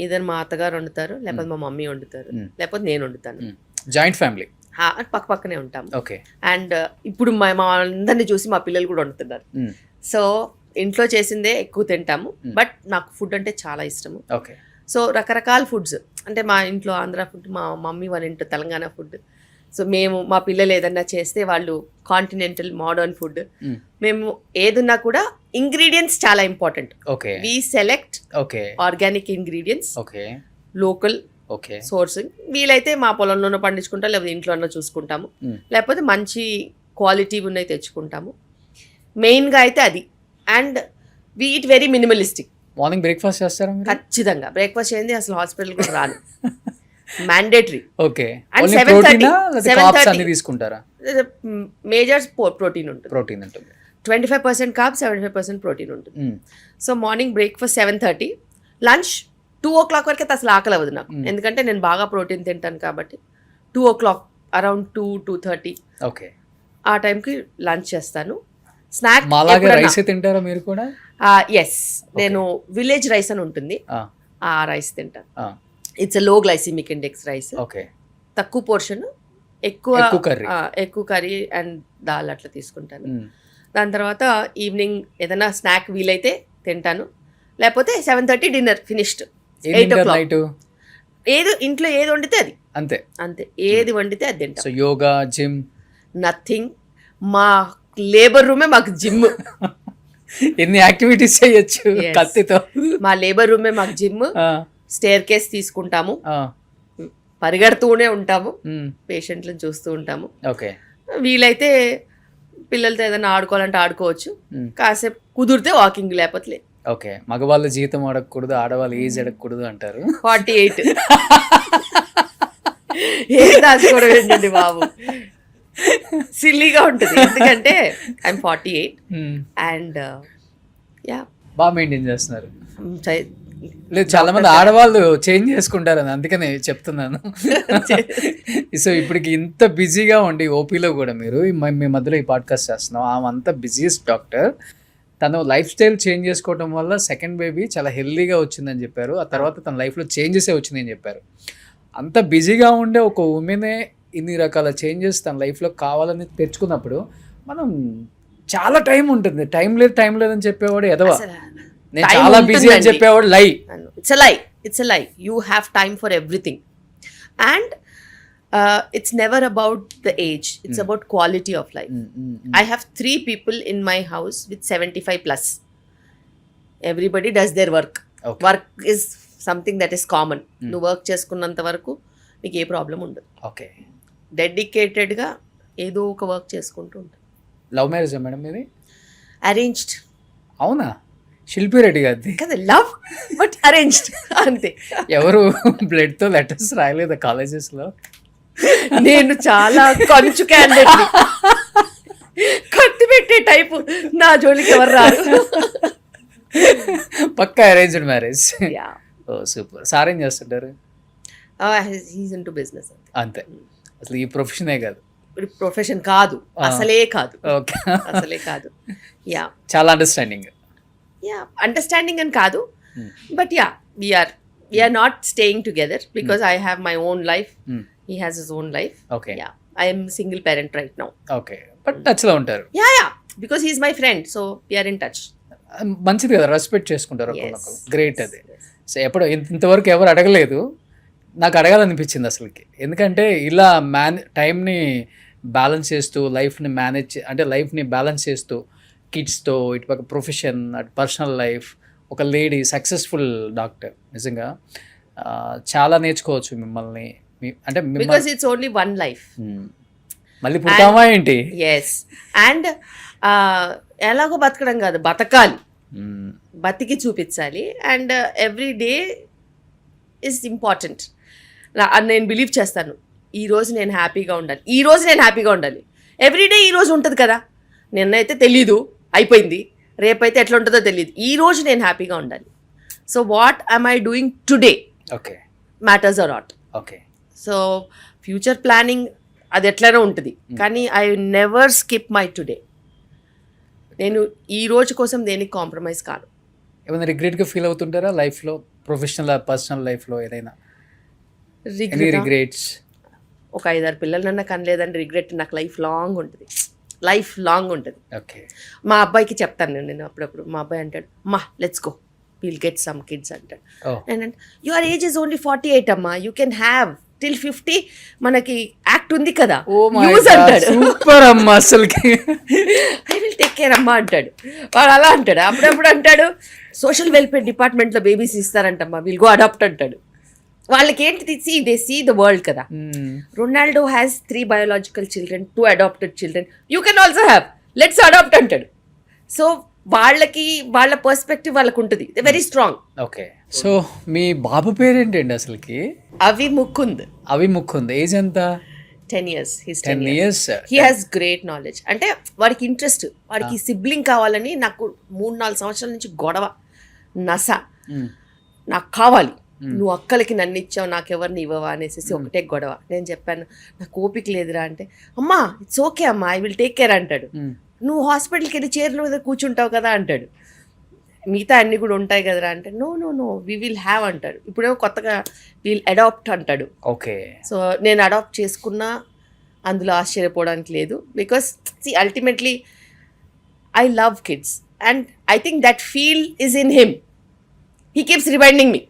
ఇద్దరు మా అత్తగారు వండుతారు, లేకపోతే మా మమ్మీ వండుతారు, లేకపోతే నేను వండుతాను. జాయింట్ ఫ్యామిలీ, పక్క పక్కనే ఉంటాం. ఓకే. అండ్ ఇప్పుడు మా అందరిని చూసి మా పిల్లలు కూడా వండుతున్నారు. సో ఇంట్లో చేసిందే ఎక్కువ తింటాము, బట్ నాకు ఫుడ్ అంటే చాలా ఇష్టము. ఓకే. సో రకరకాల ఫుడ్స్, అంటే మా ఇంట్లో ఆంధ్ర ఫుడ్, మా మమ్మీ వాళ్ళ ఇంట్లో తెలంగాణ ఫుడ్. సో మేము మా పిల్లలు ఏదన్నా చేస్తే వాళ్ళు కాంటినెంటల్ మోడర్న్ ఫుడ్. మేము ఏదున్నా కూడా ఇంగ్రీడియంట్స్ చాలా important. Okay. We select okay. Organic ingredients, okay. Local okay. Sourcing. వీలైతే మా పొలంలోనూ పండించుకుంటాం, లేకపోతే ఇంట్లోనో చూసుకుంటాము, లేకపోతే మంచి క్వాలిటీ ఉన్నాయి తెచ్చుకుంటాము. మెయిన్గా అయితే అది. And we eat very minimalistic. Morning breakfast చేస్తారా మీరు? ఖచ్చితంగా బ్రేక్ఫాస్ట్ చేయండి అసలు హాస్పిటల్ కూడా రాను. మ్యాండేటరీ. ఓకే. And ఓన్లీ 7:30 ప్రోటీనా లేదా కార్బ్స్ 7:30 అన్ని తీసుకుంటారా? మేజర్ ప్రోటీన్ ఉంటుంది, ప్రోటీన్ ఉంటుంది. 25% కార్బ్స్, 75% ప్రోటీన్ ఉంటుంది. So morning breakfast 7:30, lunch 2 o'clock వరకు అయితే అసలు ఆకలి అవ్వదు నాకు, ఎందుకంటే నేను బాగా ప్రోటీన్ తింటాను కాబట్టి. 2 o'clock, అరౌండ్ 2-2:30 ఓకే. ఆ టైంకి లంచ్ చేస్తాను. స్నాక్ మాలాగే రైస్ తింటారా మీరు కూడా? ఎస్, నేను విలేజ్ రైస్ అని ఉంటుంది, ఆ రైస్ తింటాను. It's low glycemic index rice. Okay. తక్కువ పోర్షన్, ఎక్కువ కర్రీ అండ్ దాల్ అట్లా తీసుకుంటాను. దాని తర్వాత ఈవినింగ్ ఏదైనా స్నాక్ వీలైతే తింటాను, లేకపోతే 7:30 డిన్నర్ ఫినిష్డ్. 8 o'clock ఏది ఇంట్లో ఏది వండితే అది అంతే అంతే, ఏది వండితే అది తింటాం. So yoga, gym, nothing. మా లేబర్ రూమే మాకు జిమ్. ఎన్ని యాక్టివిటీస్ చేయొచ్చు కత్తితో. మా లేబర్ రూమే మాకు జిమ్. స్టేర్ కేస్ తీసుకుంటాము, పరిగెడుతూనే ఉంటాము, పేషెంట్లను చూస్తూ ఉంటాము. ఓకే. వీలైతే పిల్లలతో ఏదైనా ఆడుకోవాలంటే ఆడుకోవచ్చు, కాసేపు కుదిరితే వాకింగ్, లేకపోతే లేదు. ఓకే. మగవాళ్ళ జీతం అడగకూడదు, ఆడవాళ్ళ ఏజ్ అడగకూడదు అంటారు. 48. ఏం దాచుకోవడం ఏంటండి బాబు, సిల్లీగా ఉంటుంది. ఎందుకంటే ఐఎమ్ 48 అండ్ యా బాగా మెయింటైన్ చేస్తున్నారు. లేదు, డాక్టర్ చాలా మంది ఆడవాళ్ళు చేంజ్ చేసుకుంటారు అని అందుకనే చెప్తున్నాను. సో ఇప్పటికి ఇంత బిజీగా ఉండి ఓపీలో కూడా మీరు మీ మధ్యలో ఈ పాడ్కాస్ట్ చేస్తున్నాం, ఆమె అంత బిజీయెస్ట్ డాక్టర్. తను లైఫ్ స్టైల్ చేంజ్ చేసుకోవడం వల్ల సెకండ్ బేబీ చాలా హెల్దీగా వచ్చిందని చెప్పారు. ఆ తర్వాత తన లైఫ్లో చేంజెసే వచ్చినాయని చెప్పారు. అంత బిజీగా ఉండే ఒక ఉమెనే ఇన్ని రకాల చేంజెస్ తన లైఫ్లో కావాలని తెచ్చుకున్నప్పుడు మనం చాలా టైం ఉంటుంది. టైం లేదని చెప్పేవాడు ఎదవా, నేను చాలా బిజీ అని చెప్పేవాడు లై. ఇట్స్ లై. You have time for everything and it's never about the age, it's about quality of life. I have 3 people in my house with 75 plus. Everybody does their work. Okay. Work is something that is common. నువ్వు వర్క్ చేసుకున్నంత వరకు నీకు ఏ ప్రాబ్లం ఉండదు. ఓకే. డెడికేటెడ్గా ఏదో ఒక వర్క్ చేసుకుంటూ ఉంటాను. లవ్ మ్యారేజ్ మేడం ఇది? అరేంజ్డ్. అవునా? శిల్పిరెడ్డి గారిది కదా, లవ్ బట్ అరేంజ్డ్ అంతే. ఎవరు బ్లడ్తో లెటర్స్ రాయలేదా కాలేజెస్లో? నేను చాలా కొంచెం క్యాండిడేట్, కత్తి పెట్టే టైపు, నా జోలికి ఎవరు రారు. పక్కా అరేంజ్డ్ మ్యారేజ్. ఓ సూపర్. సార్ ఏం చేస్తుంటారు? He's into business. అంతే, అసలు ఈ ప్రొఫెషనే కాదు. ప్రొఫెషన్ కాదు, అసలే కాదు. ఓకే. అసలే కాదు. యా, చాలా అండర్స్టాండింగ్. అండర్స్టాండింగ్ అని కాదు, but yeah we are We are not staying together because I have my own life. He has his own life. Okay. Yeah. I am single parent right now. Okay, but టచ్లో ఉంటారు. Yeah. Because he's my friend. So we are in touch. మంచిది కదా, రెస్పెక్ట్ చేసుకుంటారు Yes. ఒకరినొకరు. గ్రేట్ అది. సో ఎప్పుడు ఇంతవరకు ఎవరు అడగలేదు, నాకు అడగాలనిపించింది అసలుకి. ఎందుకంటే ఇలా టైంని బ్యాలెన్స్ చేస్తూ లైఫ్ని లైఫ్ని బ్యాలెన్స్ చేస్తూ కిడ్స్తో ఇటుపక్క ప్రొఫెషన్ అటు పర్సనల్ లైఫ్, ఒక లేడీ సక్సెస్ఫుల్ డాక్టర్, నిజంగా చాలా నేర్చుకోవచ్చు మిమ్మల్ని. అంటే Because it's only one life. మళ్ళీ పుడతామా ఏంటి? ఎస్. అండ్ ఎలాగో బతకడం కాదు, బతకాలి, బతికి చూపించాలి. And every day is important. నేను బిలీవ్ చేస్తాను, ఈరోజు నేను హ్యాపీగా ఉండాలి. ఎవ్రీడే ఈరోజు ఉంటుంది కదా, నిన్నైతే తెలీదు, అయిపోయింది, రేపైతే ఎట్లా ఉంటుందో తెలియదు. ఈరోజు నేను హ్యాపీగా ఉండాలి. So what I'm I doing today okay matters or not. Okay. So future planning అది ఎట్లైనా ఉంటుంది, కానీ I never skip my today. నేను ఈ రోజు కోసం దేనికి కాంప్రమైజ్ కాను. ఏమైనా రిగ్రెట్గా ఫీల్ అవుతుంటారా లైఫ్లో, ప్రొఫెషనల్ పర్సనల్ లైఫ్లో ఏదైనా రిగ్రెట్స్? ఒక 5-6 పిల్లలన్నా కనలేదని రిగ్రెట్ నాకు లైఫ్ లాంగ్ ఉంటుంది. ఓకే. మా అబ్బాయికి చెప్తాను నేను అప్పుడప్పుడు. మా అబ్బాయి అంటాడు, అమ్మా let's go, will get some kids అంటాడు. And your age is only 48 అమ్మా, యూ కెన్ హ్యావ్ టిల్ 50, మనకి యాక్ట్ ఉంది కదా, యూజ్ అంటాడు. సూపర్ అమ్మా అసలుకి. ఐ విల్ టేక్ కేర్ అమ్మా అంటాడు వాడు. అలా అంటాడు. అప్పుడప్పుడు అంటాడు, సోషల్ వెల్ఫేర్ డిపార్ట్మెంట్లో బేబీస్ ఇస్తారంటమ్మా, విల్ గో అడాప్ట్ అంటాడు. వాళ్ళకి ఏంటి, దే సీ ద వరల్డ్ కదా. Ronaldo has 3 biological children, 2 adopted children, you can also have, let's adopt అంటాడు. సో వాళ్ళకి వాళ్ళ పర్స్పెక్టివ్ వాళ్ళకు ఉంటుంది, వెరీ స్ట్రాంగ్. ఓకే. సో మీ బాబు పేరేంటండి అసలుకి? అవి ముకుంద్. ఏజ్ ఎంత? 10 years. He's 10 years. He has great knowledge. అంటే వాడికి ఇంట్రెస్ట్, వాడికి సిబ్లింగ్ కావాలని. నాకు 3-4 సంవత్సరాల నుంచి గొడవ, నాకు కావాలి, నువ్వు అక్కలకి నన్ను ఇచ్చావు, నాకెవరిని ఇవ్వవా అనేసి ఒకటే గొడవ. నేను చెప్పాను, నాకు ఓపిక లేదురా అంటే, అమ్మా ఇట్స్ ఓకే అమ్మా, ఐ విల్ టేక్ కేర్ అంటాడు. నువ్వు హాస్పిటల్కి వెళ్ళి చైర్ల మీద కూర్చుంటావు కదా అంటాడు. మిగతా అన్నీ కూడా ఉంటాయి కదరా అంటే, నో వి విల్ హ్యావ్ అంటాడు. ఇప్పుడేమో కొత్తగా విల్ అడాప్ట్ అంటాడు. ఓకే. సో నేను అడాప్ట్ చేసుకున్నా అందులో ఆశ్చర్యపోవడానికి లేదు. Because ultimately I love kids and I think that feel is in him. He keeps reminding me.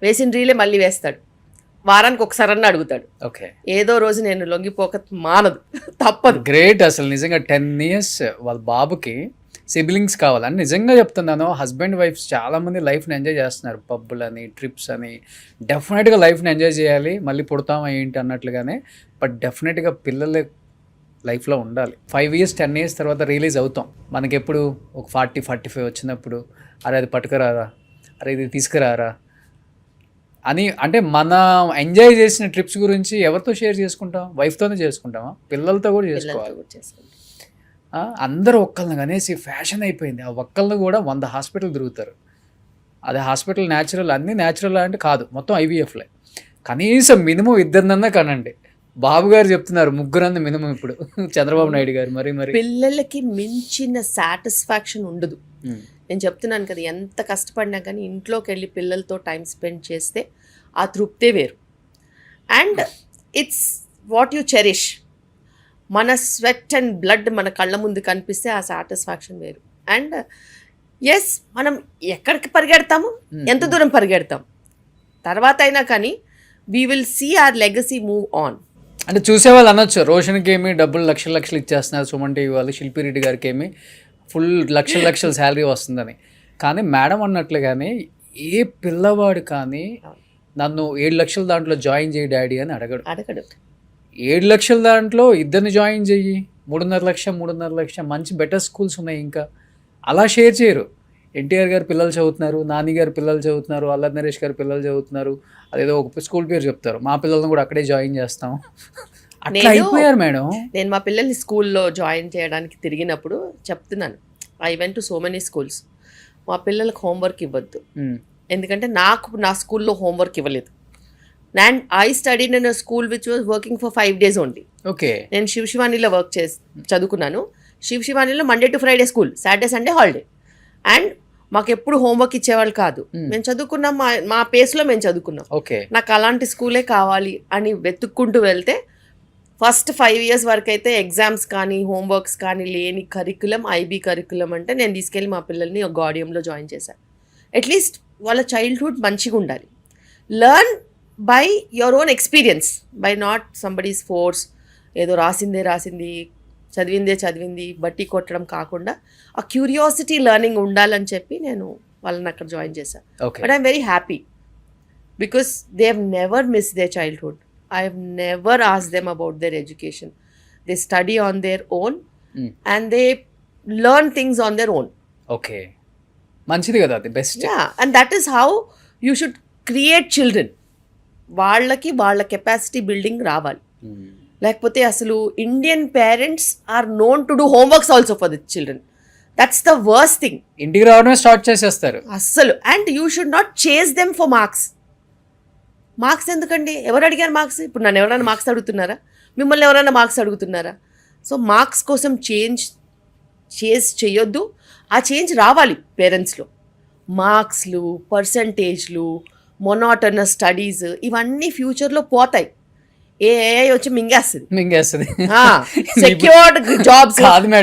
వేసిన రీలే మళ్ళీ వేస్తాడు, వారానికి ఒకసారన్నా అడుగుతాడు. ఓకే. ఏదో రోజు నేను లొంగిపోక మానదు, తప్పదు. గ్రేట్ అసలు నిజంగా. 10 years వాళ్ళ బాబుకి సిబ్లింగ్స్ కావాలని నిజంగా చెప్తున్నాను. హస్బెండ్ వైఫ్స్ చాలామంది లైఫ్ని ఎంజాయ్ చేస్తున్నారు, పబ్బులని, ట్రిప్స్ అని. డెఫినెట్గా లైఫ్ని ఎంజాయ్ చేయాలి, మళ్ళీ పుడతామా ఏంటి అన్నట్లుగానే. బట్ డెఫినెట్గా పిల్లల లైఫ్లో ఉండాలి. 5 years 10 years తర్వాత రిలీజ్ అవుతాం. మనకి ఎప్పుడు ఒక 40-45 వచ్చినప్పుడు, అరే అది పట్టుకురారా, అరే ఇది తీసుకురారా అని. అంటే మన ఎంజాయ్ చేసిన ట్రిప్స్ గురించి ఎవరితో షేర్ చేసుకుంటాం? వైఫ్తోనే చేసుకుంటామా? పిల్లలతో కూడా చేసుకోవాలి. అందరూ ఒక్కళ్ళని అనేసి ఫ్యాషన్ అయిపోయింది. ఆ ఒక్కళ్ళని కూడా 100 హాస్పిటల్ తిరుగుతారు. అదే హాస్పిటల్ న్యాచురల్, అన్నీ న్యాచురల్ అంటే కాదు, మొత్తం IVFలే. కనీసం మినిమం 2 కనండి. బాబు గారు చెప్తున్నారు 3 మినిమం ఇప్పుడు, చంద్రబాబు నాయుడు గారు. మరి పిల్లలకి మించిన సాటిస్ఫాక్షన్ ఉండదు. నేను చెప్తున్నాను కదా, ఎంత కష్టపడినా కానీ ఇంట్లోకి వెళ్ళి పిల్లలతో టైం స్పెండ్ చేస్తే ఆ తృప్తే వేరు. And it's what you cherish. మన స్వెట్ అండ్ బ్లడ్ మన కళ్ళ ముందు కనిపిస్తే ఆ సాటిస్ఫాక్షన్ వేరు. అండ్ ఎస్, మనం ఎక్కడికి పరిగెడతాము, ఎంత దూరం పరిగెడతాం తర్వాత అయినా కానీ we will see our legacy move on. అంటే చూసేవాళ్ళు అనొచ్చు, రోషన్కి ఏమి డబ్బులు లక్షలు ఇచ్చేస్తున్నారు, సుమన్ టీవీ వాళ్ళు, శిల్పిరెడ్డి గారికి ఏమి ఫుల్ లక్షల శాలరీ వస్తుందని. కానీ మేడం అన్నట్లుగానే ఏ పిల్లవాడు కానీ నన్ను 7 లక్షల దాంట్లో జాయిన్ చేయి డాడీ అని అడగడు. 7 లక్షల దాంట్లో 2 జాయిన్ చెయ్యి, 3.5 లక్ష మంచి బెటర్ స్కూల్స్ ఉన్నాయి. ఇంకా అలా షేర్ చేయరు. ఎన్టీఆర్ గారి పిల్లలు చదువుతున్నారు, నాని గారి పిల్లలు చదువుతున్నారు, అల్లరి నరేష్ గారి పిల్లలు చదువుతున్నారు, అదేదో ఒక స్కూల్ పేరు చెప్తారు, మా పిల్లల్ని కూడా అక్కడే జాయిన్ చేస్తాం. అట్లా అయిపోయారు మేడం. నేను మా పిల్లల్ని స్కూల్లో జాయిన్ చేయడానికి తిరిగినప్పుడు చెప్తున్నాను, I went to so many schools. మా పిల్లలకు హోంవర్క్ ఇవ్వద్దు, ఎందుకంటే నాకు నా స్కూల్లో హోంవర్క్ ఇవ్వలేదు. And I studied in a school which was working for 5 days only. Okay. నేను శివానీలో చదువుకున్నాను. శివానీలో Monday to Friday school, Saturday Sunday holiday. And మాకు ఎప్పుడు హోంవర్క్ ఇచ్చేవాళ్ళు కాదు. మేము చదువుకున్నాం, మా పేస్లో మేము చదువుకున్నాం. ఓకే. నాకు అలాంటి స్కూలే కావాలి అని వెతుక్కుంటూ వెళ్తే ఫస్ట్ 5 years వరకు అయితే ఎగ్జామ్స్ కానీ హోంవర్క్స్ కానీ లేని కరికులం, ఐబీ కరికులం అంటే నేను తీసుకెళ్ళి మా పిల్లల్ని ఒక గాడియంలో జాయిన్ చేశాను. అట్లీస్ట్ వాళ్ళ చైల్డ్హుడ్ మంచిగా ఉండాలి. Learn by your own experience, by not somebody's force. ఏదో రాసింది చదివింది బట్టి కొట్టడం కాకుండా ఆ క్యూరియాసిటీ లెర్నింగ్ ఉండాలని చెప్పి నేను వాళ్ళని అక్కడ జాయిన్ చేశాను. But I'm very happy because they have never miss their childhood. I have never asked them about their education. They study on their own and they learn things on their own. Okay. మంచిది కదా, అది best. Yeah, and that is how you should create children. వాళ్ళ కెపాసిటీ బిల్డింగ్ రావాలి. లేకపోతే అసలు Indian parents are known to do homeworks also for the children. That's the worst thing. ఇంటికి రావడమే స్టార్ట్ చేసేస్తారు అస్సలు. And you should not chase them for marks ఎందుకండి? ఎవరు అడిగారు మార్క్స్? ఇప్పుడు నన్ను ఎవరైనా మార్క్స్ అడుగుతున్నారా? మిమ్మల్ని ఎవరైనా మార్క్స్ అడుగుతున్నారా? సో మార్క్స్ కోసం చేంజ్ చేయొద్దు. ఆ చేంజ్ రావాలి పేరెంట్స్లో. మార్క్స్లు, పర్సంటేజ్లు, మొనాటనస్ స్టడీస్ ఇవన్నీ ఫ్యూచర్లో పోతాయి. ఏఐ వచ్చి మింగేస్తుంది. సెక్యూర్డ్ జాబ్స్,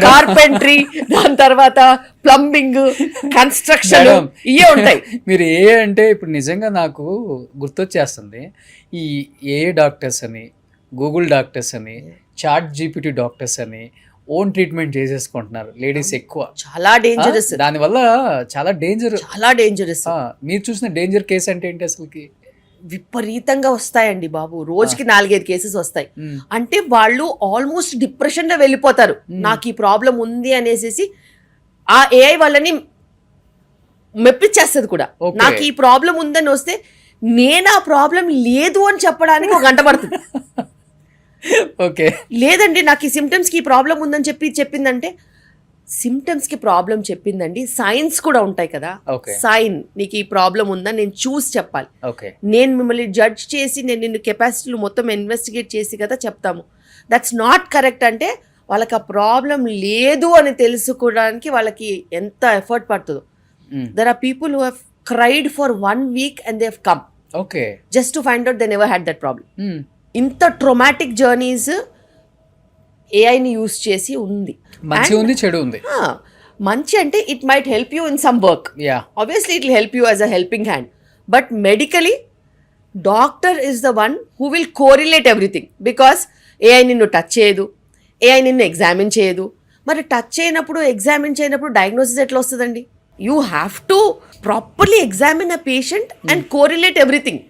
కార్పెంట్రీ, దాని తర్వాత ప్లంబింగ్, కన్స్ట్రక్షన్ ఇవే ఉంటాయి. మీరు ఏ అంటే ఇప్పుడు నిజంగా నాకు గుర్తొచ్చేస్తుంది ఈ ఏఏ డాక్టర్స్ అని, గూగుల్ డాక్టర్స్ అని, చాట్ జీపీటీ డాక్టర్స్ అని ఓన్ ట్రీట్మెంట్ చేసేసుకుంటున్నారు లేడీస్ ఎక్కువ. చాలా డేంజరస్. దానివల్ల చాలా డేంజరస్. మీరు చూసిన డేంజర్ కేసు అంటే ఏంటి అసలుకి? విపరీతంగా వస్తాయండి బాబు. రోజుకి 4-5 కేసెస్ వస్తాయి. అంటే వాళ్ళు ఆల్మోస్ట్ డిప్రెషన్లో వెళ్ళిపోతారు. నాకు ఈ ప్రాబ్లం ఉంది అనేసి ఆ ఏఐ వాళ్ళని మెప్పించేస్తుంది కూడా. నాకు ఈ ప్రాబ్లం ఉందని వస్తే నేను ఆ ప్రాబ్లం లేదు అని చెప్పడానికి 1 గంట పడుతుంది. ఓకే, లేదండి నాకు ఈ సిమ్టమ్స్కి ఈ ప్రాబ్లం ఉందని చెప్పిందంటే సిమ్టమ్స్కి ప్రాబ్లం చెప్పిందండి. సైన్స్ కూడా ఉంటాయి కదా. సైన్ నీకు ఈ ప్రాబ్లం ఉందని నేను చూసి చెప్పాలి. నేను మిమ్మల్ని జడ్జ్ చేసి నేను నిన్ను కెపాసిటీలు మొత్తం ఇన్వెస్టిగేట్ చేసి కదా చెప్తాము. That's not correct. అంటే వాళ్ళకి ఆ ప్రాబ్లం లేదు అని తెలుసుకోవడానికి వాళ్ళకి ఎంత ఎఫర్ట్ పడుతుందో. There are people who have cried for 1 week and they have come just to find out they never had that problem. ఇంత ట్రొమాటిక్ జర్నీస్ ఏఐని యూస్ చేసి ఉంది. మంచి ఉంది, చెడు ఉంది. మంచి అంటే it might help you in some work. Obviously it will help you as a helping hand. But medically doctor is the one who will correlate everything. Because AI నిన్ను టచ్ చేయదు, ఏఐ నిన్ను ఎగ్జామిన్ చేయదు. మరి టచ్ చేయనప్పుడు, ఎగ్జామిన్ చేయనప్పుడు డయాగ్నోసిస్ ఎట్లా వస్తుందండి? You have to properly examine a patient and correlate everything.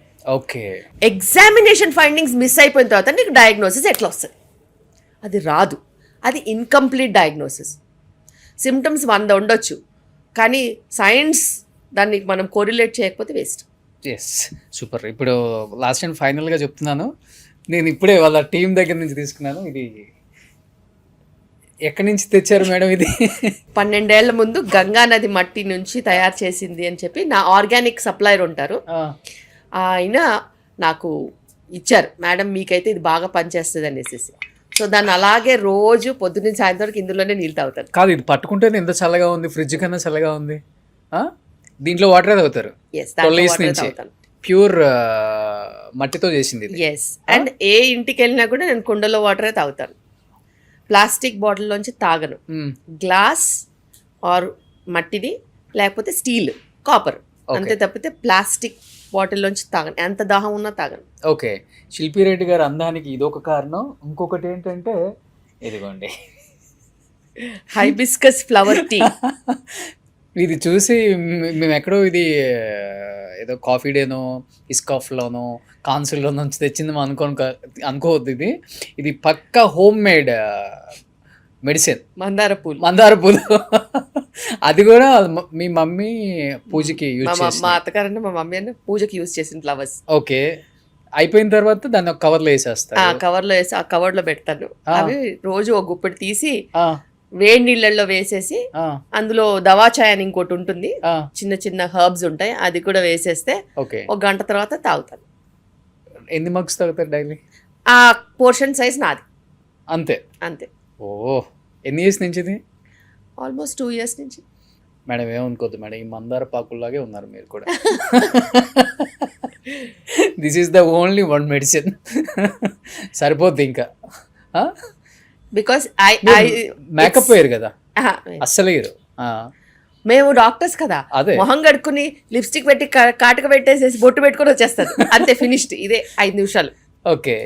Examination findings miss అయిపోయిన తర్వాత నీకు డయాగ్నోసిస్ ఎట్లా వస్తుంది? అది రాదు. అది ఇన్కంప్లీట్ డయాగ్నోసిస్. సిమ్టమ్స్ 100 ఉండొచ్చు, కానీ సైన్స్ దాన్ని మనం కోరిలేట్ చేయకపోతే వేస్ట్. Yes, super. ఇప్పుడు లాస్ట్ అండ్ ఫైనల్గా చెప్తున్నాను, నేను ఇప్పుడే వాళ్ళ టీం దగ్గర నుంచి తీసుకున్నాను. ఇది ఎక్కడి నుంచి తెచ్చారు మేడం? ఇది 12 ఏళ్ల ముందు గంగా నది మట్టి నుంచి తయారు చేసింది అని చెప్పి నా ఆర్గానిక్ సప్లయర్ ఉంటారు, ఆయన నాకు ఇచ్చారు. మేడం మీకైతే ఇది బాగా పనిచేస్తుంది అనేసి. సో దాన్ని అలాగే రోజు పొద్దున్న సాయంత్రం వరకు ఇందులోనే నీళ్ళు తాగుతారు. కాదు, ఇది పట్టుకుంటేనే ఎంత చల్లగా ఉంది, ఫ్రిడ్జ్ కన్నా చల్లగా ఉంది. దీంట్లో వాటరే తాగుతారు. ప్యూర్ మట్టితో చేసింది. ఎస్, అండ్ ఏ ఇంటికి వెళ్ళినా కూడా నేను కుండలో వాటరే తాగుతాను. ప్లాస్టిక్ బాటిల్లోంచి తాగను. గ్లాస్ ఆర్ మట్టిది, లేకపోతే స్టీల్, కాపర్, అంతే తప్పితే ప్లాస్టిక్ బాటిల్లోంచి తాగను. ఎంత దాహం ఉన్నా తాగను. ఓకే, శిల్పి రెడ్డి గారు అందానికి ఇదొక కారణం. ఇంకొకటి ఏంటంటే ఇదిగోండి హైబిస్కస్ ఫ్లవర్ టీ. ఇది చూసి మేము ఎక్కడో ఇది ఏదో కాఫీ డేనో ఇస్కాఫ్లోనో కాన్సిల్లో నుంచి తెచ్చింది అనుకోవద్దు. ఇది పక్కా హోమ్ మేడ్ మెడిసిన్. మందార పూలు. అది కూడా మీ మమ్మీ పూజకి యూజ్ చేసి, మా అత్తగారంటే మా మమ్మీ అంటే పూజకి యూజ్ చేసిన ఫ్లవర్స్. ఓకే, అయిపోయిన తర్వాత దాన్ని ఒక కవర్లో వేసేస్తారు. కవర్లో వేసి ఆ కవర్లో పెడతాను. అవి రోజు ఒక గుప్పెడు తీసి వేడి నీళ్ళల్లో వేసేసి అందులో దవాచాయ్ అని ఇంకోటి ఉంటుంది, చిన్న చిన్న హర్బ్స్ ఉంటాయి, అది కూడా వేసేస్తే 1 గంట తర్వాత తాగుతాను. ఎన్ని మగ్స్ తాగుతారు డైలీ? ఆ పోర్షన్ సైజ్ నాది. అంతే. అంతే. ఓ, ఎన్ని ఇయర్స్ నుంచి ఇది? ఆల్మోస్ట్ 2 years నుంచి. మేడం ఏమనుకోద్దు మేడం, ఈ మందార పాకుల్లాగే ఉన్నారు మీరు కూడా. This is the only one medicine. సరిపోద్ది ఇంకా. బికాస్ మేకప్ వేయరు కదా అస్సలు వేయరు. మేము డాక్టర్స్ కదా, అదే. మొహం కడుక్కుని లిప్స్టిక్ పెట్టి కాటుక పెట్టేసేసి బొట్టు పెట్టుకొని వచ్చేస్తారు అంతే, ఫినిష్డ్. ఇదే 5 నిమిషాలు. Okay,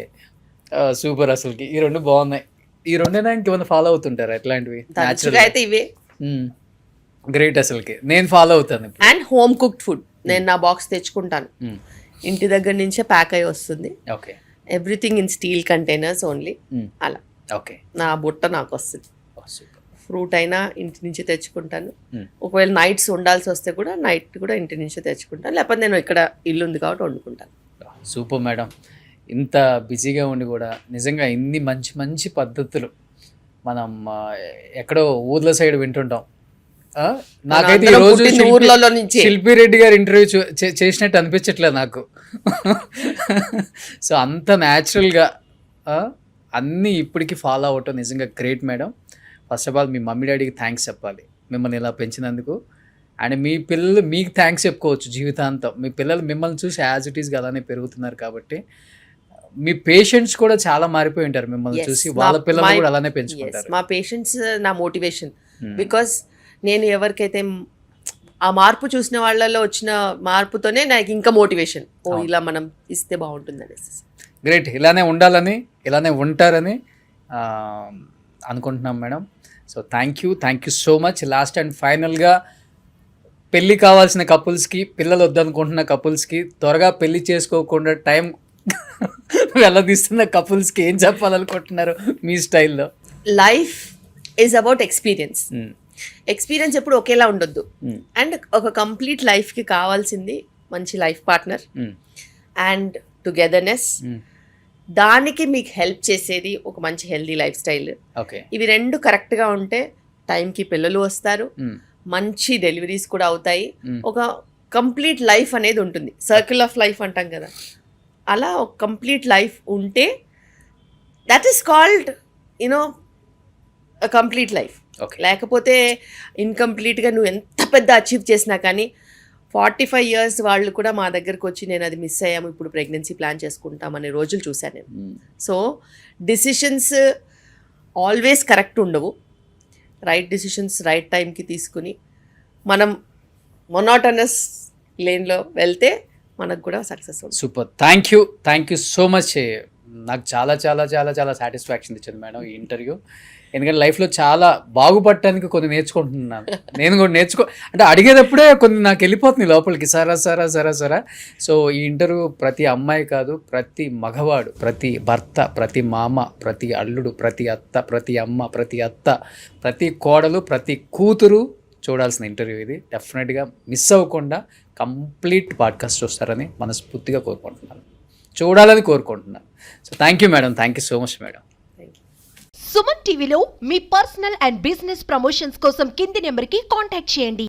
super. అసలుకి ఈ రెండు బాగున్నాయి. ఈ రెండైనా ఇంకేమైనా ఫాలో అవుతుంటారా ఎట్లాంటివి? తరచుగా అయితే ఇవే. గ్రేట్. అసలుకి నేను ఫాలో అవుతాను. అండ్ హోమ్ కుక్డ్ ఫుడ్ నేను నా బాక్స్ తెచ్చుకుంటాను. ఇంటి దగ్గర నుంచే ప్యాక్ అయి వస్తుంది. Okay, everything in steel containers only. అలా ఓకే, నా బుట్ట నాకు వస్తుంది. సూపర్. ఫ్రూట్ అయినా ఇంటి నుంచి తెచ్చుకుంటాను. ఒకవేళ నైట్స్ ఉండాల్సి వస్తే కూడా నైట్ కూడా ఇంటి నుంచి తెచ్చుకుంటాను, లేకపోతే నేను ఇక్కడ ఇల్లు ఉంది కాబట్టి వండుకుంటాను. Super madam. ఇంత బిజీగా ఉండి కూడా నిజంగా ఇన్ని మంచి మంచి పద్ధతులు మనం ఎక్కడో ఊర్ల సైడ్ వింటుంటాం. నాకైతే ఈ రోజు ఊర్లలో నుంచి శిల్పి రెడ్డి గారు ఇంటర్వ్యూ చేసినట్టు అనిపించట్లేదు నాకు. సో అంత న్యాచురల్గా అన్నీ ఇప్పటికీ ఫాలో అవటం నిజంగా great madam. First of all me mummy డాడీకి థ్యాంక్స్ చెప్పాలి మిమ్మల్ని ఇలా పెంచినందుకు. అండ్ మీ పిల్లలు మీకు థ్యాంక్స్ చెప్పుకోవచ్చు జీవితాంతం. మీ పిల్లలు మిమ్మల్ని చూసి యాజ్ ఇట్ ఈస్గా అలానే పెరుగుతున్నారు కాబట్టి మీ పేషెంట్స్ కూడా చాలా మారిపోయి ఉంటారు మిమ్మల్ని చూసి. వాళ్ళ పిల్లలు కూడా అలానే పెంచుకుంటారు. మా పేషెంట్స్ నా మోటివేషన్. బికాస్ నేను ఎవరికైతే ఆ మార్పు చూసిన వాళ్ళలో వచ్చిన మార్పుతోనే నాకు ఇంకా మోటివేషన్, ఇలా మనం ఇస్తే బాగుంటుంది అనేసి. గ్రేట్. ఇలానే ఉండాలని, ఇలానే ఉంటారని అనుకుంటున్నాం madam. So thank you so much. Last and ఫైనల్గా పెళ్ళి కావాల్సిన కపుల్స్కి, పిల్లలు వద్దనుకుంటున్న కపుల్స్కి, త్వరగా పెళ్ళి చేసుకోకుండా టైం వెళ్ళదీస్తున్న కపుల్స్కి ఏం చెప్పాలనుకుంటున్నారు మీ స్టైల్లో? Life is about experience. Experience ఎప్పుడు ఒకేలా ఉండొద్దు. అండ్ ఒక కంప్లీట్ లైఫ్కి కావాల్సింది మంచి లైఫ్ పార్ట్నర్ అండ్ టుగెదర్నెస్. దానికి మీకు హెల్ప్ చేసేది ఒక మంచి హెల్దీ లైఫ్ స్టైల్. ఓకే, ఇవి రెండు కరెక్ట్గా ఉంటే టైంకి పిల్లలు వస్తారు, మంచి డెలివరీస్ కూడా అవుతాయి, ఒక కంప్లీట్ లైఫ్ అనేది ఉంటుంది. సర్కిల్ ఆఫ్ లైఫ్ అంటాం కదా, అలా ఒక కంప్లీట్ లైఫ్ ఉంటే that is called you know complete life. లేకపోతే ఇన్కంప్లీట్గా నువ్వు ఎంత పెద్ద అచీవ్ చేసినా కానీ 45 years వాళ్ళు కూడా మా దగ్గరకు వచ్చి నేను అది మిస్ అయ్యాము, ఇప్పుడు ప్రెగ్నెన్సీ ప్లాన్ చేసుకుంటామనే రోజులు చూశాను నేను. సో డిసిషన్స్ ఆల్వేస్ కరెక్ట్ ఉండవు. రైట్ డిసిషన్స్ రైట్ టైంకి తీసుకుని మనం మొనోటనస్ లేన్లో వెళ్తే మనకు కూడా సక్సెస్ అవుతుంది. Super. Thank you so much. నాకు చాలా చాలా చాలా చాలా సాటిస్ఫాక్షన్ ఇచ్చింది మేడం ఈ ఇంటర్వ్యూ. ఎందుకంటే లైఫ్లో చాలా బాగుపడటానికి కొన్ని నేర్చుకుంటున్నాను. నేను కూడా అంటే అడిగేటప్పుడే కొన్ని నాకు వెళ్ళిపోతుంది లోపలికి, సరా. సో ఈ ఇంటర్వ్యూ ప్రతి అమ్మాయి కాదు, ప్రతి మగవాడు, ప్రతి భర్త, ప్రతి మామ, ప్రతి అల్లుడు, ప్రతి అత్త, ప్రతి అమ్మ, ప్రతి అత్త, ప్రతి కోడలు, ప్రతి కూతురు చూడాల్సిన ఇంటర్వ్యూ ఇది. డెఫినెట్గా మిస్ అవ్వకుండా కంప్లీట్ పాడ్కాస్ట్ చూస్తారని మనస్ఫూర్తిగా కోరుకుంటున్నాను, చూడాలని కోరుకుంటున్నాను. So thank you madam. Thank you so much madam. Suman టీవీలో మీ పర్సనల్ అండ్ బిజినెస్ ప్రమోషన్స్ కోసం కింది నెంబర్కి కాంటాక్ట్ చేయండి.